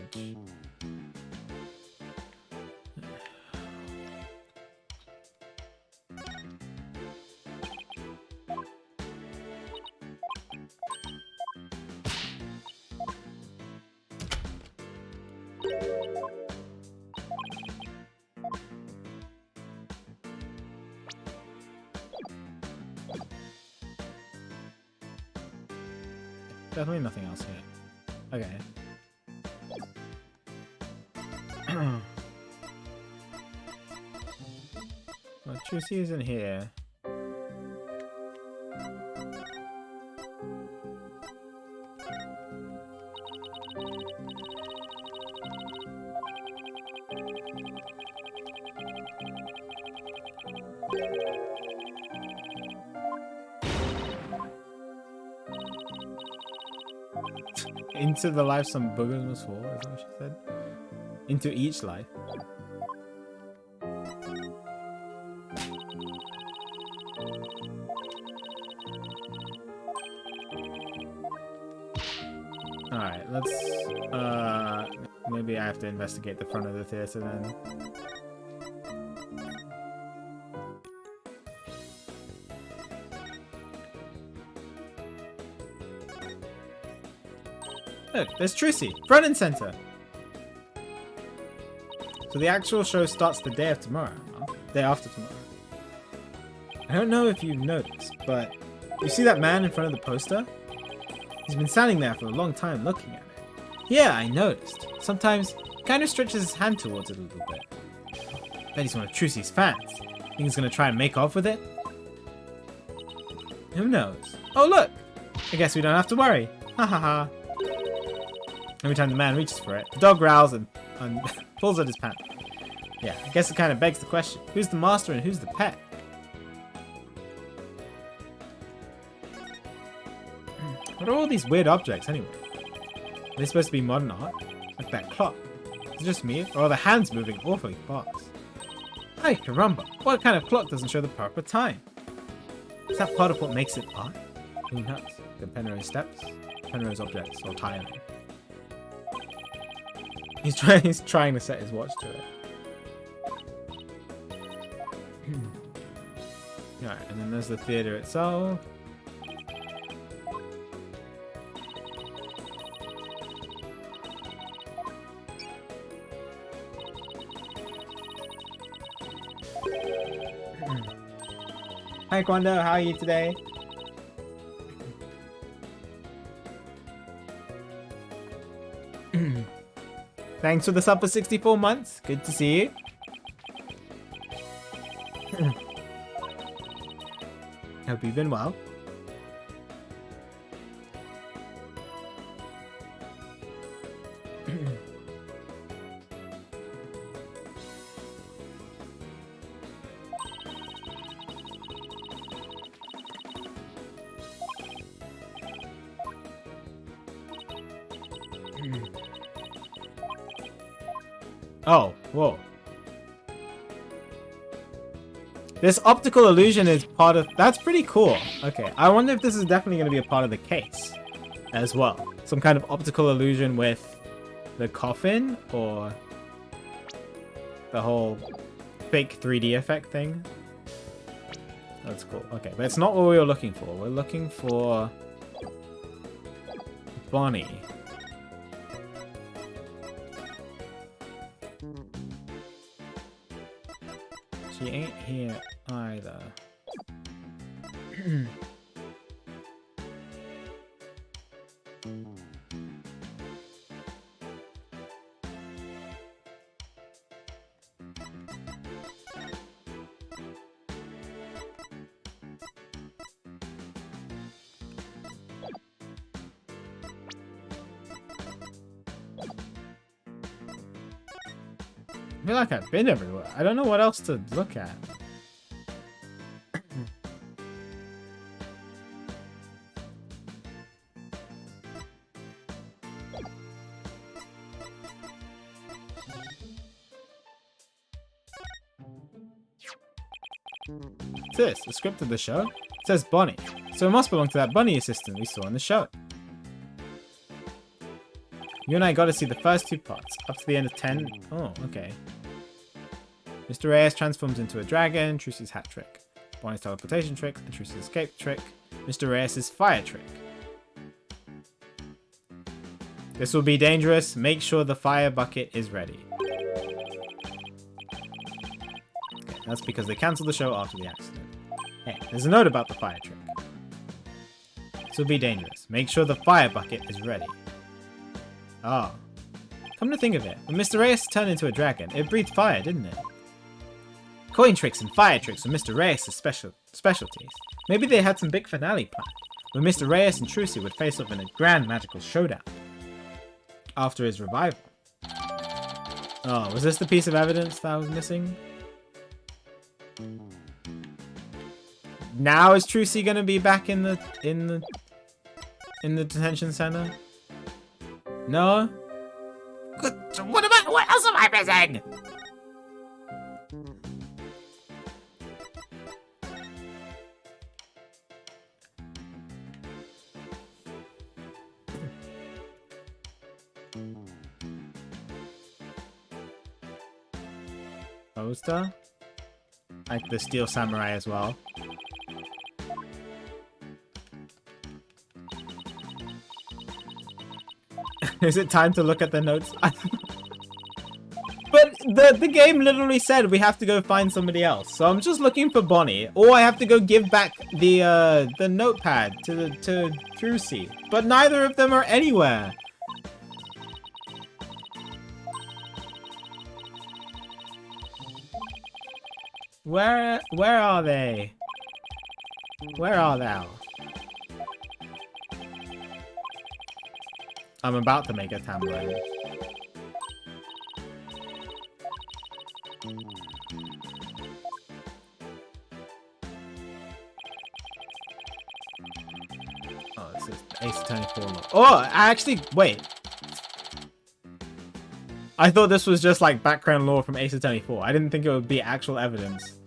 Speaker 1: Definitely nothing else here. Okay. Well, Trucy isn't here. Into the life some boogers must fall, is that what she said? Into each life. Alright, let's maybe I have to investigate the front of the theater then. Look, there's Trucy, front and center. So the actual show starts the day of tomorrow, huh? Day after tomorrow. I don't know if you've noticed, but you see that man in front of the poster? He's been standing there for a long time looking at it. Yeah, I noticed. Sometimes he kind of stretches his hand towards it a little bit. Bet he's one of Trucy's fans. Think he's gonna try and make off with it? Who knows? Oh look! I guess we don't have to worry. Ha ha ha. Every time the man reaches for it, the dog growls and pulls at his pants. Yeah, I guess it kind of begs the question, who's the master and who's the pet? What are all these weird objects anyway? Are they supposed to be modern art? Like that clock? Is it just me, or are the hands moving awfully fast? Ay, caramba, what kind of clock doesn't show the proper time? Is that part of what makes it art? Who knows? The Penrose steps, Penrose objects, or tiling. He's trying to set his watch to it. Alright, and then there's the theater itself. Hi Kwando, how are you today? Thanks for the sub for 64 months. Good to see you. Hope you've been well. Oh, whoa. This optical illusion is part of... That's pretty cool. Okay, I wonder if this is definitely going to be a part of the case as well. Some kind of optical illusion with the coffin or the whole fake 3D effect thing. That's cool. Okay, but it's not what we were looking for. We're looking for Bonnie. She ain't here either. I feel like I've been everywhere. I don't know what else to look at. What's this? The script of the show? It says Bonnie. So it must belong to that bunny assistant we saw in the show. You and I got to see the first 2 parts, up to the end of 10. Oh, okay. Mr. Reyes transforms into a dragon, Trucy's hat trick. Bonnie's teleportation trick, and Trucy's escape trick. Mr. Reyes' fire trick. This will be dangerous. Make sure the fire bucket is ready. Okay, that's because they cancelled the show after the accident. Hey, there's a note about the fire trick. This will be dangerous. Make sure the fire bucket is ready. Oh. Come to think of it, when Mr. Reyes turned into a dragon, it breathed fire, didn't it? Coin tricks and fire tricks were Mr. Reyes' specialties. Maybe they had some big finale planned, where Mr. Reyes and Trucy would face off in a grand magical showdown. After his revival. Oh, was this the piece of evidence that I was missing? Now is Trucy gonna be back in the detention center? No? Good. What else am I missing? Poster? Like the Steel Samurai as well. Is it time to look at the notes? But the game literally said we have to go find somebody else. So I'm just looking for Bonnie. Or I have to go give back the notepad to Trucy. But neither of them are anywhere. Where are they? Where are thou? I'm about to make a tambourine. Oh, this is Ace Attorney 4. Oh, actually, wait. I thought this was just like background lore from Ace Attorney 4. I didn't think it would be actual evidence.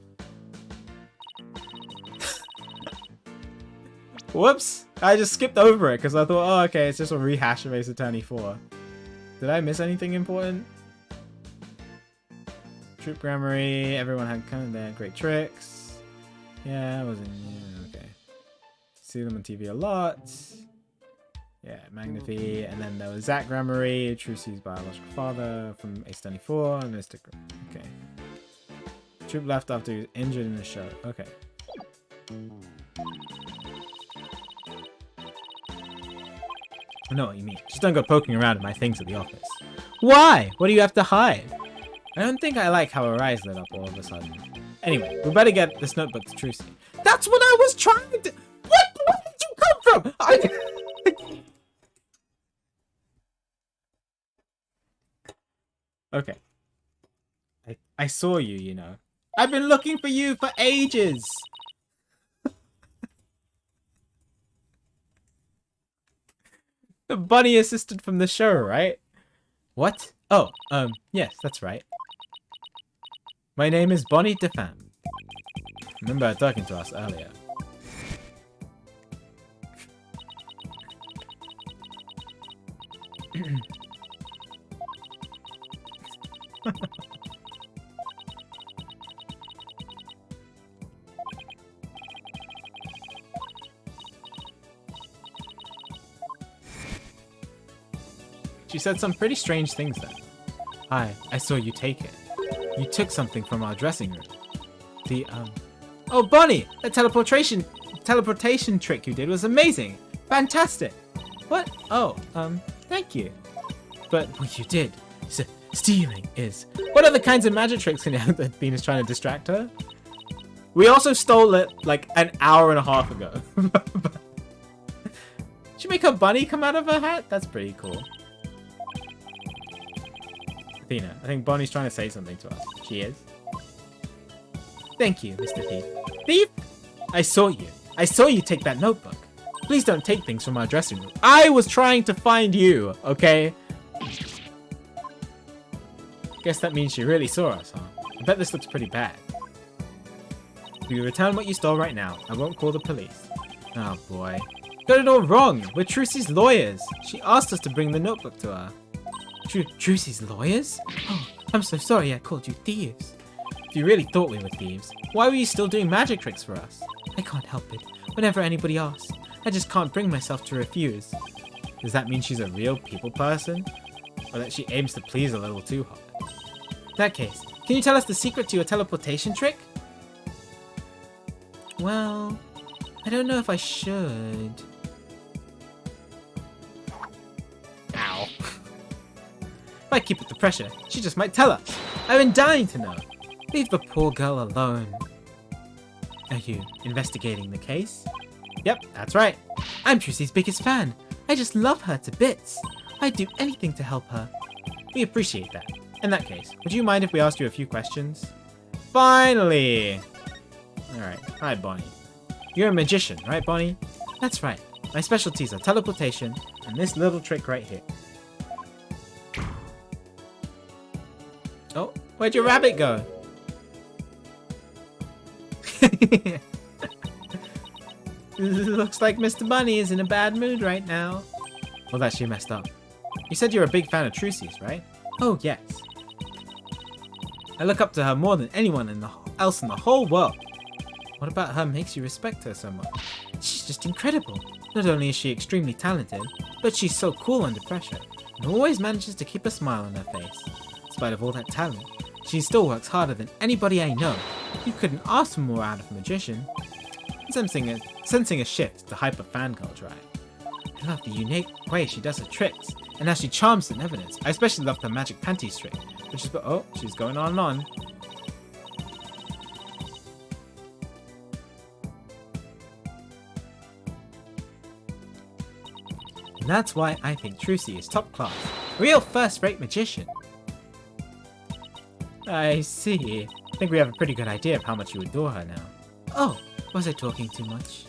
Speaker 1: Whoops! I just skipped over it because I thought, oh, okay, it's just a rehash of Ace Attorney 4. Did I miss anything important? Troop Grammary, everyone had kind of their great tricks. Yeah, I wasn't, yeah, okay. See them on TV a lot. Yeah, Magnify, and then there was Zach Grammary, Trucy's biological father from Ace Attorney 4, and Mr. Okay. Troop left after he was injured in the show. Okay. I know what you mean. Just don't go poking around in my things at the office. Why? What do you have to hide? I don't think I like how her eyes lit up all of a sudden. Anyway, we better get this notebook to Trucy. That's what I was trying to... What? Where did you come from? Okay. I saw you, you know. I've been looking for you for ages. The bunny assistant from the show, right? What? Oh, yes, that's right. My name is Bonnie DeFam. Remember her talking to us earlier. She said some pretty strange things then. I saw you take it. You took something from our dressing room. Oh, Bonnie! That teleportation trick you did was amazing! Fantastic! What? Oh, thank you. But what you did, stealing is... What other kinds of magic tricks can you have that Venus trying to distract her? We also stole it, like, an hour and a half ago. Did she make her bunny come out of her hat? That's pretty cool. Athena, I think Bonnie's trying to say something to us. She is. Thank you, Mr. Thief. Thief? I saw you. I saw you take that notebook. Please don't take things from our dressing room. I was trying to find you, okay? Guess that means she really saw us, huh? I bet this looks pretty bad. If you return what you stole right now, I won't call the police. Oh boy. Got it all wrong. We're Trucy's lawyers. She asked us to bring the notebook to her. Trucy's lawyers? Oh, I'm so sorry I called you thieves. If you really thought we were thieves, why were you still doing magic tricks for us? I can't help it. Whenever anybody asks, I just can't bring myself to refuse. Does that mean she's a real people person? Or that she aims to please a little too hard? In that case, can you tell us the secret to your teleportation trick? Well, I don't know if I should. Ow. If I keep up the pressure, she just might tell us. I've been dying to know. Leave the poor girl alone. Are you investigating the case? Yep, that's right. I'm Trucy's biggest fan. I just love her to bits. I'd do anything to help her. We appreciate that. In that case, would you mind if we asked you a few questions? Finally! Alright, hi Bonnie. You're a magician, right Bonnie? That's right. My specialties are teleportation and this little trick right here. Oh, where'd your rabbit go? Looks like Mr. Bunny is in a bad mood right now. Well, that's you messed up. You said you're a big fan of Trucy's, right? Oh, yes. I look up to her more than anyone else in the whole world. What about her makes you respect her so much? She's just incredible. Not only is she extremely talented, but she's so cool under pressure and always manages to keep a smile on her face. In spite of all that talent, she still works harder than anybody I know. You couldn't ask for more out of a magician. Sensing a shift to hyper fangirl drive. I love the unique way she does her tricks, and how she charms in evidence. I especially love the magic panties trick, which is she's going on and on. And that's why I think Trucy is top class. Real first-rate magician. I see. I think we have a pretty good idea of how much you adore her now. Oh, was I talking too much?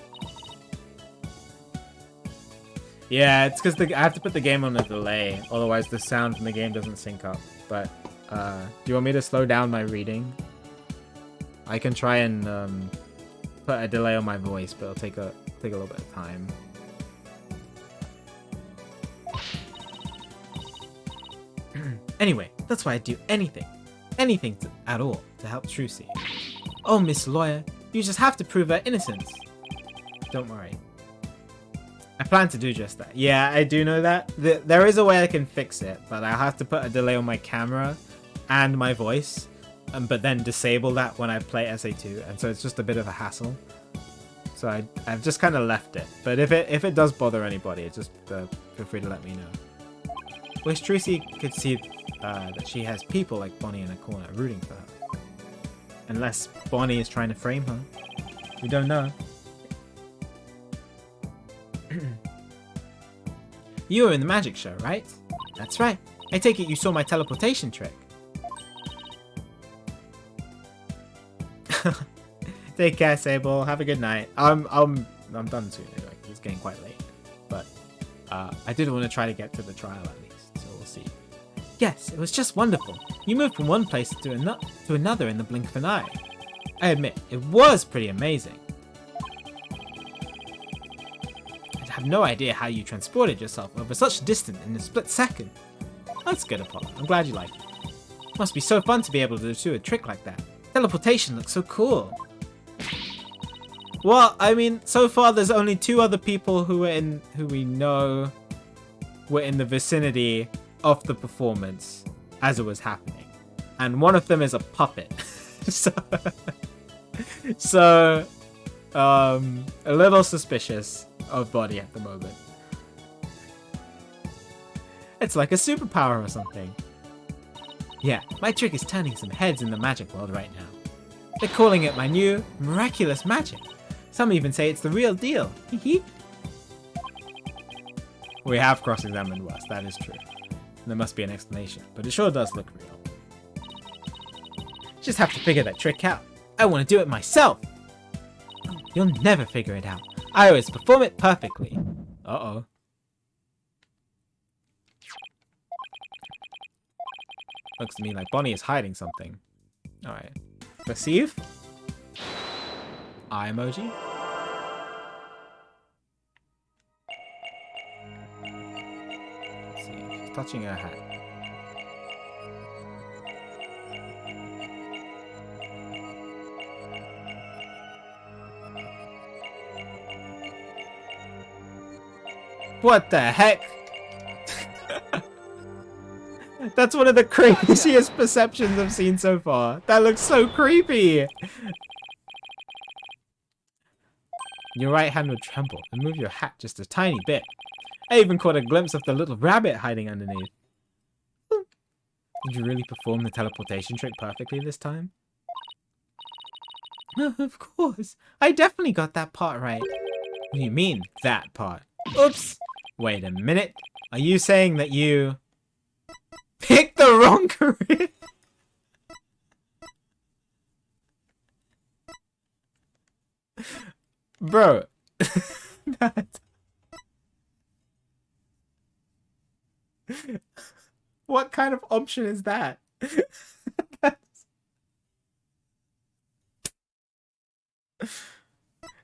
Speaker 1: Yeah, it's because I have to put the game on a delay, otherwise the sound from the game doesn't sync up. But, do you want me to slow down my reading? I can try and put a delay on my voice, but it'll take a little bit of time. Anyway, that's why I'd do anything at all to help Trucy. Oh, Miss Lawyer, you just have to prove her innocence. Don't worry. I plan to do just that. Yeah, I do know that. There is a way I can fix it, but I have to put a delay on my camera and my voice, but then disable that when I play SA2, and so it's just a bit of a hassle. So I've just kind of left it. But if it does bother anybody, just feel free to let me know. Wish Trucy could see that she has people like Bonnie in a corner rooting for her. Unless Bonnie is trying to frame her. We don't know. You were in the magic show, right? That's right. I take it you saw my teleportation trick. Take care, Sable. Have a good night. I'm done soon anyway. It's getting quite late. But I did want to try to get to the trial at least, so we'll see. Yes, it was just wonderful. You moved from one place to another in the blink of an eye. I admit, it was pretty amazing. I have no idea how you transported yourself over such distance in a split second. That's good, Apollo. I'm glad you like it. Must be so fun to be able to do a trick like that. Teleportation looks so cool. Well, I mean, so far there's only 2 other people who we know were in the vicinity of the performance as it was happening. And one of them is a puppet. so a little suspicious of Body at the moment. It's like a superpower or something. Yeah, my trick is turning some heads in the magic world right now. They're calling it my new miraculous magic. Some even say it's the real deal. We have cross-examined Wes, that is true. There must be an explanation, but it sure does look real. Just have to figure that trick out. I want to do it myself. You'll never figure it out. I always perform it perfectly. Uh-oh. Looks to me like Bonnie is hiding something. Alright. Perceive? Eye emoji? Let's see. She's touching her hat. What the heck? That's one of the craziest perceptions I've seen so far. That looks so creepy. Your right hand will tremble and move your hat just a tiny bit. I even caught a glimpse of the little rabbit hiding underneath. Did you really perform the teleportation trick perfectly this time? Of course. I definitely got that part right. What do you mean, that part? Oops. Wait a minute. Are you saying that you picked the wrong career? Bro. What kind of option is that?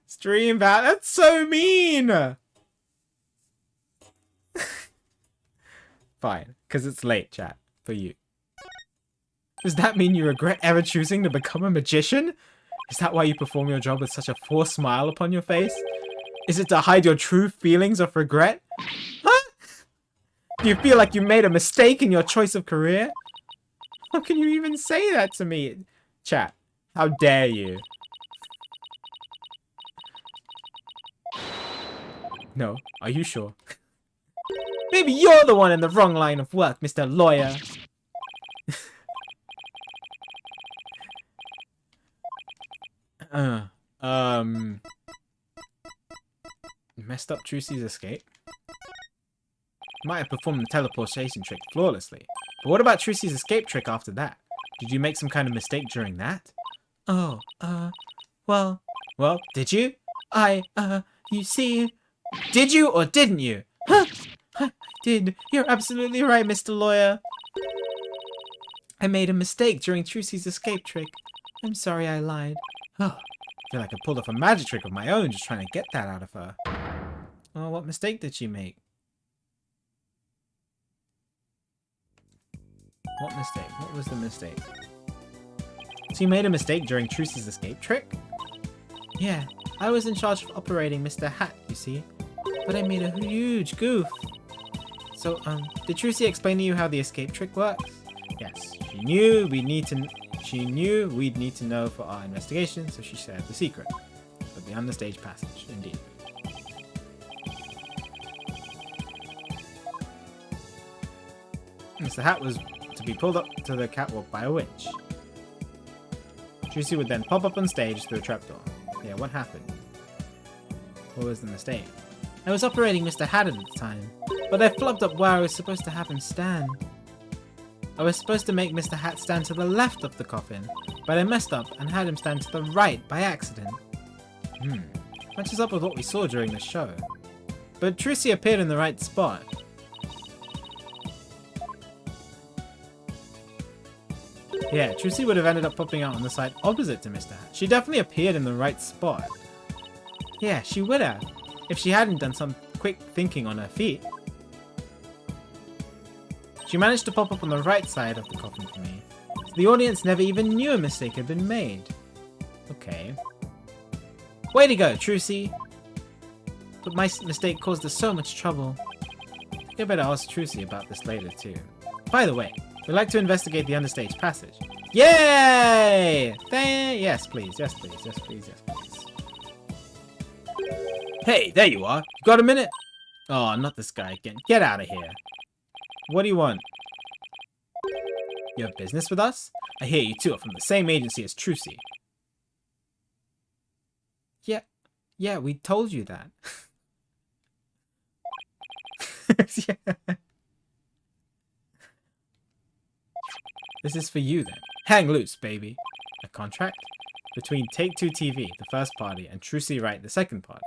Speaker 1: Stream that. That's so mean. Fine, because it's late, chat, for you. Does that mean you regret ever choosing to become a magician? Is that why you perform your job with such a forced smile upon your face? Is it to hide your true feelings of regret? Huh? Do you feel like you made a mistake in your choice of career? How can you even say that to me? Chat, how dare you? No, are you sure? Maybe you're the one in the wrong line of work, Mr. Lawyer. Messed up Trucy's escape? Might have performed the teleportation trick flawlessly. But what about Trucy's escape trick after that? Did you make some kind of mistake during that? Oh, well, did you? You see... Did you or didn't you? Huh? I did. You're absolutely right, Mr. Lawyer. I made a mistake during Trucy's escape trick. I'm sorry I lied. Oh, I feel like I pulled off a magic trick of my own just trying to get that out of her. Oh, what mistake did she make? What mistake? What was the mistake? So you made a mistake during Trucy's escape trick? Yeah, I was in charge of operating Mr. Hat, you see. But I made a huge goof. So, did Trucy explain to you how the escape trick works? Yes, she knew we'd need to know for our investigation, so she shared the secret. But beyond the stage passage, indeed. Mr. Hat was to be pulled up to the catwalk by a witch. Trucy would then pop up on stage through a trapdoor. Yeah, what happened? What was the mistake? I was operating Mr. Hat at the time, but I flubbed up where I was supposed to have him stand. I was supposed to make Mr. Hat stand to the left of the coffin, but I messed up and had him stand to the right by accident. Matches up with what we saw during the show. But Trucy appeared in the right spot. Yeah, Trucy would have ended up popping out on the side opposite to Mr. Hat. She definitely appeared in the right spot. Yeah, she would have, if she hadn't done some quick thinking on her feet. She managed to pop up on the right side of the coffin for me, so the audience never even knew a mistake had been made. Okay. Way to go, Trucy! But my mistake caused us so much trouble. I think I better ask Trucy about this later too. By the way, we'd like to investigate the understage passage. Yay! Yes, please. Yes, please. Yes, please. Yes, please. Hey, there you are. You got a minute? Oh, not this guy again. Get out of here. What do you want? You have business with us? I hear you two are from the same agency as Trucy. Yeah, we told you that. Yeah. This is for you then. Hang loose, baby. A contract? Between Take-Two TV, the first party, and Trucy Wright, the second party.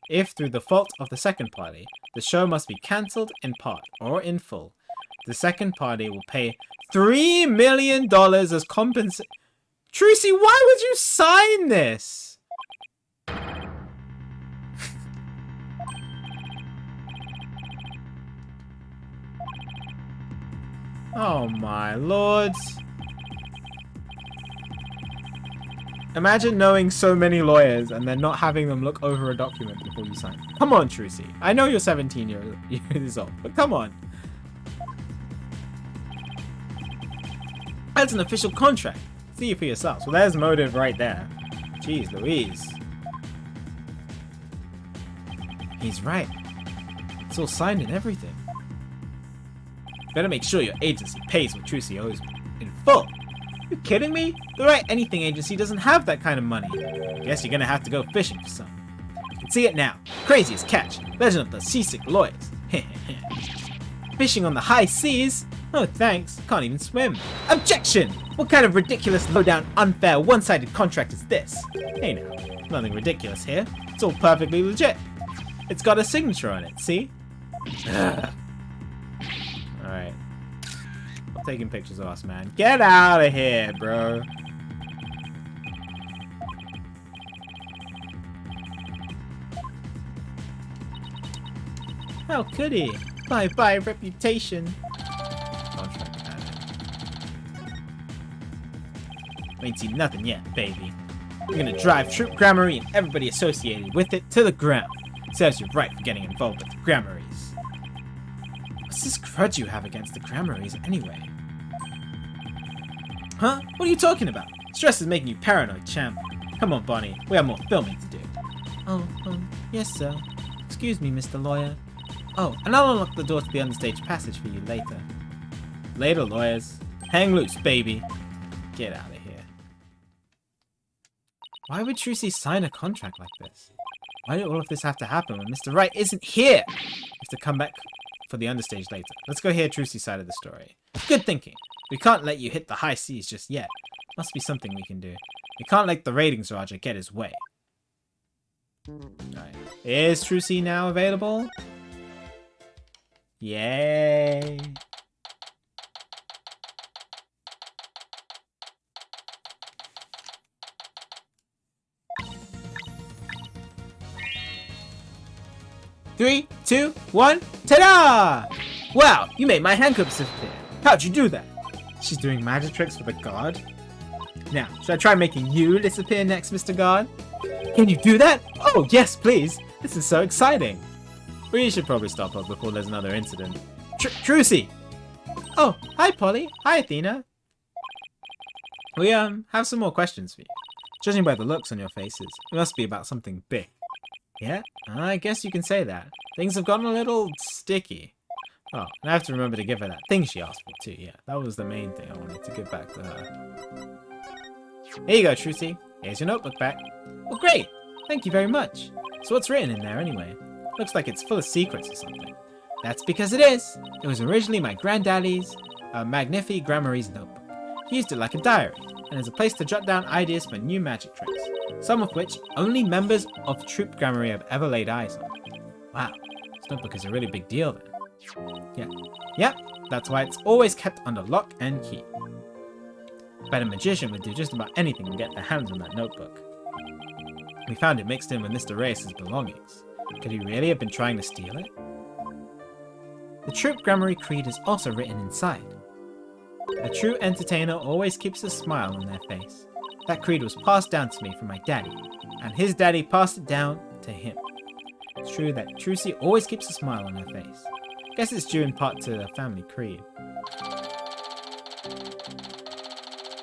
Speaker 1: If, through the fault of the second party, the show must be cancelled in part or in full, the second party will pay $3 million as compensation. Trucy, why would you sign this? Oh my lords. Imagine knowing so many lawyers and then not having them look over a document before you sign. Come on, Trucy. I know you're 17 years old, but come on. That's an official contract. See it for yourselves. Well, there's motive right there. Jeez Louise. He's right. It's all signed and everything. Better make sure your agency pays what Trucy owes me. In full. You kidding me? The Right Anything agency doesn't have that kind of money. Guess you're gonna have to go fishing for some. You can see it now. Craziest catch. Legend of the Seasick Lawyers. Fishing on the high seas? Oh, thanks. Can't even swim. Objection! What kind of ridiculous, low-down, unfair, one-sided contract is this? Hey now, nothing ridiculous here. It's all perfectly legit. It's got a signature on it, see? Alright. I'm taking pictures of us, man. Get out of here, bro. How could he? Bye-bye reputation. Contract added. Ain't seen nothing yet, baby. We're gonna drive Troop Gramarye and everybody associated with it to the ground. Serves you right for getting involved with the Gramarys. What's this grudge you have against the Gramarys anyway? Huh? What are you talking about? Stress is making you paranoid, champ. Come on, Bonnie. We have more filming to do. Oh, yes, sir. Excuse me, Mr. Lawyer. Oh, and I'll unlock the door to the understage passage for you later. Later, lawyers. Hang loose, baby. Get out of here. Why would Trucy sign a contract like this? Why did all of this have to happen when Mr. Wright isn't here? We have to come back for the understage later. Let's go hear Trucy's side of the story. Good thinking. We can't let you hit the high seas just yet. Must be something we can do. We can't let the ratings Roger get his way. Alright. Is Trucy now available? Yay! Three, two, one, ta-da! Wow, you made my handcuffs disappear. How'd you do that? She's doing magic tricks for the god. Now, should I try making you disappear next, Mr. God? Can you do that? Oh, yes, please. This is so exciting. We should probably stop her before there's another incident. Trucy! Oh, hi, Polly. Hi, Athena. We, have some more questions for you. Judging by the looks on your faces, it must be about something big. Yeah, I guess you can say that. Things have gotten a little sticky. Oh, and I have to remember to give her that thing she asked for too. Yeah, that was the main thing I wanted to give back to her. Here you go, Trucy. Here's your notebook back. Well, great. Thank you very much. So what's written in there anyway? Looks like it's full of secrets or something. That's because it is. It was originally my granddaddy's Magnifi Gramarye's notebook. He used it like a diary, and as a place to jot down ideas for new magic tricks, some of which only members of Troop Gramarye have ever laid eyes on. Wow, this notebook is a really big deal then. Yeah, that's why it's always kept under lock and key. but a magician would do just about anything to get their hands on that notebook. We found it mixed in with Mr. Reyes' belongings. Could he really have been trying to steal it? The Troop Grammary Creed is also written inside. A true entertainer always keeps a smile on their face. That creed was passed down to me from my daddy, and his daddy passed it down to him. It's true that Trucy always keeps a smile on her face. Guess it's due in part to the family creed.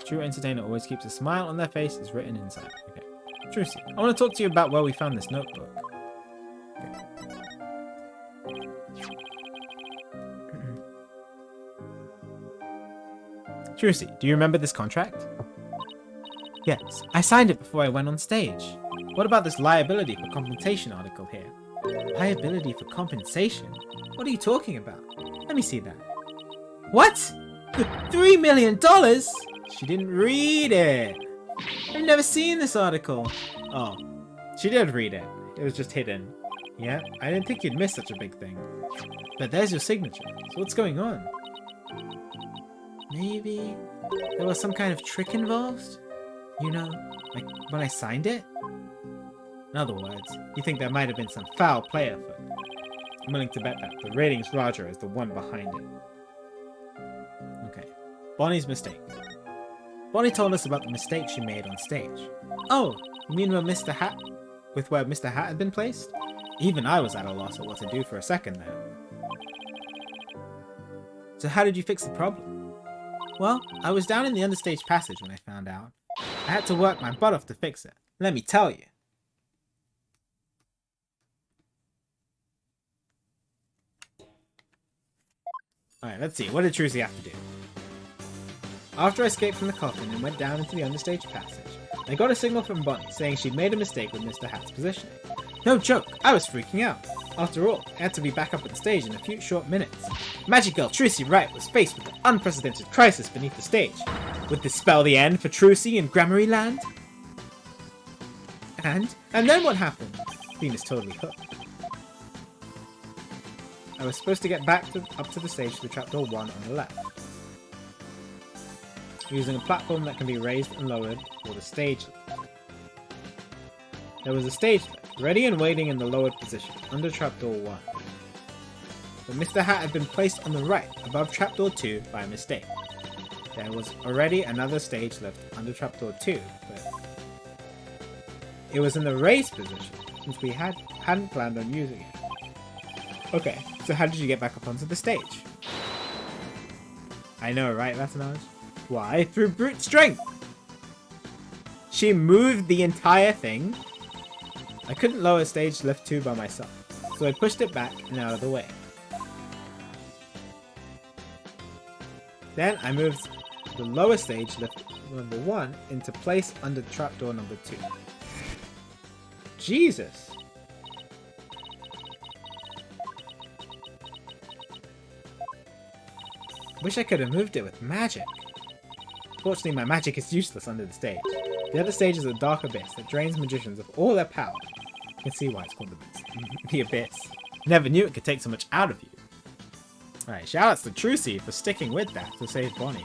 Speaker 1: True entertainer always keeps a smile on their face is written inside. Okay. Trucy, I want to talk to you about where we found this notebook. Okay. Trucy, do you remember this contract? Yes, I signed it before I went on stage. What about this liability for compensation article here? Liability for compensation? What are you talking about? Let me see that. What? $3 million? She didn't read it. I've never seen this article. Oh, she did read it. It was just hidden. Yeah, I didn't think you'd miss such a big thing. But there's your signature. So what's going on? Maybe there was some kind of trick involved? You know, like when I signed it? In other words, you think there might have been some foul play afoot. I'm willing to bet that the ratings Roger is the one behind it. Okay. Bonnie's mistake. Bonnie told us about the mistake she made on stage. Oh, you mean where Mr. Hat had been placed? Even I was at a loss at what to do for a second there. So how did you fix the problem? Well, I was down in the understage passage when I found out. I had to work my butt off to fix it. Let me tell you. Alright, let's see. What did Trucy have to do? After I escaped from the coffin and went down into the understage passage, I got a signal from Bonnie saying she'd made a mistake with Mr. Hat's positioning. No joke, I was freaking out. After all, I had to be back up on stage in a few short minutes. Magic Girl Trucy Wright was faced with an unprecedented crisis beneath the stage. Would this spell the end for Trucy in Grammary Land? And then what happened? Bean is totally hooked. I was supposed to get up to the stage to the trapdoor 1 on the left. Using a platform that can be raised and lowered, or the stage lift. There was a stage lift, ready and waiting in the lowered position, under trapdoor 1. But Mr. Hat had been placed on the right, above trapdoor 2, by mistake. There was already another stage lift under trapdoor 2, but it was in the raised position, since we hadn't planned on using it. Okay, so how did you get back up onto the stage? I know, right, Vatanaj? Why? Through brute strength! She moved the entire thing? I couldn't lower stage lift 2 by myself, so I pushed it back and out of the way. Then I moved the lower stage lift number 1 into place under trapdoor number 2. Jesus! Wish I could have moved it with magic. Fortunately, my magic is useless under the stage. The other stage is a dark abyss that drains magicians of all their power. You can see why it's called the abyss. Never knew it could take so much out of you. Alright, shoutouts to Trucy for sticking with that to save Bonnie.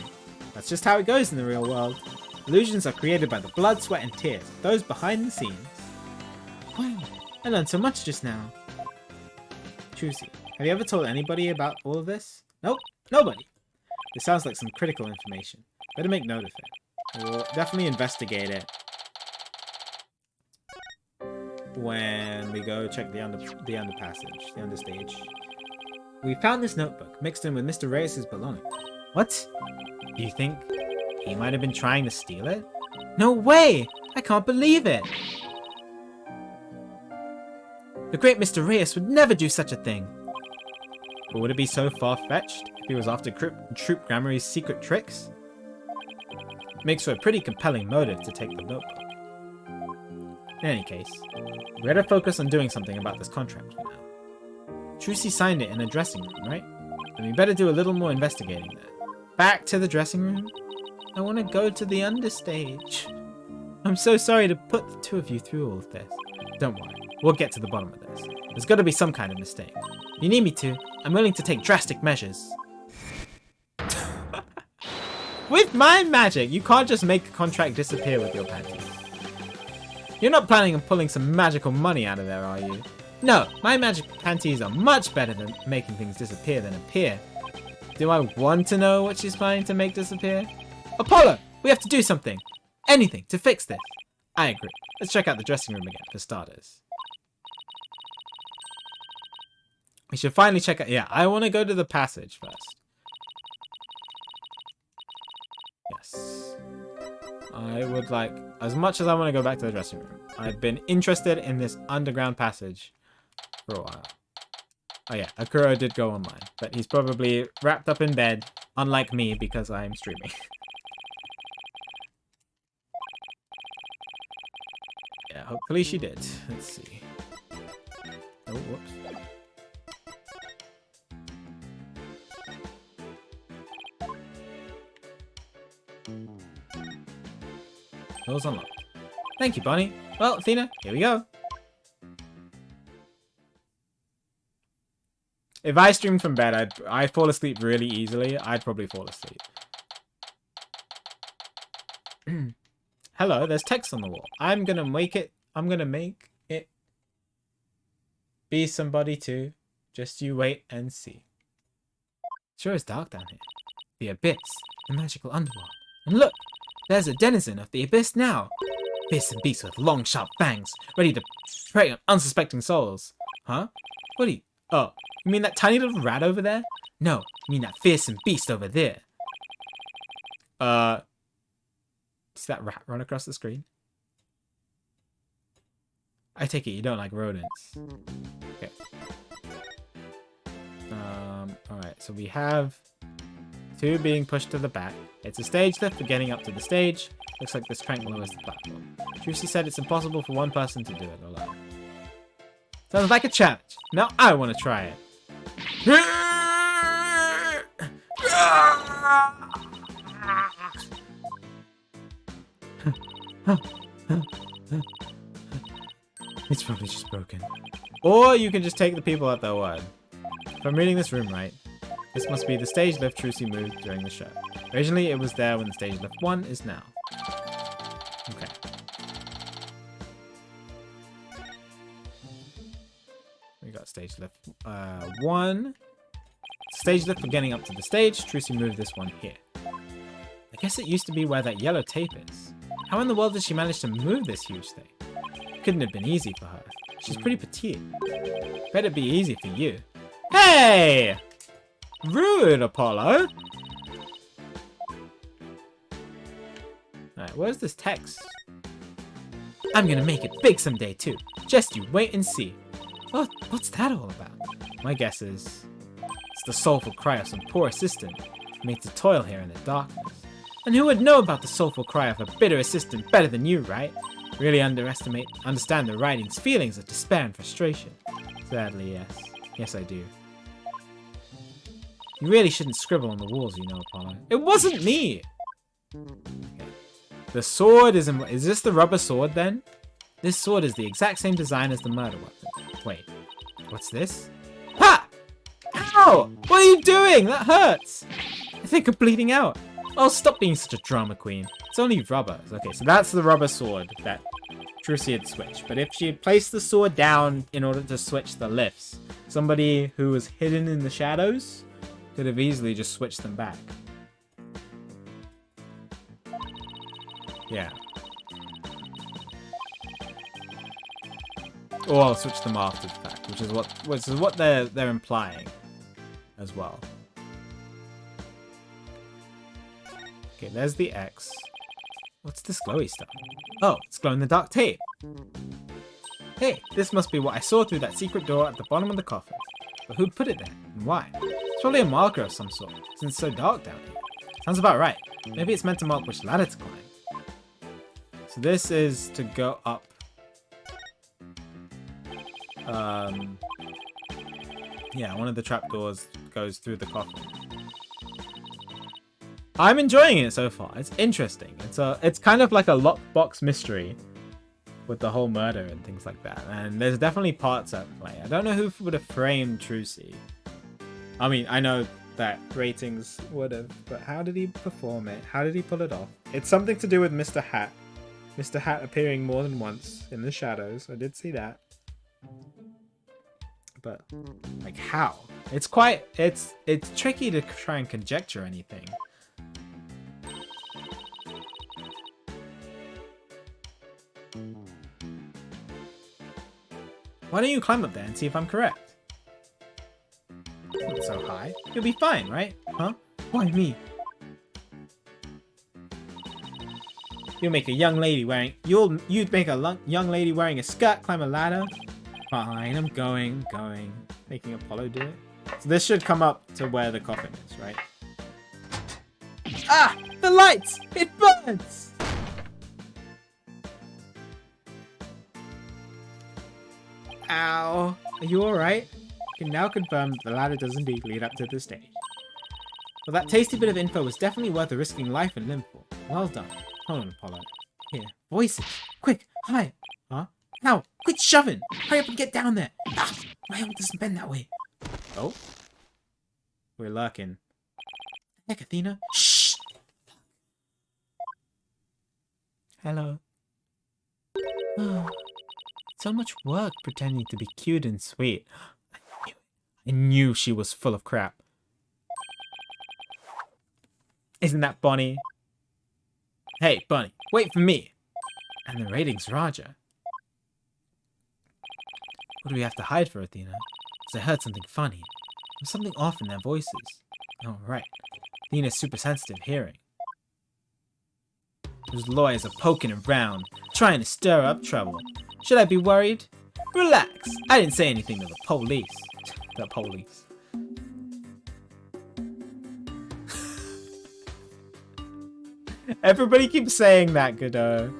Speaker 1: That's just how it goes in the real world. Illusions are created by the blood, sweat, and tears of those behind the scenes. Wow, I learned so much just now. Trucy, have you ever told anybody about all of this? Nope, nobody. This sounds like some critical information. Better make note of it. We'll definitely investigate it when we go check the understage. We found this notebook mixed in with Mr. Reyes' belongings. What? Do you think he might have been trying to steal it? No way! I can't believe it! The great Mr. Reyes would never do such a thing. But would it be so far-fetched if he was after Troop Grammary's secret tricks? Makes for a pretty compelling motive to take the notebook. In any case, we gotta focus on doing something about this contract for now. Trucy signed it in a dressing room, right? Then we better do a little more investigating there. Back to the dressing room? I want to go to the understage. I'm so sorry to put the two of you through all of this. Don't worry, we'll get to the bottom of this. There's got to be some kind of mistake. If you need me to, I'm willing to take drastic measures. With my magic, you can't just make a contract disappear with your panties. You're not planning on pulling some magical money out of there, are you? No, my magic panties are much better than making things disappear than appear. Do I want to know what she's planning to make disappear? Apollo, we have to do something. Anything to fix this. I agree. Let's check out the dressing room again, for starters. We should finally check out... Yeah, I want to go to the passage first. Yes. I would like... As much as I want to go back to the dressing room, I've been interested in this underground passage for a while. Oh yeah, Akuro did go online, but he's probably wrapped up in bed, unlike me, because I'm streaming. Yeah, hopefully she did. Let's see. Oh, whoops. Door's unlocked. Thank you, Bonnie. Well, Athena, here we go. If I streamed from bed, I fall asleep really easily. I'd probably fall asleep. Hello, there's text on the wall. I'm gonna make it be somebody too. Just you wait and see. Sure is dark down here. The abyss, the magical underworld. And look, there's a denizen of the abyss now. Fearsome beast with long, sharp fangs, ready to prey on unsuspecting souls. Huh? What do you... Oh, you mean that tiny little rat over there? No, you mean that fearsome beast over there. See that rat run across the screen? I take it you don't like rodents. Okay. Alright, so we have two being pushed to the back. It's a stage lift for getting up to the stage. Looks like this crank lowers the platform. Trucy said it's impossible for one person to do it alone. Sounds like a challenge. Now I want to try it. It's probably just broken. Or you can just take the people at their word. If I'm reading this room right, this must be the stage lift Trucy moved during the show. Originally it was there when the stage lift 1 is now. Okay. We got stage lift 1. Stage lift for getting up to the stage. Trucy moved this one here. I guess it used to be where that yellow tape is. How in the world did she manage to move this huge thing? Couldn't have been easy for her. She's pretty petite. Better be easy for you. Hey! Rude, Apollo! Alright, where's this text? I'm gonna make it big someday too. Just you wait and see. What's that all about? My guess is... it's the soulful cry of some poor assistant who made to toil here in the darkness. And who would know about the soulful cry of a bitter assistant better than you, right? Really understand the writing's feelings of despair and frustration. Sadly, yes. Yes, I do. You really shouldn't scribble on the walls, you know, Apollo. It wasn't me! Okay. The sword is this the rubber sword, then? This sword is the exact same design as the murder weapon. Wait, what's this? Ha! Ow! What are you doing? That hurts! I think I'm bleeding out. Oh, stop being such a drama queen. It's only rubber. Okay, so that's the rubber sword that Trucy had switched. But if she had placed the sword down in order to switch the lifts, somebody who was hidden in the shadows could have easily just switched them back. Yeah. Or I'll switch them after the fact, which is what they're implying as well. Okay, there's the X. What's this glowy stuff? Oh, it's glow-in-the-dark tape. Hey, this must be what I saw through that secret door at the bottom of the coffin. But who put it there, and why? It's probably a marker of some sort, since it's so dark down here. Sounds about right. Maybe it's meant to mark which ladder to climb. So this is to go up. Yeah, one of the trapdoors goes through the coffin. I'm enjoying it so far. It's interesting. It's kind of like a lockbox mystery with the whole murder and things like that. And there's definitely parts at play. I don't know who would have framed Trucy. I mean, I know that ratings would have, but how did he perform it? How did he pull it off? It's something to do with Mr. Hat. Mr. Hat appearing more than once in the shadows. I did see that. But, like, how? It's tricky to try and conjecture anything. Why don't you climb up there and see if I'm correct? Not so high. You'll be fine, right? Huh? Why me? You'd make a young lady wearing a skirt climb a ladder. Fine, I'm going. Making Apollo do it. So this should come up to where the coffin is, right? Ah! The lights! It burns! Ow. Are you alright? You can now confirm that the ladder does indeed lead up to the stage. Well, that tasty bit of info was definitely worth risking life and limb for. Well done. Hold on, Apollo. Here. Voices. Quick. Hi. Huh? Now. Quit shoving. Hurry up and get down there. Ah, my arm doesn't bend that way. Oh. We're lurking. Heck, Athena. Shh. Hello. Oh. So much work pretending to be cute and sweet. I knew she was full of crap. Isn't that Bonnie? Hey, Bonnie, wait for me. And the ratings, Roger. What do we have to hide for, Athena? Because I heard something funny. There's something off in their voices. Oh, right. Athena's super sensitive hearing. Those lawyers are poking around, trying to stir up trouble. Should I be worried? Relax. I didn't say anything to the police. The police. Everybody keeps saying that, Godot.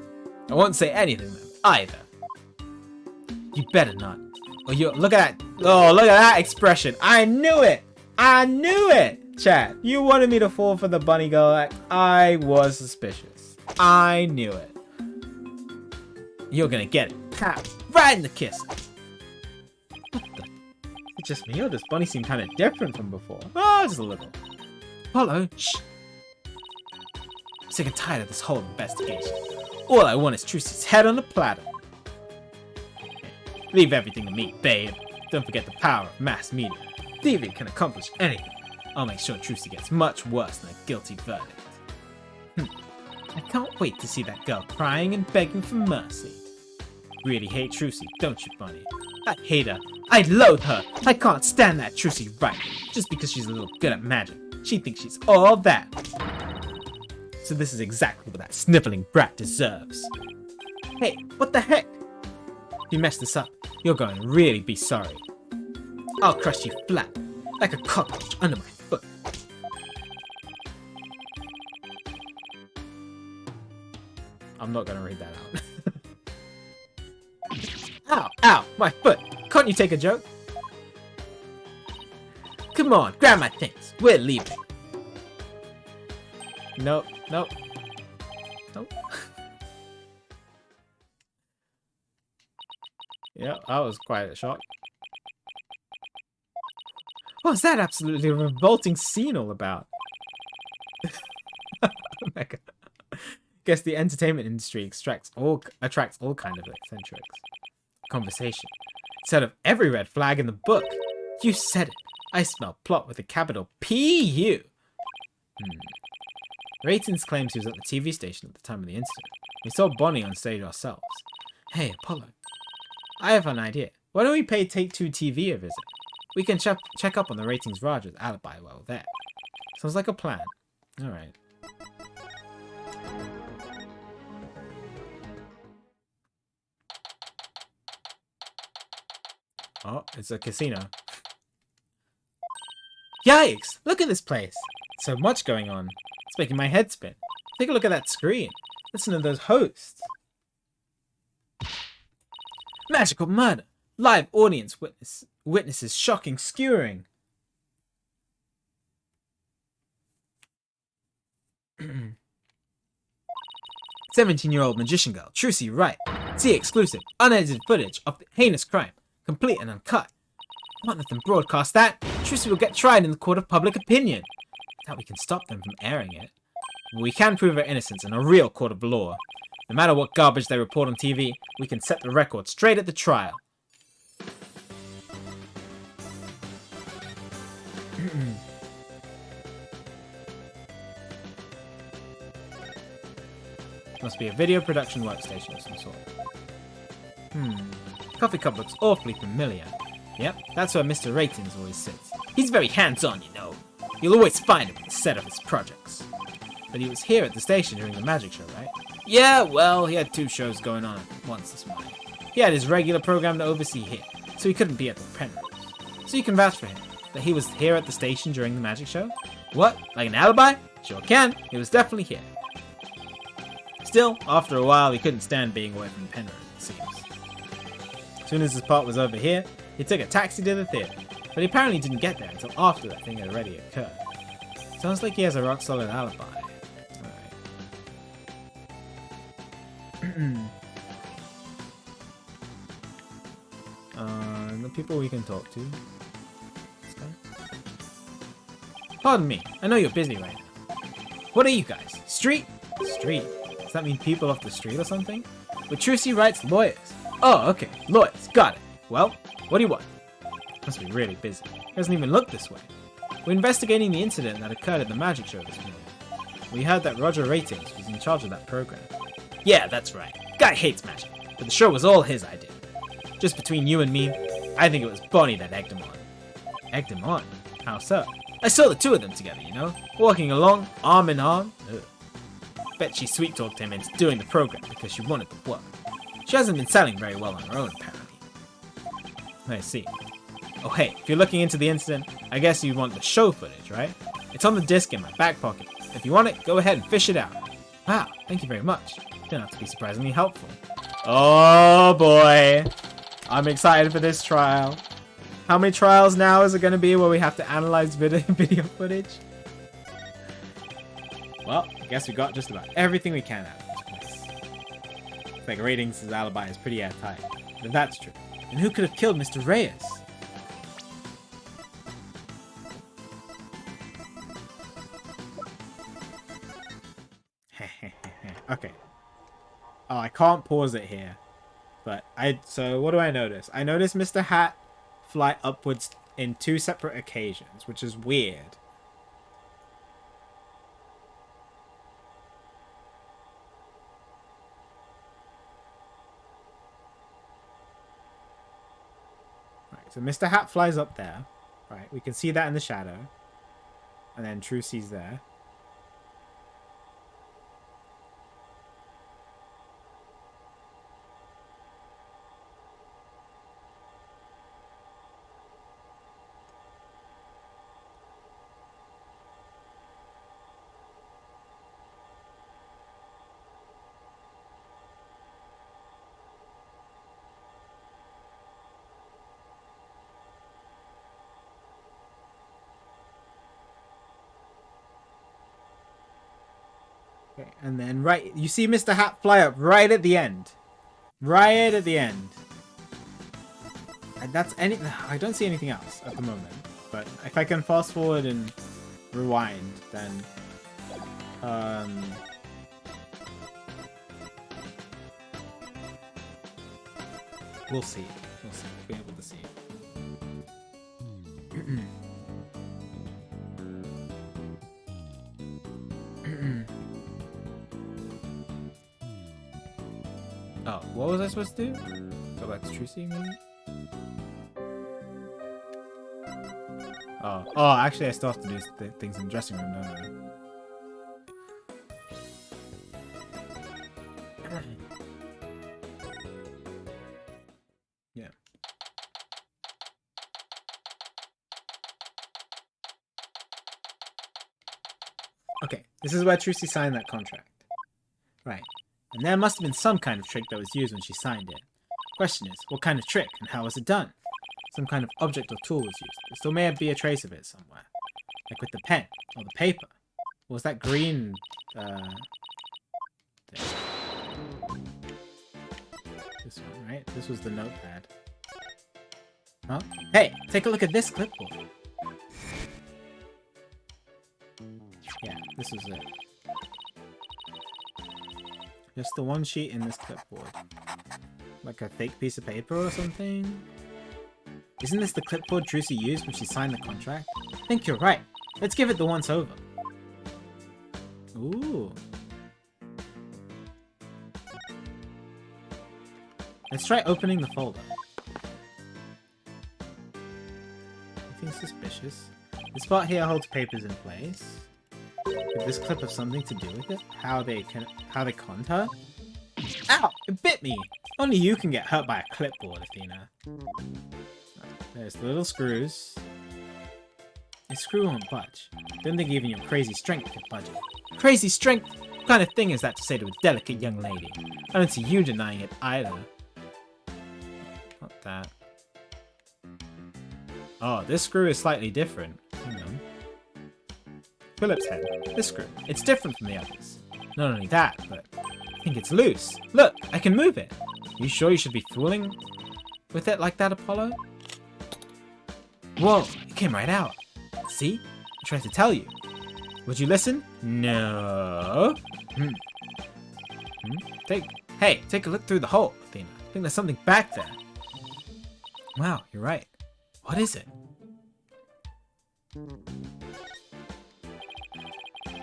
Speaker 1: I won't say anything to them either. You better not. Oh, look at that. Oh, look at that expression. I knew it. I knew it. Chat, you wanted me to fall for the bunny girl. I was suspicious. I knew it. You're gonna get it. Tap right in the kiss. What the? It's just me, or does Bunny seem kind of different from before? Oh, just a little. Apollo, shh. I'm sick and tired of this whole investigation. All I want is Trucy's head on a platter. Leave everything to me, babe. Don't forget the power of mass media. TV can accomplish anything. I'll make sure Trucy gets much worse than a guilty verdict. I can't wait to see that girl crying and begging for mercy. Really hate Trucy, don't you, Bunny? I hate her. I loathe her. I can't stand that Trucy right. Just because she's a little good at magic. She thinks she's all that. So this is exactly what that sniveling brat deserves. Hey, what the heck? If you mess this up, you're going to really be sorry. I'll crush you flat, like a cockroach under my foot. I'm not going to read that out. Ow, ow, my foot. Can't you take a joke? Come on, grab my things. We're leaving. Nope, nope. Nope. Yeah, that was quite a shock. What's that absolutely revolting scene all about? Oh my God. Guess the entertainment industry attracts all kind of eccentrics. Conversation. Instead of every red flag in the book. You said it. I smell plot with a capital P-U. Ratings claims he was at the TV station at the time of the incident. We saw Bonnie on stage ourselves. Hey, Apollo. I have an idea. Why don't we pay Take Two TV a visit? We can check up on the Ratings Roger's alibi while we're there. Sounds like a plan. Alright. Oh, it's a casino. Yikes! Look at this place! So much going on. It's making my head spin. Take a look at that screen. Listen to those hosts. Magical murder! Live audience witnesses shocking skewering. 17-year-old magician girl, Trucy Wright. See exclusive, unedited footage of the heinous crime, complete and uncut. Can't let them broadcast that. Trucy will get tried in the court of public opinion. That we can stop them from airing it. We can prove her innocence in a real court of law. No matter what garbage they report on TV, we can set the record straight at the trial. Must be a video production workstation of some sort. Coffee cup looks awfully familiar. Yep, that's where Mr. Ratings always sits. He's very hands-on, you know. You'll always find him at the set of his projects. But he was here at the station during the magic show, right? Yeah, well, he had 2 shows going on at once this morning. He had his regular program to oversee here, so he couldn't be at the Penrose. So you can vouch for him, that he was here at the station during the magic show? What? Like an alibi? Sure can. He was definitely here. Still, after a while, he couldn't stand being away from Penrose, it seems. As soon as his part was over here, he took a taxi to the theatre, but he apparently didn't get there until after that thing had already occurred. Sounds like he has a rock-solid alibi. The people we can talk to. This guy? Pardon me, I know you're busy right now. What are you guys? Street? Street? Does that mean people off the street or something? But Trucy writes lawyers. Oh, okay, lawyers, got it. Well, what do you want? Must be really busy. He doesn't even look this way. We're investigating the incident that occurred at the magic show this morning. We heard that Roger Ratings was in charge of that program. Yeah, that's right. Guy hates magic, but the show was all his idea. Just between you and me, I think it was Bonnie that egged him on. Egged him on? How so? I saw the 2 of them together, you know? Walking along, arm in arm. Ugh. Bet she sweet-talked him into doing the program because she wanted the work. She hasn't been selling very well on her own, apparently. I see. Oh hey, if you're looking into the incident, I guess you want the show footage, right? It's on the disc in my back pocket. If you want it, go ahead and fish it out. Wow, thank you very much. Turned out to be surprisingly helpful. Oh boy. I'm excited for this trial. How many trials now is it going to be where we have to analyze video footage? Well, I guess we got just about everything we can out of this place. Looks like Ratings' alibi is pretty airtight. If that's true, then who could have killed Mr. Reyes? Okay. Oh, I can't pause it here. But so what do I notice? I notice Mr. Hat fly upwards in 2 separate occasions, which is weird. Right, so Mr. Hat flies up there. Right, we can see that in the shadow. And then Trucy's there. Okay, and then you see Mr. Hat fly up right at the end. Right at the end. And that's I don't see anything else at the moment. But if I can fast forward and rewind, then we'll see. We'll see. We'll be able to see. Oh, what was I supposed to do? Go back to Trucy, maybe? Oh, actually I still have to do things in the dressing room, don't I? Yeah. Okay, this is where Trucy signed that contract. Right. And there must have been some kind of trick that was used when she signed it. Question is, what kind of trick and how was it done? Some kind of object or tool was used. There still may be a trace of it somewhere. Like with the pen or the paper. Or was that green thing? This one, right? This was the notepad. Huh? Hey, take a look at this clipboard. Yeah, this was it. Just the one sheet in this clipboard. Like a fake piece of paper or something? Isn't this the clipboard Trucy used when she signed the contract? I think you're right. Let's give it the once over. Ooh. Let's try opening the folder. Nothing suspicious. This part here holds papers in place. Could this clip have something to do with it? How they conned her? Ow! It bit me! Only you can get hurt by a clipboard, Athena. There's the little screws. The screw won't budge. Don't think even your crazy strength could budge it. Crazy strength? What kind of thing is that to say to a delicate young lady? I don't see you denying it either. Not that. Oh, this screw is slightly different. Hang on. Philip's head. This screw. It's different from the others. Not only that, but I think it's loose. Look, I can move it. You sure you should be fooling with it like that, Apollo? Whoa, it came right out. See? I tried to tell you. Would you listen? No. Hey, take a look through the hole, Athena. I think there's something back there. Wow, you're right. What is it?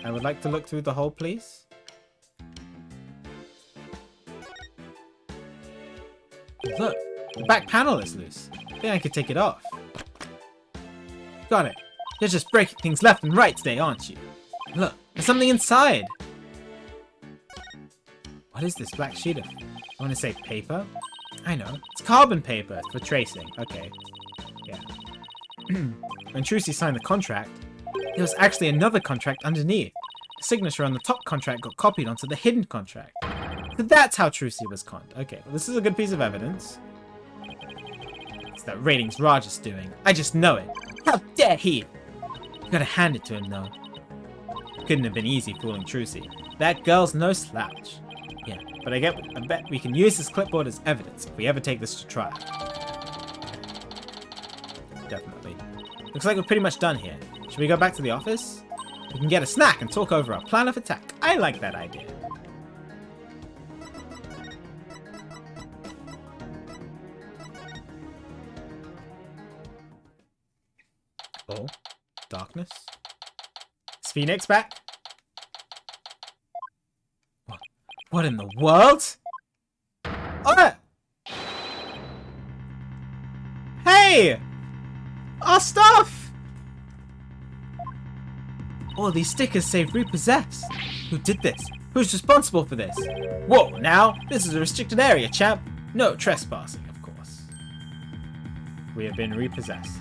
Speaker 1: I would like to look through the hole, please. Look, the back panel is loose. I think I could take it off. Got it. You're just breaking things left and right today, aren't you? Look, there's something inside. What is this black sheet of? I want to say paper? I know. It's carbon paper for tracing. Okay. Yeah. When Trucy signed the contract, there was actually another contract underneath. The signature on the top contract got copied onto the hidden contract. So that's how Trucy was conned. Okay, well, this is a good piece of evidence. It's that ratings Raj is doing. I just know it. How dare he! You gotta hand it to him, though. Couldn't have been easy fooling Trucy. That girl's no slouch. Yeah, but I bet we can use this clipboard as evidence if we ever take this to trial. Definitely. Looks like we're pretty much done here. Should we go back to the office? We can get a snack and talk over our plan of attack. I like that idea. Oh, darkness. Is Phoenix back? What in the world? Oh! Hey! Our stuff! All these stickers say repossessed. Who did this? Who's responsible for this? Whoa, now! This is a restricted area, champ. No trespassing, of course. We have been repossessed.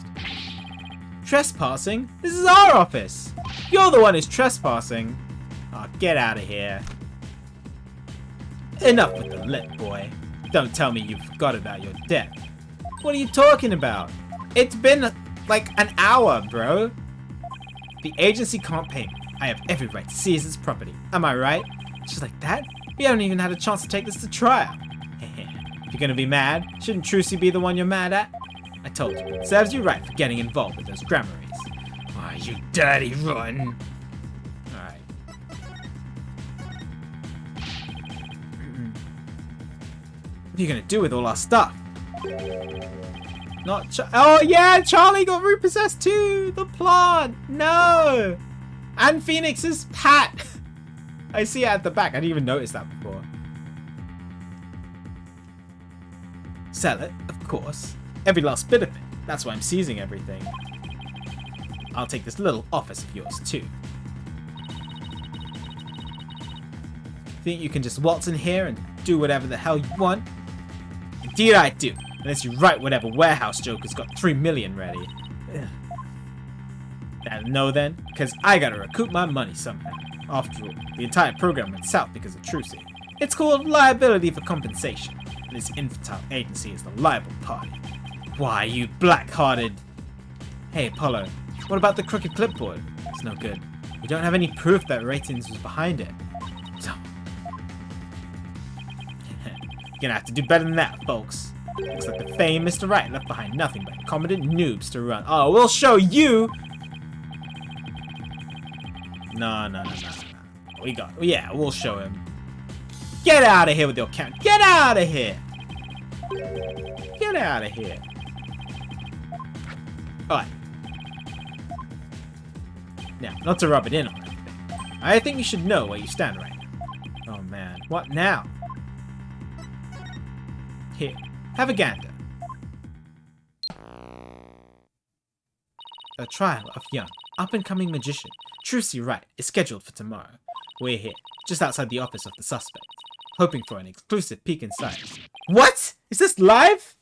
Speaker 1: Trespassing? This is our office! You're the one who's trespassing! Oh, get out of here. Enough with the lip, boy. Don't tell me you forgot about your debt. What are you talking about? It's been like an hour, bro. The agency can't pay me. I have every right to seize its property. Am I right? Just like that? We haven't even had a chance to take this to trial. If you're gonna be mad, shouldn't Trucy be the one you're mad at? I told you, it serves you right for getting involved with those grammaries. Why, you dirty rotten. Alright. What are you gonna do with all our stuff? Oh yeah, Charlie got repossessed too! The plant! No! And Phoenix's hat! I see it at the back, I didn't even notice that before. Sell it, of course. Every last bit of it. That's why I'm seizing everything. I'll take this little office of yours too. Think you can just waltz in here and do whatever the hell you want? Indeed I do. Unless you write whatever warehouse joker's got 3 million ready. No then, because I gotta recoup my money somehow. After all, the entire program went south because of Trucy. It's called liability for compensation, and this infantile agency is the liable party. Why, you black-hearted... Hey, Apollo, what about the crooked clipboard? It's no good. We don't have any proof that Ratings was behind it. So... You're gonna have to do better than that, folks. Looks like the famed Mr. Right left behind nothing but incompetent noobs to run. Oh, we'll show you! No. Yeah, we'll show him. Get out of here with your count. Get out of here! Get out of here. Alright. Now, not to rub it in on anything, I think you should know where you stand right now. Oh man, what now? Here, have a gander. A trial of young, up-and-coming magician, Trucy Wright, is scheduled for tomorrow. We're here, just outside the office of the suspect, hoping for an exclusive peek inside. What? Is this live?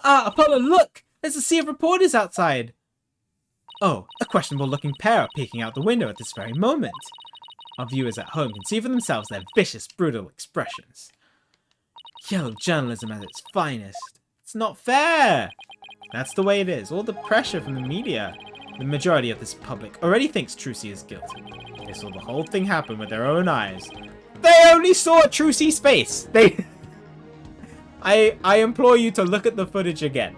Speaker 1: Ah, Apollo, look! There's a sea of reporters outside! Oh, a questionable-looking pair are peeking out the window at this very moment. Our viewers at home can see for themselves their vicious, brutal expressions. Yellow journalism at its finest. It's not fair! That's the way it is. All the pressure from the media. The majority of this public already thinks Trucy is guilty. They saw the whole thing happen with their own eyes. They only saw Trucy's face! I implore you to look at the footage again.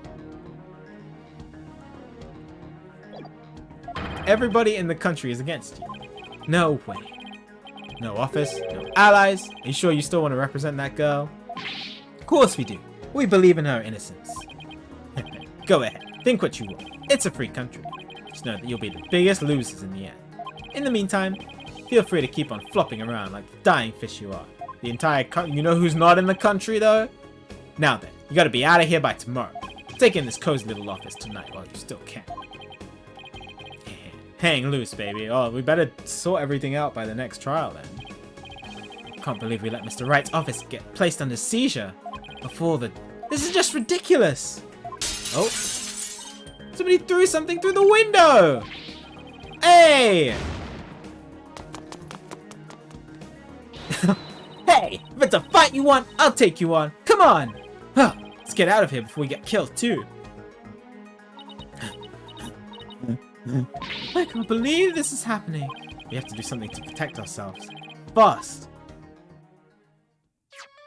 Speaker 1: Everybody in the country is against you. No way. No office, no allies. Are you sure you still want to represent that girl? Of course we do. We believe in her innocence. Go ahead, think what you will. It's a free country. Just know that you'll be the biggest losers in the end. In the meantime, feel free to keep on flopping around like the dying fish you are. The entire you know who's not in the country though? Now then, you gotta be out of here by tomorrow. Take in this cozy little office tonight while you still can. Hang loose, baby. Oh, we better sort everything out by the next trial then. Can't believe we let Mr. Wright's office get placed under seizure before the... This is just ridiculous! Oh. Somebody threw something through the window! Hey! Hey! If it's a fight you want, I'll take you on! Come on! Huh, let's get out of here before we get killed too. I can't believe this is happening. We have to do something to protect ourselves. Fast!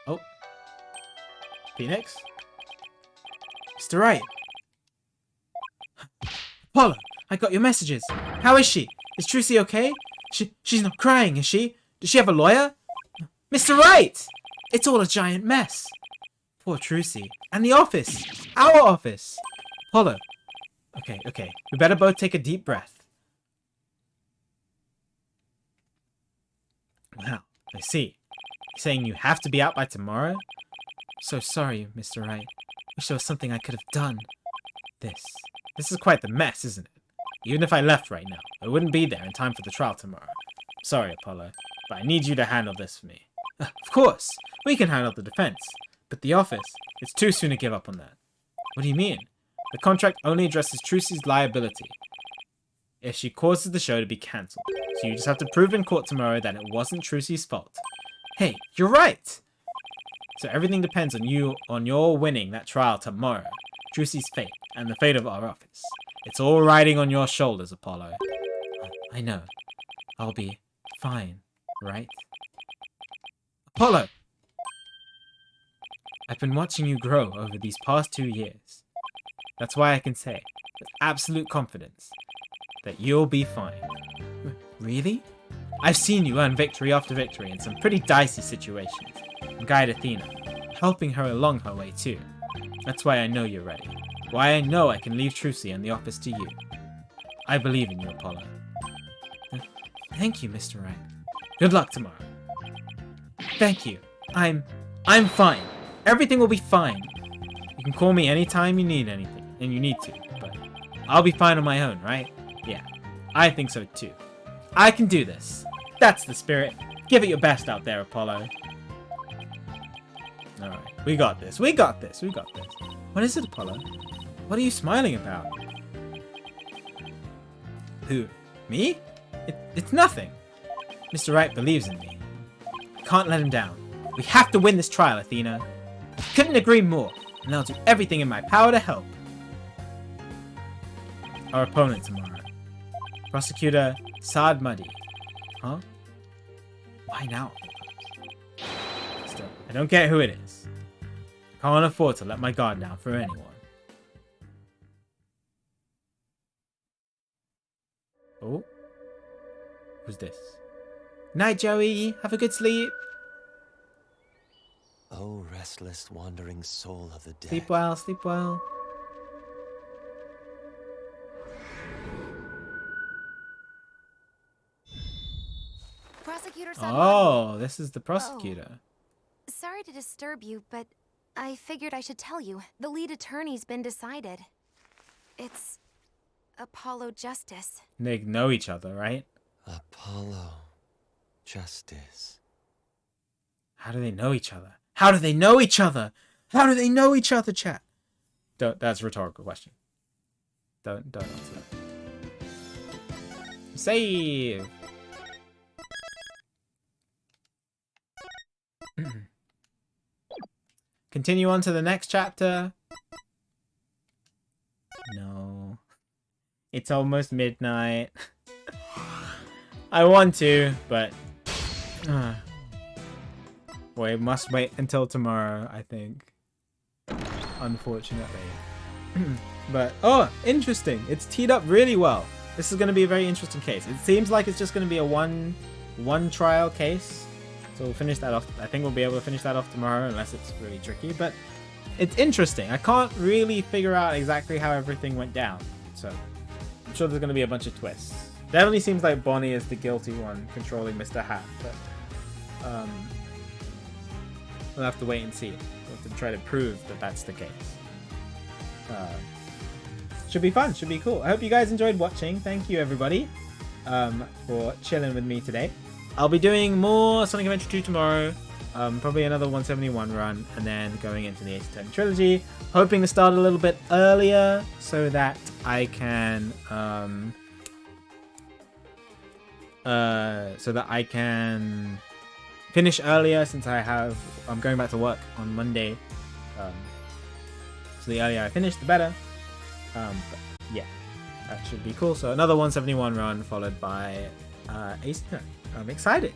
Speaker 1: Oh. Phoenix? Mr. Wright? Apollo, I got your messages. How is she? Is Trucy okay? She's not crying, is she? Does she have a lawyer? Mr. Wright! It's all a giant mess. Poor Trucy. And the office. Our office. Apollo. Okay. We better both take a deep breath. Wow, I see. You're saying you have to be out by tomorrow? So sorry, Mr. Wright. Wish there was something I could have done. This is quite the mess, isn't it? Even if I left right now, I wouldn't be there in time for the trial tomorrow. Sorry, Apollo, but I need you to handle this for me. Of course, we can handle the defense. But the office, it's too soon to give up on that. What do you mean? The contract only addresses Trucy's liability if she causes the show to be cancelled. So you just have to prove in court tomorrow that it wasn't Trucy's fault. Hey, you're right! So everything depends on your winning that trial tomorrow. Trucy's fate, and the fate of our office. It's all riding on your shoulders, Apollo. I know. I'll be fine, right? Apollo! I've been watching you grow over these past 2 years. That's why I can say, with absolute confidence, that you'll be fine. Really? I've seen you earn victory after victory in some pretty dicey situations, and guide Athena, helping her along her way too. That's why I know you're ready. Why I know I can leave Trucy and the office to you. I believe in you, Apollo. Thank you, Mr. Wright. Good luck tomorrow. Thank you. I'm fine. Everything will be fine. You can call me anytime you need anything. And you need to, but I'll be fine on my own, right? Yeah, I think so too. I can do this. That's the spirit. Give it your best out there, Apollo. Alright, we got this. We got this. What is it, Apollo? What are you smiling about? Who? Me? It's nothing. Mr. Wright believes in me. I can't let him down. We have to win this trial, Athena. I couldn't agree more, and I'll do everything in my power to help. Our opponent tomorrow. Prosecutor Saad Muddy. Huh? Why now? Still, I don't get who it is. Can't afford to let my guard down for anyone. Oh. Who's this? Night, Joey. Have a good sleep.
Speaker 2: Oh, restless, wandering soul of the dead.
Speaker 1: Sleep well, sleep well.
Speaker 3: Prosecutor
Speaker 1: Oh, this is the prosecutor.
Speaker 3: Sorry to disturb you, but I figured I should tell you. The lead attorney's been decided. It's Apollo Justice.
Speaker 1: They know each other, right?
Speaker 2: Apollo Justice.
Speaker 1: How do they know each other? How do they know each other? How do they know each other, chat? That's a rhetorical question. Don't answer that. Save. Continue on to the next chapter. No. It's almost midnight. I want to, but... we must wait until tomorrow, I think. Unfortunately. But, oh, interesting. It's teed up really well. This is going to be a very interesting case. It seems like it's just going to be a one trial case. So we'll finish that off. I think we'll be able to finish that off tomorrow, unless it's really tricky. But it's interesting. I can't really figure out exactly how everything went down. So I'm sure there's going to be a bunch of twists. Definitely seems like Bonnie is the guilty one controlling Mr. Hat. But we'll have to wait and see. We'll have to try to prove that that's the case. Should be fun. Should be cool. I hope you guys enjoyed watching. Thank you, everybody, for chilling with me today. I'll be doing more Sonic Adventure 2 tomorrow. Probably another 171 run, and then going into the Ace Attorney trilogy. Hoping to start a little bit earlier so that I can finish earlier, since I'm going back to work on Monday. So the earlier I finish, the better. But yeah, that should be cool. So another 171 run followed by Ace Attorney. I'm excited.